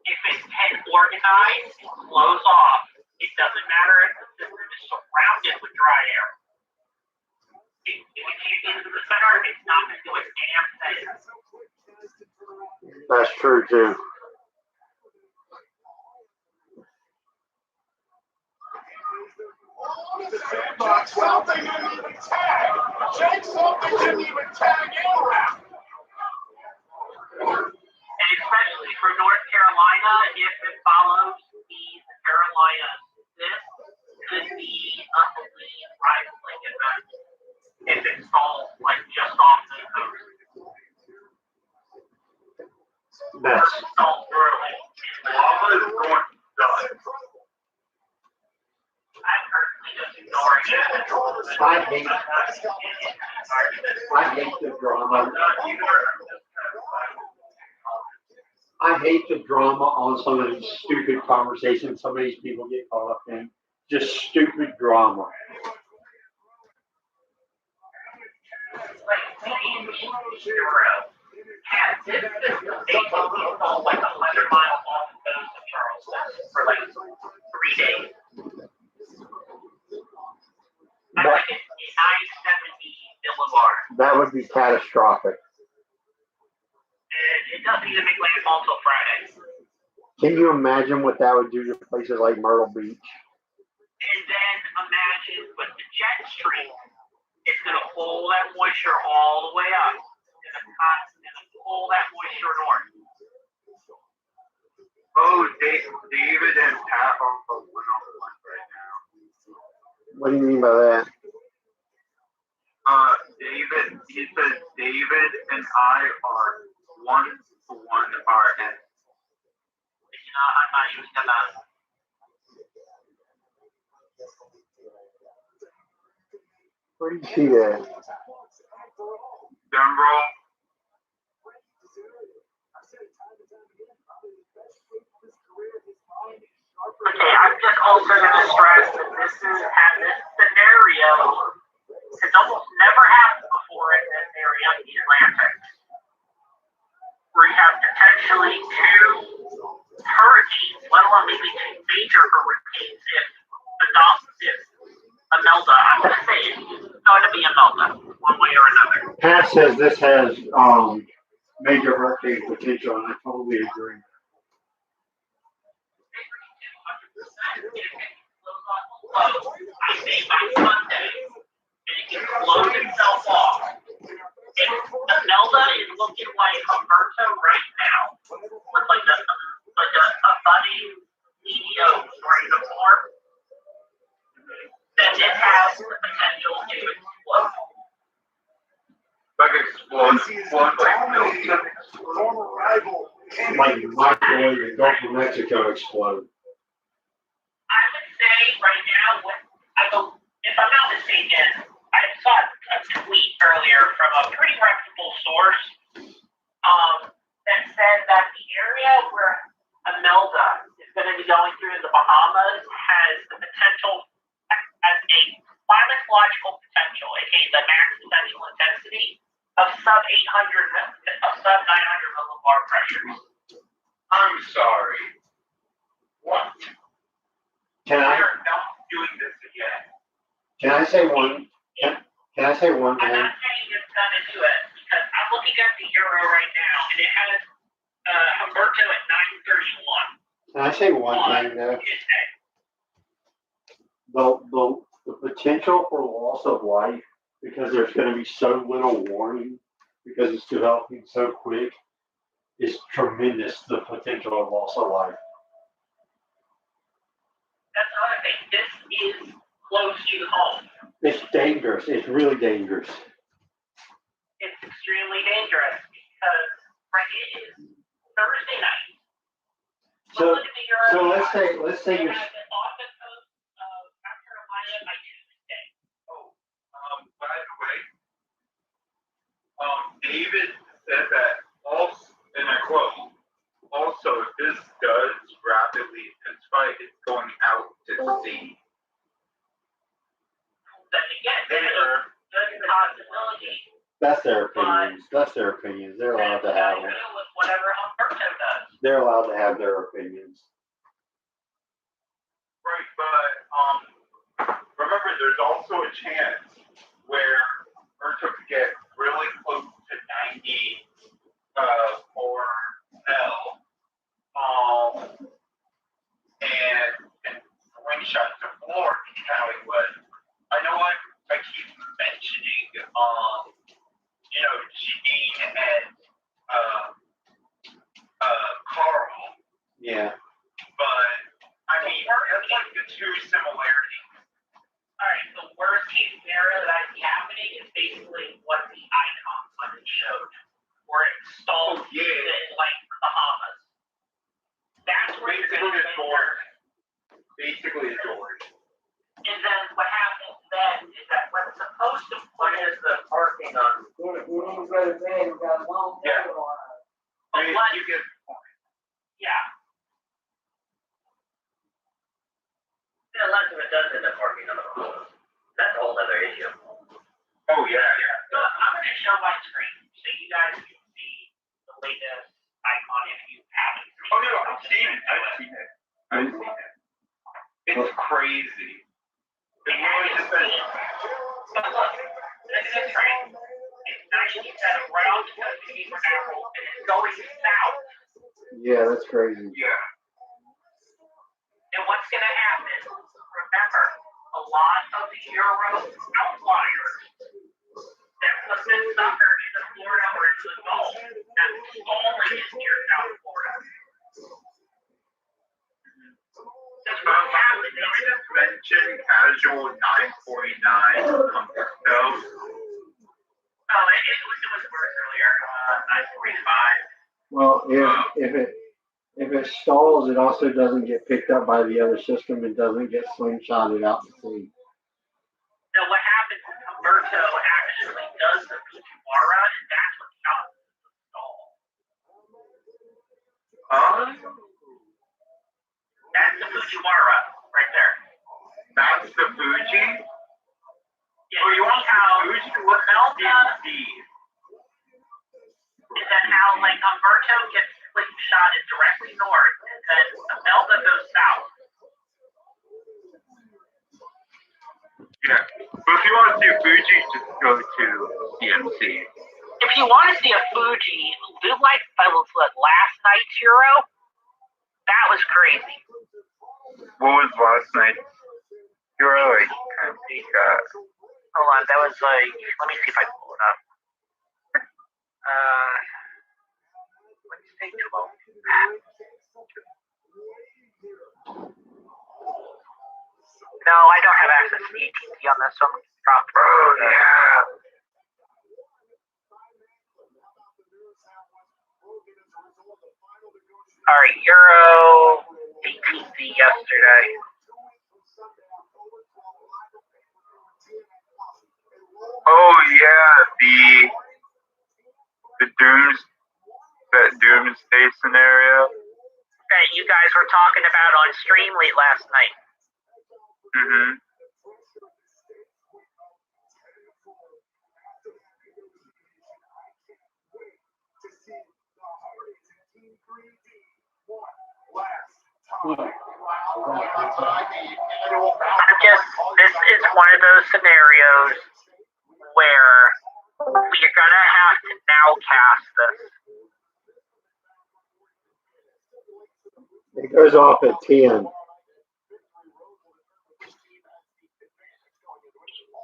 If it's organized, it flows off. It doesn't matter if the system is surrounded with dry air. If it can't get into the center, it's not going to do a damn thing. That's true too. Something didn't even tag. Jake Something didn't even tag in around. And especially for North Carolina, if it follows the Carolina, this could be a complete rivaling event if it falls like just off the coast. That's so early. Lava is going done. I'm personally just ignoring it. I hate the drama. I hate the drama on some of these stupid conversations some of these people get caught up in. Just stupid drama. This system basically falls like 100 miles off the coast of Charleston for like 3 days. That's like a 970 millibar. That would be catastrophic. And it doesn't even make landfall until Friday. Can you imagine what that would do to places like Myrtle Beach? And then imagine with the jet stream, it's going to pull that moisture all the way up. It's going to pull that moisture north. Oh, David and Pat are one on one right now. What do you mean by that? David, he says David and I are 1-1 RN. I thought he was gonna. Where do you see that? Drum roll. Okay, I'm just also going to stress that this scenario has almost never happened before in this area of the Atlantic, where you have potentially two hurricanes, let alone maybe two major hurricanes if Imelda, I'm going to say it's going to be Imelda, one way or another. Pat says this has major hurricane potential, and I totally agree. I say by Sunday, and it can close itself off. Imelda is looking like Humberto right now, with like a budding meteor right to form. Then it has the potential to explode. Like microwave the Gulf of Mexico explode. I would say right now, if I'm not mistaken, I saw a tweet earlier from a pretty reputable source that said that the area where Imelda is going to be going through in the Bahamas has the potential, as a climatological potential, aka the max potential intensity of sub 900 millibar pressures. I'm sorry. What? Can I? We're not doing this again. Can I say one? Can I say one thing? I'm not saying it's going to do it because I'm looking at the Euro right now and it has Humberto at 931. Can I say one thing though? The potential for loss of life, because there's going to be so little warning, because it's developing so quick, is tremendous. The potential of loss of life. That's another thing. This is close to home. It's dangerous. It's really dangerous. It's extremely dangerous because it is Thursday night. So let's say you're. Off the coast of South Carolina by Tuesday. Oh, by the way, David said that also, and I quote, also if this does rapidly intensify, it's going out to sea. Then again, there's a possibility. That's their opinions. That's their opinions. They're allowed to have them. Whatever Humberto does. They're allowed to have their opinions. Right, but remember, there's also a chance where Humberto could get really close to 90 or L, and slingshot to Florida, how he was. I know I keep mentioning, Gene and Carl. Yeah. But I mean, there's like the two similarities. All right, the worst case scenario that I see happening is basically what the icon footage showed, where it stalls in like the Bahamas. That's where basically a George. And then what happens then is that what's supposed to put is the parking on. Yeah. But you get the point. Yeah. Yeah, lots of it does end up parking on the road. That's a whole other issue. Oh yeah. So I'm going to show my screen so you guys can see the latest icon if you haven't. Oh no, I've seen it. It's crazy. It really just says. But look, this is a train. It's 90 at around 20 per hour and it's going south. Yeah, that's crazy. Yeah. And what's going to happen? Remember, a lot of the Euro outliers that put this sucker into Florida or into the Gulf, that's falling is near South Florida. That's what happened. Can we just mention casual 949 Humberto? 9:45. Well, if it stalls, it also doesn't get picked up by the other system and doesn't get slingshotted out the same. So what happens is Humberto actually does the Fujiwara, and that's what stops the stall. That's the Fujiwara right there. That's the Fuji? Yeah, you want how Fuji? What's Melda is that how like Humberto gets slingshotted directly north, and then Melda goes south. Yeah. But if you want to see Fuji, just go to CMC. If you want to see a Fuji, Lou like last night's Euro, that was crazy. What was last night? Euro? I can't think. Hold on, that was like, let me see if I can pull it up. Let's say 12. No, I don't have access to the AT&T on this, so I'm dropped. Oh, yeah. Alright, Euro 18th yesterday. Oh, yeah, that doomsday scenario That you guys were talking about on stream late last night. Mm-hmm. This is one of those scenarios where we're gonna have to now cast this. It goes off at 10.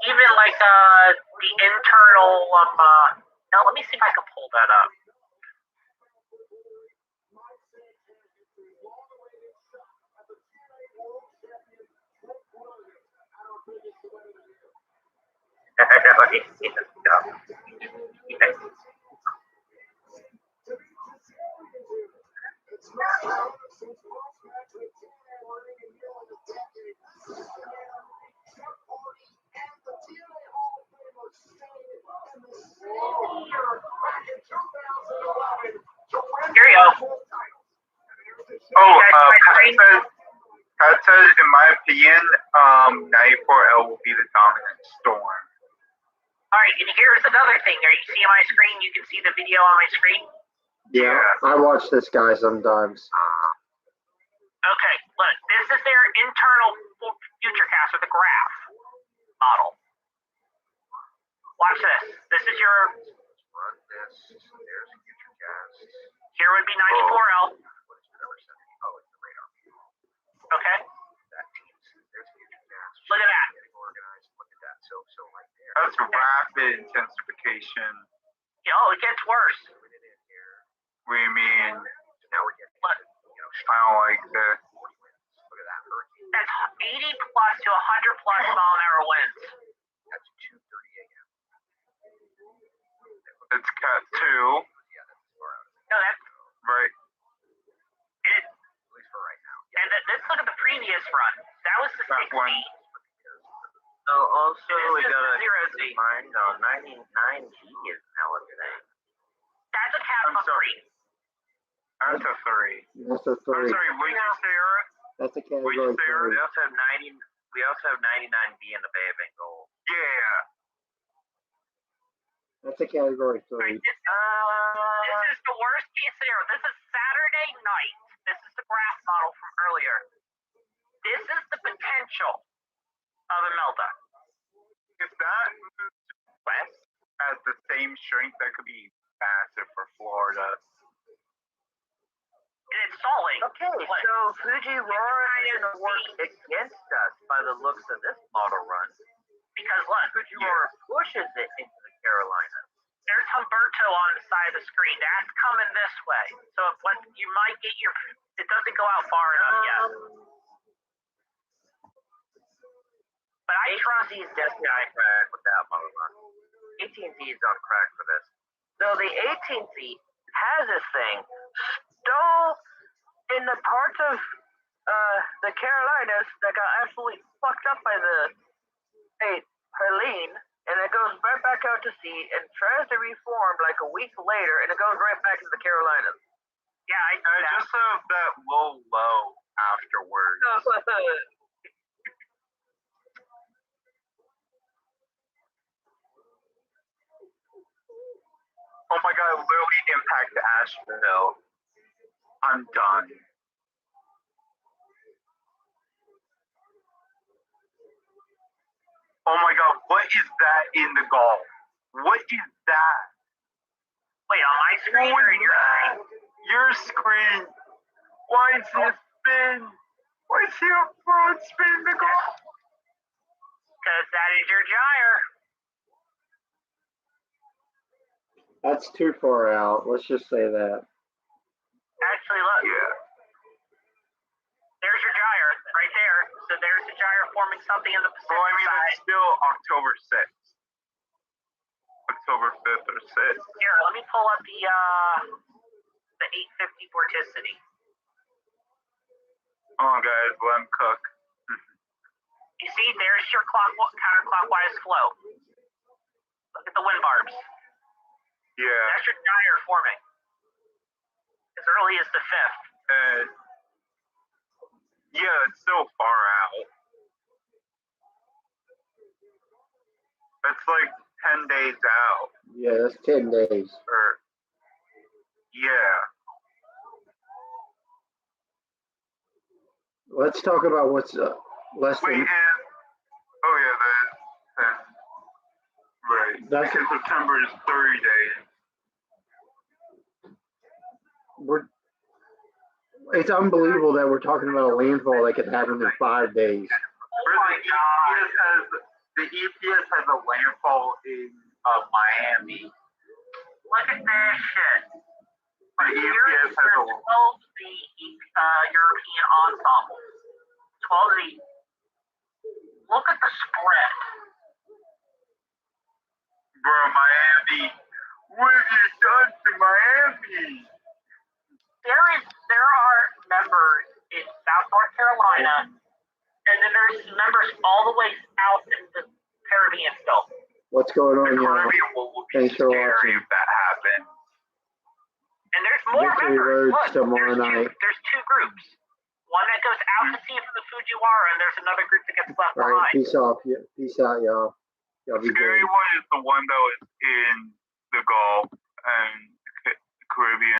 Even like the internal now let me see if I can pull that up. Let me see this stuff. Here you go. Oh, Pat says, in my opinion, 94L will be the dominant storm. Alright, and here's another thing. Are you seeing my screen? You can see the video on my screen? Yeah, I watch this guy sometimes. Okay, look, this is their internal futurecast with the graph model. Watch this. This is your. Run this. There's futurecast. Here would be 94L. What is the number 70? Oh, it's the radar. Okay. That team's there's futurecast. Look at that. Getting organized. Look at that. So right there. That's rapid intensification. Oh, it gets worse. What do you mean? Now we're getting, what? I don't like this. Look at that hurricane. That's 80 plus to 100 plus mile an hour winds. That's 2:30 a.m. It's Cat 2. Yeah, that's as far out. No, that's Right. it. At least for right now. And let's look at the previous run. That was the 60. One. So also we gotta keep in mind 99G is now a thing. That's a cat I'm sorry. 3. That's a 3. That's a I'm 3. sorry, what did you say, Eric? That's a What did you category say, Eric? 3. We also have 99B in the Bay of Bengal. Yeah. That's a category 3. Right, this is the worst case scenario. This is Saturday night. This is the graph model from earlier. This is the potential of a meltdown. If that moves west at the same strength, that could be massive for Florida. And it's stalling. Okay, so Fujiwara is going to work against us by the looks of this model run. Because look, Fujiwara pushes it into the Carolinas. there's Humberto on the side of the screen. That's coming this way. So what you might get it doesn't go out far enough yet. But I trust AT&T is definitely on crack with that model run. AT&T is on crack for this. So the 18th seed has this thing stole in the parts of the Carolinas that got absolutely fucked up by the state Helene, and it goes right back out to sea and tries to reform like a week later, and it goes right back to the Carolinas. Yeah, I just have that low afterwards. Oh my god, literally Impact Asheville. I'm done. Oh my god, what is that in the golf? What is that? Wait, on my screen or in your screen? Your screen. Why is it spin? Why is he a front spin the golf? Because that is your gyre. That's too far out. Let's just say that. Actually, look. Yeah. There's your gyre right there. So there's the gyre forming something in the Pacific Well, I mean, side. it's still October 6th. October 5th or 6th. Here, let me pull up the 850 vorticity. Oh, guys, let him cook. You see, there's your counterclockwise flow. Look at the wind barbs. Yeah. That's your gyre forming. As early as the 5th. Yeah, it's so far out. That's like 10 days out. Yeah, that's 10 days. Yeah. Let's talk about what's less than. Oh yeah, that's right. That's because September is 30 days. It's unbelievable that we're talking about a landfall that could happen in 5 days. The EPS has a landfall in Miami. Look at this shit. The EPS has a 12 the European ensemble. 12 the. Look at the spread. Bro, Miami. What have you done to Miami? There are members in South North Carolina, and then there's members all the way south in the Caribbean still. What's going on, y'all? Thanks for watching. If that happened. And there's more Victory members. Road's tomorrow night. There's two groups. One that goes out to sea from the Fujiwara, and there's another group that gets left All right, behind. peace out, y'all. Y'all be Scary good. one is the one that was in the Gulf and Caribbean.